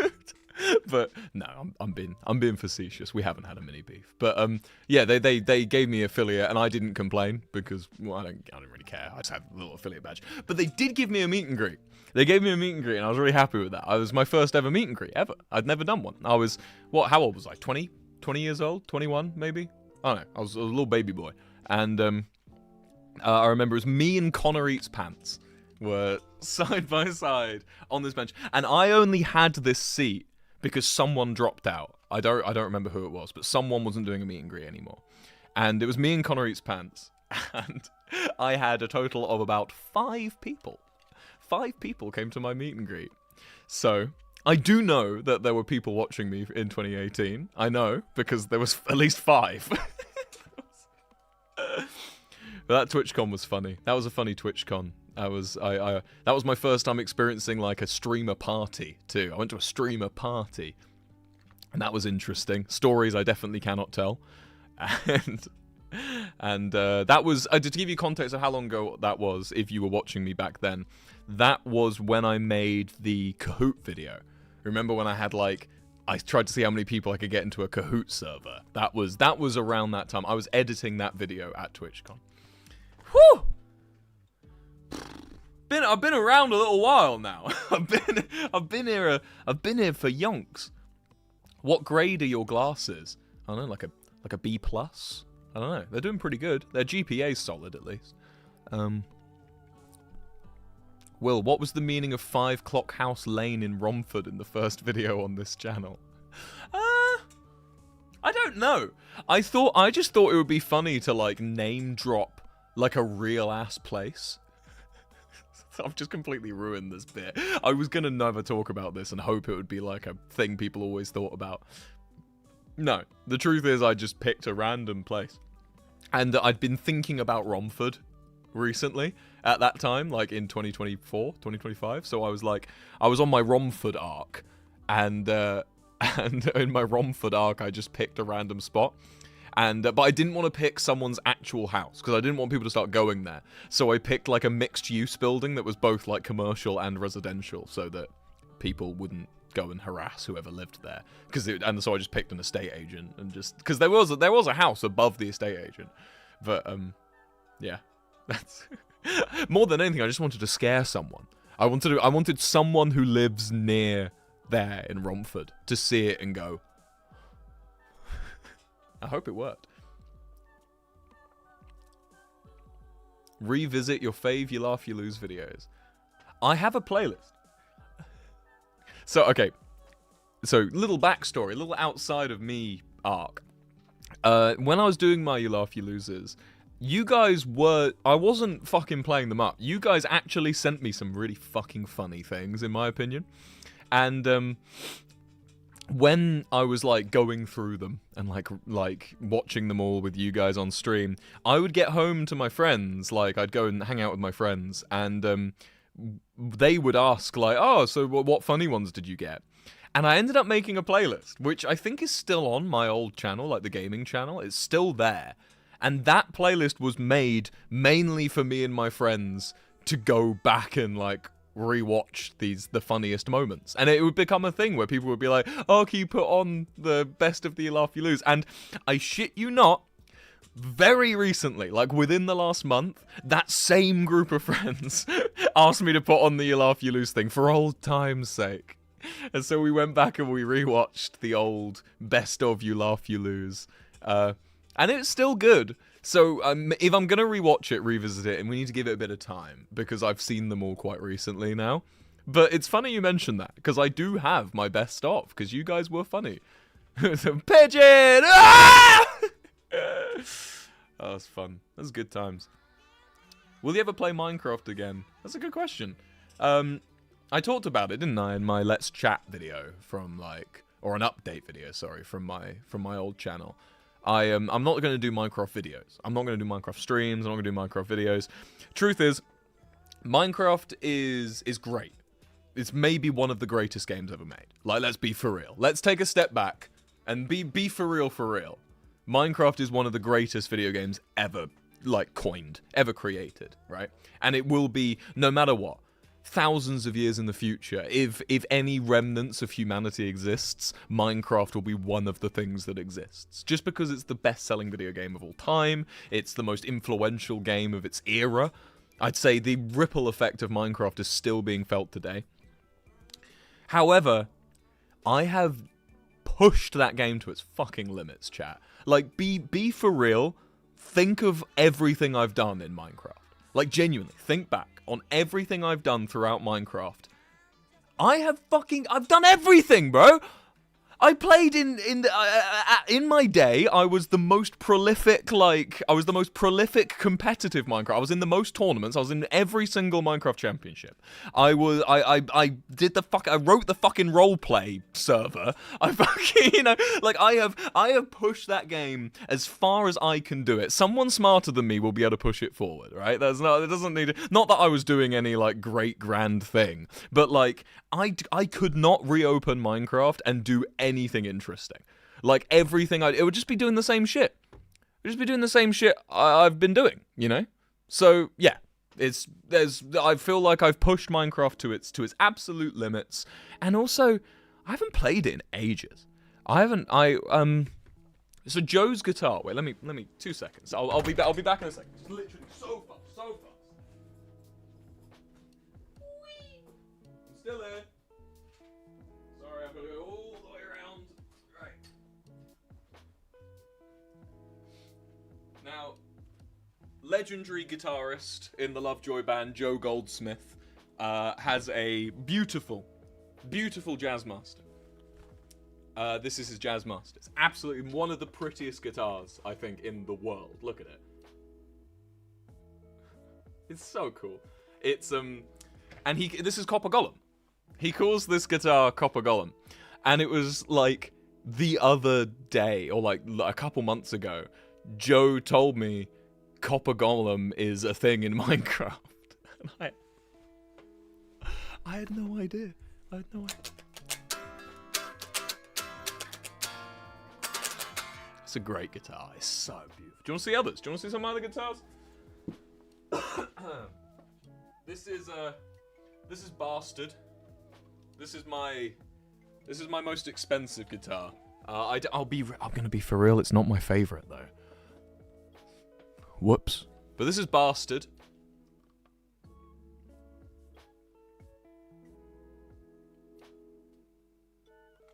But no, I'm being facetious. We haven't had a mini beef. But yeah, they gave me affiliate and I didn't complain because I don't really care. I just had a little affiliate badge. But they did give me a meet and greet. They gave me a meet and greet and I was really happy with that. It was my first ever meet and greet ever. I'd never done one. I was how old was I? 20 years old? 21 maybe? I don't know. I was a little baby boy. And I remember it was me and Connor Eats Pants were side by side on this bench. And I only had this seat because someone dropped out. I don't remember who it was, but someone wasn't doing a meet and greet anymore. And it was me and Connor Eats Pants. And I had a total of about 5 people. 5 people came to my meet and greet. So I do know that there were people watching me in 2018. I know, because there was at least 5. But that TwitchCon was funny. That was a funny TwitchCon. That was my first time experiencing like a streamer party too. I went to a streamer party, and that was interesting. Stories I definitely cannot tell, and that was to give you context of how long ago that was. If you were watching me back then, that was when I made the Kahoot video. Remember when I had I tried to see how many people I could get into a Kahoot server. That was around that time. I was editing that video at TwitchCon. Whew! I've been around a little while now. I've been here for yonks. What grade are your glasses? I don't know, like a B+? I don't know. They're doing pretty good. Their GPA's solid at least. Will, what was the meaning of 5 Clockhouse Lane in Romford in the first video on this channel? I don't know. I just thought it would be funny to name drop a real ass place. I've just completely ruined this bit. I was gonna never talk about this and hope it would be a thing people always thought about. No, the truth is I just picked a random place. And I'd been thinking about Romford recently at that time, in 2024, 2025. So I was on my Romford arc, and in my Romford arc I just picked a random spot. But I didn't want to pick someone's actual house because I didn't want people to start going there. So I picked a mixed-use building that was both commercial and residential, so that people wouldn't go and harass whoever lived there. So I just picked an estate agent and just because there was a house above the estate agent. But yeah, that's more than anything. I just wanted to scare someone. I wanted someone who lives near there in Romford to see it and go. I hope it worked. Revisit your fave You Laugh You Lose videos. I have a playlist. So, okay. So, little backstory, a little outside of me arc. When I was doing my You Laugh You Loses, I wasn't fucking playing them up. You guys actually sent me some really fucking funny things, in my opinion. And, when I was like going through them and like watching them all with you guys on stream, I would get home to my friends, like I'd go and hang out with my friends, and they would ask like, "Oh, so what funny ones did you get?" And I ended up making a playlist, which I think is still on my old channel, like the gaming channel. It's still there. And that playlist was made mainly for me and my friends to go back and like rewatch the funniest moments. And it would become a thing where people would be like, "Oh, can you put on the best of the You Laugh You Lose?" And I shit you not, very recently, like within the last month, that same group of friends asked me to put on the You Laugh You Lose thing for old time's sake. And so we went back and we rewatched the old best of You Laugh You Lose. And it's still good. So if I'm going to rewatch it, revisit it, and we need to give it a bit of time, because I've seen them all quite recently now. But it's funny you mentioned that, because I do have my best of, because you guys were funny. Pigeon! Ah! Oh, it's fun. That's good times. Will you ever play Minecraft again? That's a good question. I talked about it, didn't I, in my Let's Chat video from or an update video, sorry, from my old channel. I'm not going to do Minecraft videos. I'm not going to do Minecraft streams. I'm not going to do Minecraft videos. Truth is, Minecraft is great. It's maybe one of the greatest games ever made. Like, let's be for real. Let's take a step back and be for real, for real. Minecraft is one of the greatest video games ever, coined, ever created, right? And it will be, no matter what, thousands of years in the future, if any remnants of humanity exists, Minecraft will be one of the things that exists. Just because it's the best-selling video game of all time, it's the most influential game of its era. I'd say the ripple effect of Minecraft is still being felt today. However, I have pushed that game to its fucking limits, chat. Like, be for real. Think of everything I've done in Minecraft. Like, genuinely, think back on everything I've done throughout Minecraft. I've done everything, bro! I played in my day. I was the most prolific, competitive Minecraft. I was in the most tournaments. I was in every single Minecraft championship. I wrote the fucking roleplay server. I have pushed that game as far as I can do it. Someone smarter than me will be able to push it forward, right? Not that I was doing any great grand thing, but I could not reopen Minecraft and do anything interesting. It would just be doing the same shit. It would just be doing the same shit I've been doing, you know? So, yeah. I feel like I've pushed Minecraft to its absolute limits. And also, I haven't played it in ages. So Joe's guitar, wait, let me 2 seconds. I'll be back in a second. It's literally so fast. I'm still here. Sorry, I've got to go all the way around. Right. Now, legendary guitarist in the Lovejoy band, Joe Goldsmith, has a beautiful Jazzmaster. This is his Jazzmaster. It's absolutely one of the prettiest guitars, I think, in the world. Look at it. It's so cool. It's, and this is Copper Golem. He calls this guitar Copper Golem. And it was, the other day, or, a couple months ago, Joe told me Copper Golem is a thing in Minecraft. And I had no idea. It's a great guitar. It's so beautiful. Do you want to see others? Do you want to see some other guitars? This is Bastard. This is my most expensive guitar. I'm gonna be for real. It's not my favorite though. Whoops. But this is Bastard.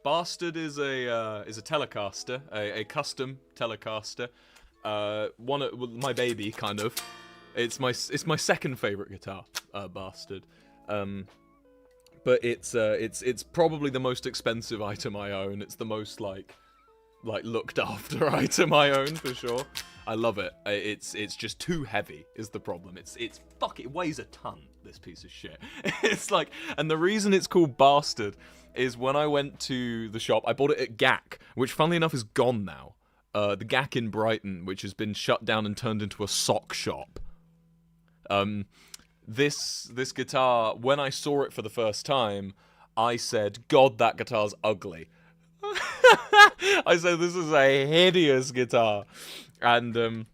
Bastard is a Telecaster, a custom Telecaster. My baby, kind of. It's my second favorite guitar, Bastard. But it's probably the most expensive item I own. It's the most looked after item I own for sure. I love it. It's just too heavy is the problem. It weighs a ton, this piece of shit. And the reason it's called Bastard is when I went to the shop. I bought it at GAC, which funnily enough is gone now. The GAC in Brighton, which has been shut down and turned into a sock shop. This guitar, when I saw it for the first time, I said, God, that guitar's ugly. I said, this is a hideous guitar. And,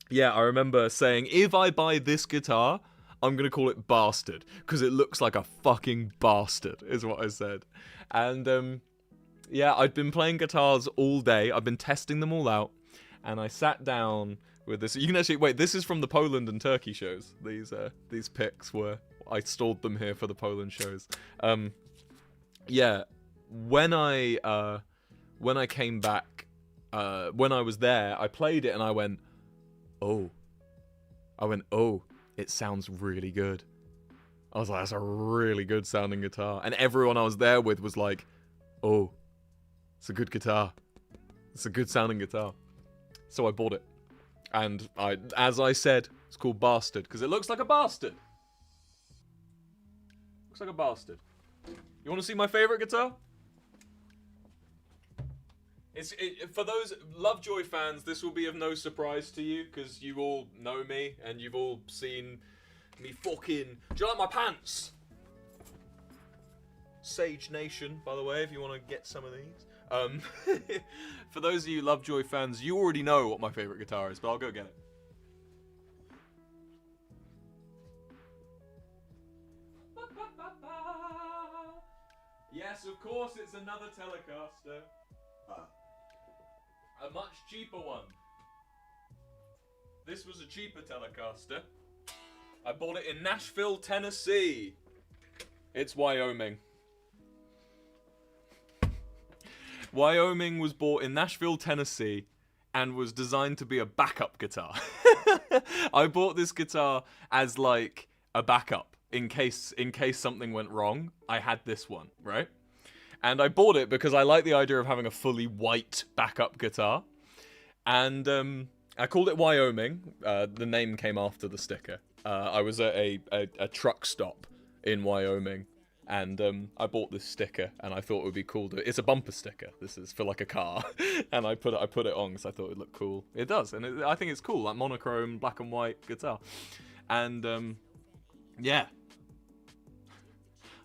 yeah, I remember saying, if I buy this guitar, I'm going to call it Bastard, because it looks like a fucking bastard, is what I said. And, yeah, I'd been playing guitars all day. I've been testing them all out. And I sat down with this. You can actually, wait, this is from the Poland and Turkey shows. These pics were, I stored them here for the Poland shows. Yeah, when I came back, when I was there, I played it and I went, oh, it sounds really good. I was like, that's a really good sounding guitar. And everyone I was there with was like, oh, it's a good guitar. It's a good sounding guitar. So I bought it. And as I said, it's called Bastard, because it looks like a bastard. Looks like a bastard. You want to see my favorite guitar? For those Lovejoy fans, this will be of no surprise to you, because you all know me, and you've all seen me fucking... Do you like my pants? Sage Nation, by the way, if you want to get some of these. For those of you Lovejoy fans, you already know what my favorite guitar is, but I'll go get it. Yes, of course, it's another Telecaster. A much cheaper one. This was a cheaper Telecaster. I bought it in Nashville, Tennessee. It's Wyoming. Wyoming was bought in Nashville, Tennessee, and was designed to be a backup guitar. I bought this guitar as like a backup in case something went wrong. I had this one, right? And I bought it because I like the idea of having a fully white backup guitar. And I called it Wyoming. The name came after the sticker. I was at a truck stop in Wyoming. And I bought this sticker, and I thought it would be cool. It's a bumper sticker. This is for like a car, and I put it on because I thought it would look cool. It does, and I think it's cool, like monochrome, black and white guitar. And yeah,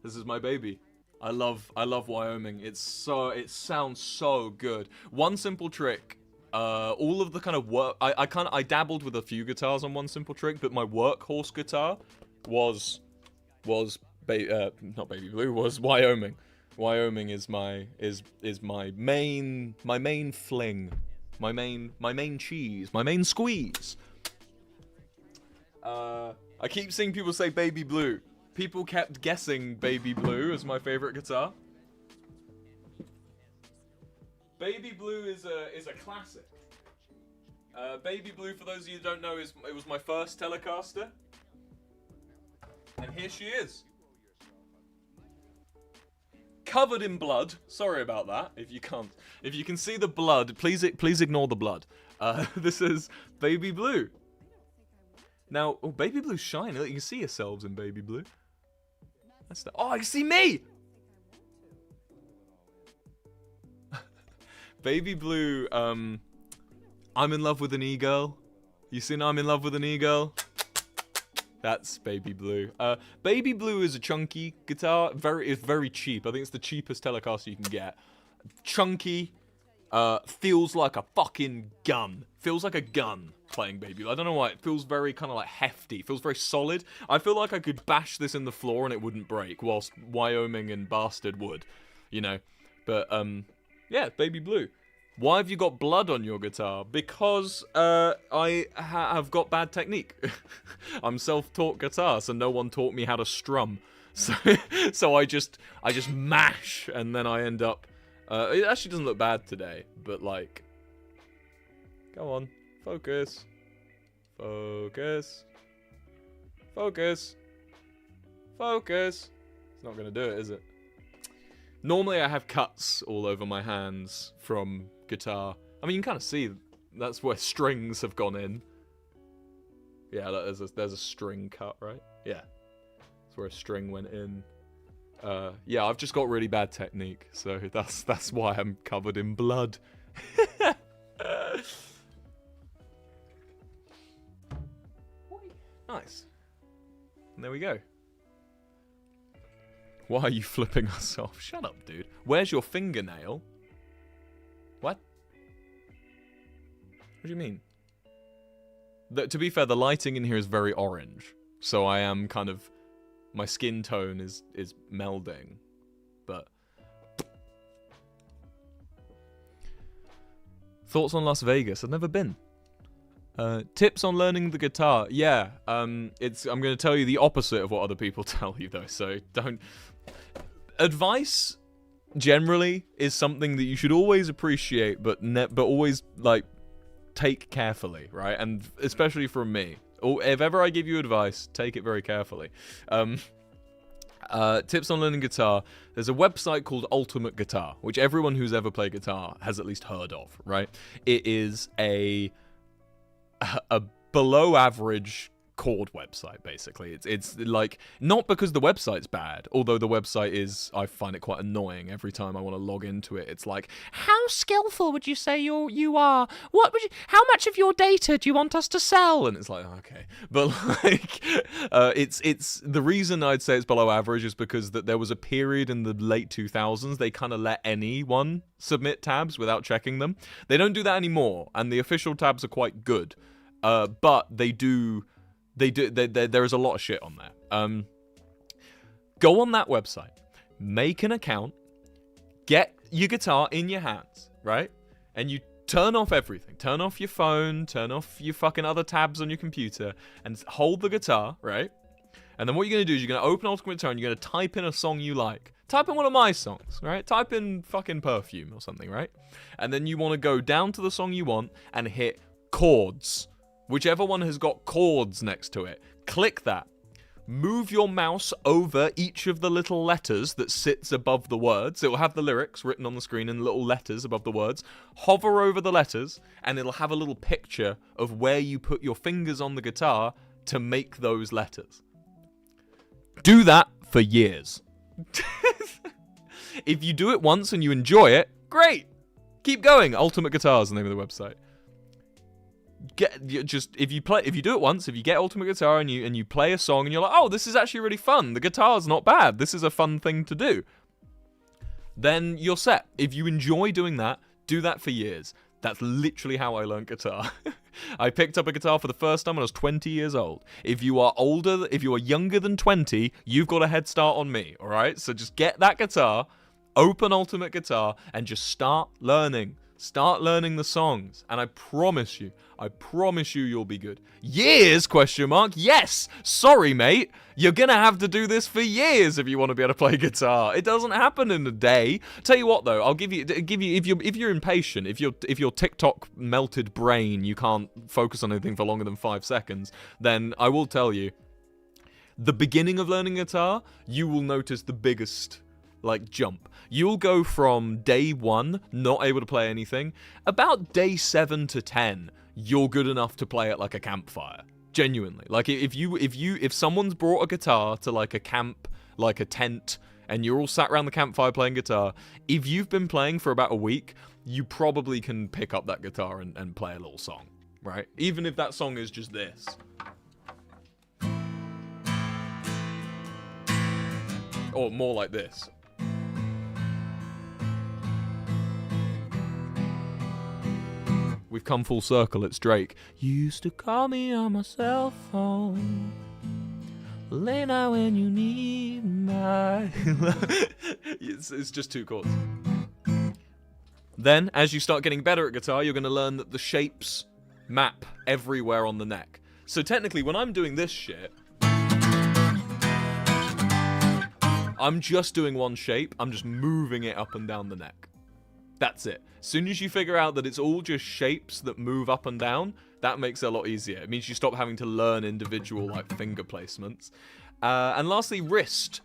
this is my baby. I love Wyoming. It sounds so good. One Simple Trick. All of the kind of work. I dabbled with a few guitars on One Simple Trick, but my workhorse guitar was. Not Baby Blue, was Wyoming. Wyoming is my main fling, my main cheese, my main squeeze. I keep seeing people say Baby Blue. People kept guessing Baby Blue as my favorite guitar. Baby Blue is a classic. Baby Blue, for those of you who don't know, it was my first Telecaster. And here she is. Covered in blood. Sorry about that. If you can see the blood, please ignore the blood. This is Baby Blue. Now, oh, Baby Blue's shiny. You can see yourselves in Baby Blue. Oh, I can see me. Baby Blue. I'm in love with an e-girl. You seen I'm in love with an e-girl? That's Baby Blue. Baby Blue is a chunky guitar. It's very cheap. I think it's the cheapest Telecaster you can get. Chunky. Feels like a fucking gun. Feels like a gun playing Baby Blue. I don't know why. It feels very kind of like hefty. It feels very solid. I feel like I could bash this in the floor and it wouldn't break, whilst Wyoming and Bastard would. You know. But, yeah, Baby Blue. Why have you got blood on your guitar? Because I have got bad technique. I'm self-taught guitar, so no one taught me how to strum. So I just mash, and then I end up. It actually doesn't look bad today, but like, go on, focus, focus, focus, focus. It's not gonna do it, is it? Normally I have cuts all over my hands from guitar. I mean, you can kind of see that's where strings have gone in. Yeah, there's a string cut, right? Yeah. That's where a string went in. Yeah, I've just got really bad technique, so that's why I'm covered in blood. Nice. And there we go. Why are you flipping us off? Shut up, dude. Where's your fingernail? What? What do you mean? To be fair, the lighting in here is very orange. So I am kind of... My skin tone is melding. But... Thoughts on Las Vegas? I've never been. Tips on learning the guitar. Yeah, I'm going to tell you the opposite of what other people tell you, though. So don't... Advice, generally, is something that you should always appreciate, but always, like, take carefully, right? And especially from me. If ever I give you advice, take it very carefully. Tips on learning guitar. There's a website called Ultimate Guitar, which everyone who's ever played guitar has at least heard of, right? It is a below average chord website, basically. It's like, not because the website's bad, although the website is, I find it quite annoying every time I want to log into it. It's like, how skillful would you say you are? How much of your data do you want us to sell? and it's like, okay. But like, it's the reason I'd say it's below average is because that there was a period in the late 2000s they kind of let anyone submit tabs without checking them. They don't do that anymore, and the official tabs are quite good. But there is a lot of shit on there. Go on that website, make an account, get your guitar in your hands, right? And you turn off everything. Turn off your phone, turn off your fucking other tabs on your computer, and hold the guitar, right? And then what you're going to do is you're going to open Ultimate Guitar and you're going to type in a song you like. Type in one of my songs, right? Type in fucking Perfume or something, right? And then you want to go down to the song you want and hit chords. Whichever one has got chords next to it, click that. Move your mouse over each of the little letters that sits above the words. It will have the lyrics written on the screen in little letters above the words. Hover over the letters, and it'll have a little picture of where you put your fingers on the guitar to make those letters. Do that for years. If you do it once and you enjoy it, great. Keep going. Ultimate Guitar is the name of the website. If you do it once, if you get Ultimate Guitar and you play a song and you're like, oh, this is actually really fun, the guitar's not bad, this is a fun thing to do, then you're set. If you enjoy doing that, do that for years. That's literally how I learned guitar. I picked up a guitar for the first time when I was 20 years old. If you are younger than 20, you've got a head start on me, alright? So just get that guitar, open Ultimate Guitar, and just start learning. Start learning the songs, and I promise you you'll be good. Years? ? Yes! Sorry, mate. You're gonna have to do this for years if you want to be able to play guitar. It doesn't happen in a day. Tell you what, though, I'll give you if you're impatient, if your TikTok melted brain, you can't focus on anything for longer than 5 seconds, then I will tell you, the beginning of learning guitar, you will notice the biggest jump. You'll go from day 1 not able to play anything. About day 7 to 10, you're good enough to play at a campfire. Genuinely. If someone's brought a guitar to a camp, a tent, and you're all sat around the campfire playing guitar, if you've been playing for about a week, you probably can pick up that guitar and play a little song, right? Even if that song is just this. Or more like this. We've come full circle, it's Drake. You used to call me on my cell phone. Late night when you need my... it's just 2 chords. Then, as you start getting better at guitar, you're going to learn that the shapes map everywhere on the neck. So technically, when I'm doing this shit, I'm just doing one shape, I'm just moving it up and down the neck. That's it. As soon as you figure out that it's all just shapes that move up and down, that makes it a lot easier. It means you stop having to learn individual finger placements. And lastly, wrist.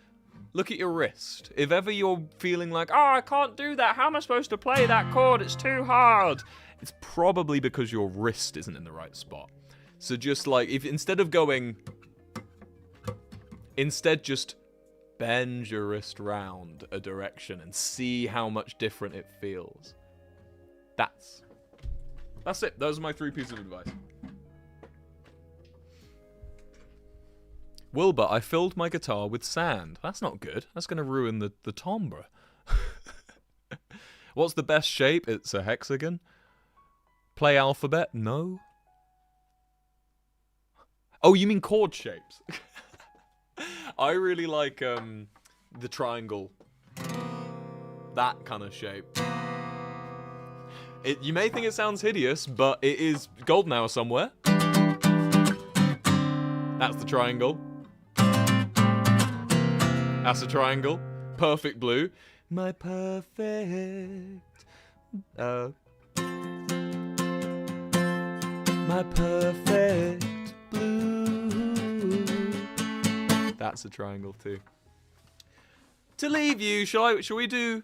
Look at your wrist. If ever you're feeling like, oh, I can't do that, how am I supposed to play that chord? It's too hard. It's probably because your wrist isn't in the right spot. So just if instead of going, just Bend your wrist round a direction and see how much different it feels. That's it. Those are my 3 pieces of advice. Wilbur, I filled my guitar with sand. That's not good. That's going to ruin the timbre. What's the best shape? It's a hexagon. Play alphabet? No. Oh, you mean chord shapes? I really like the triangle. That kind of shape. You may think it sounds hideous, but it is golden hour somewhere. That's the triangle. That's a triangle. Perfect blue. My perfect... my perfect blue. That's a triangle too. To leave you, should we do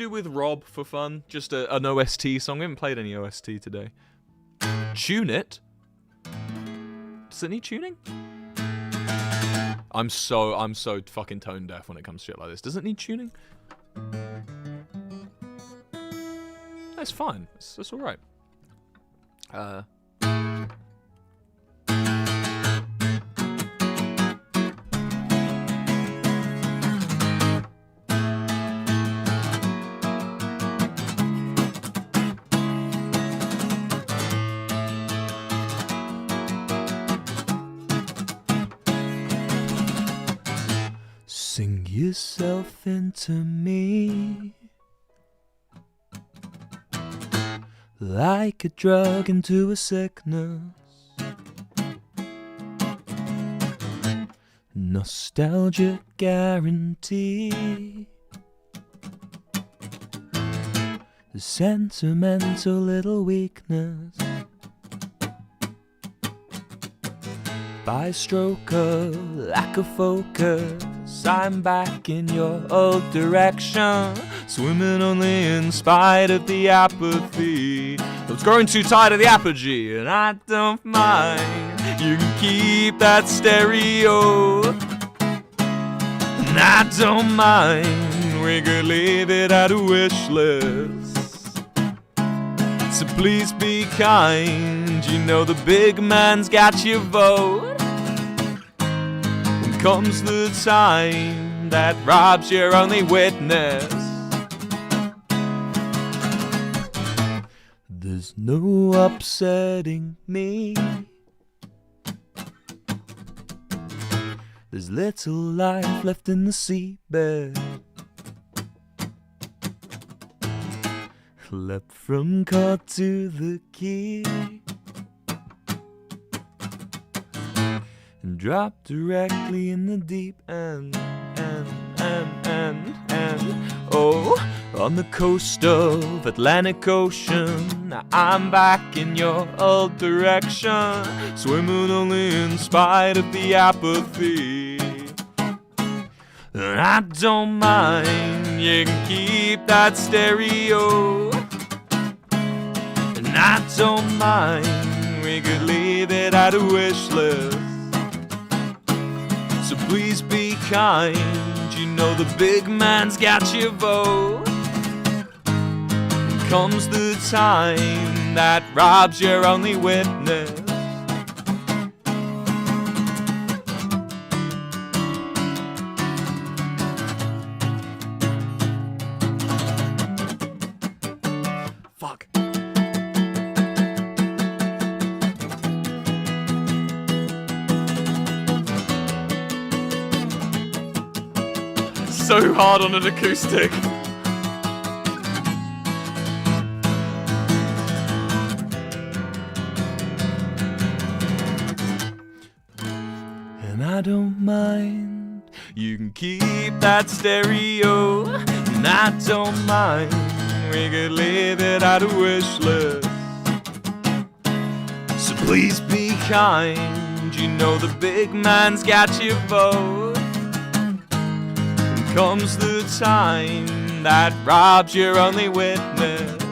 with Rob for fun? Just an OST song. We haven't played any OST today. Tune it. Does it need tuning? I'm so fucking tone deaf when it comes to shit like this. Does it need tuning? That's fine. It's all right. Sing yourself into me like a drug into a sickness. Nostalgia guarantee. The sentimental little weakness. By stroke of lack of focus, I'm back in your old direction, swimming only in spite of the apathy. I was growing too tired of the apogee, and I don't mind. You can keep that stereo, and I don't mind. We could leave it at a wish list. So please be kind. You know the big man's got your vote. Comes the time that Rob's your only witness. There's no upsetting me. There's little life left in the seabed, leapt from chord to the key, and drop directly in the deep end, oh, on the coast of Atlantic Ocean. Now I'm back in your old direction, swimming only in spite of the apathy. And I don't mind, you can keep that stereo, and I don't mind, we could leave it at a wish list. So please be kind, you know the big man's got your vote. Comes the time that Rob's your only witness. Fuck. So hard on an acoustic. And I don't mind, you can keep that stereo, and I don't mind, we could leave it at a wish list. So please be kind, you know the big man's got your vote. Comes the time that Rob's your only witness.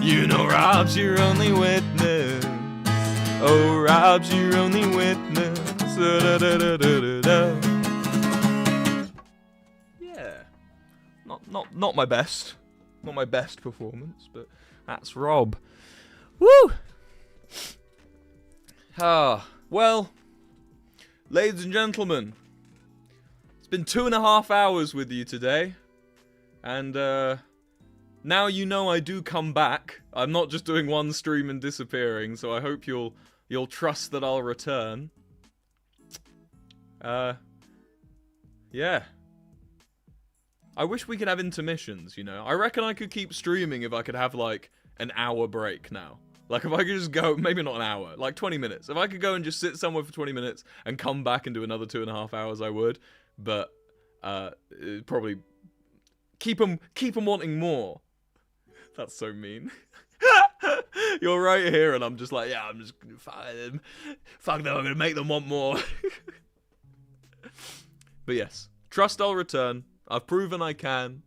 You know Rob's your only witness. Oh, Rob's your only witness. Da, da, da, da, da, da. not my best. Not my best performance, but that's Rob. Woo! Well, ladies and gentlemen, it's been 2.5 hours with you today, and now you know I do come back. I'm not just doing one stream and disappearing, so I hope you'll trust that I'll return. Yeah. I wish we could have intermissions, you know? I reckon I could keep streaming if I could have, like, an hour break now. Like, if I could just go, maybe not an hour, like 20 minutes. If I could go and just sit somewhere for 20 minutes and come back and do another 2.5 hours, I would. But, it'd probably keep them wanting more. That's so mean. You're right here, and I'm just like, yeah, I'm just fine. Fuck them, I'm gonna make them want more. But yes, trust I'll return. I've proven I can.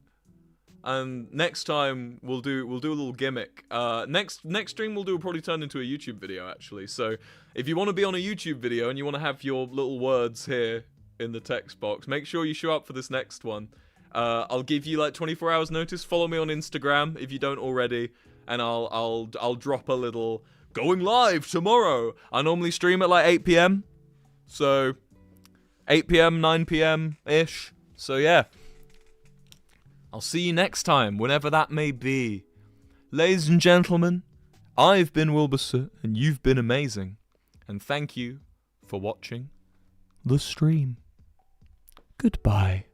And next time we'll do a little gimmick. Next stream will probably turn into a YouTube video actually. So if you want to be on a YouTube video and you want to have your little words here in the text box, make sure you show up for this next one. I'll give you like 24 hours notice. Follow me on Instagram if you don't already, and I'll drop a little going live tomorrow. I normally stream at like 8 p.m. So 8 p.m, 9 p.m. ish. So yeah. I'll see you next time, whenever that may be. Ladies and gentlemen, I've been Wilberser, and you've been amazing. And thank you for watching the stream. Goodbye.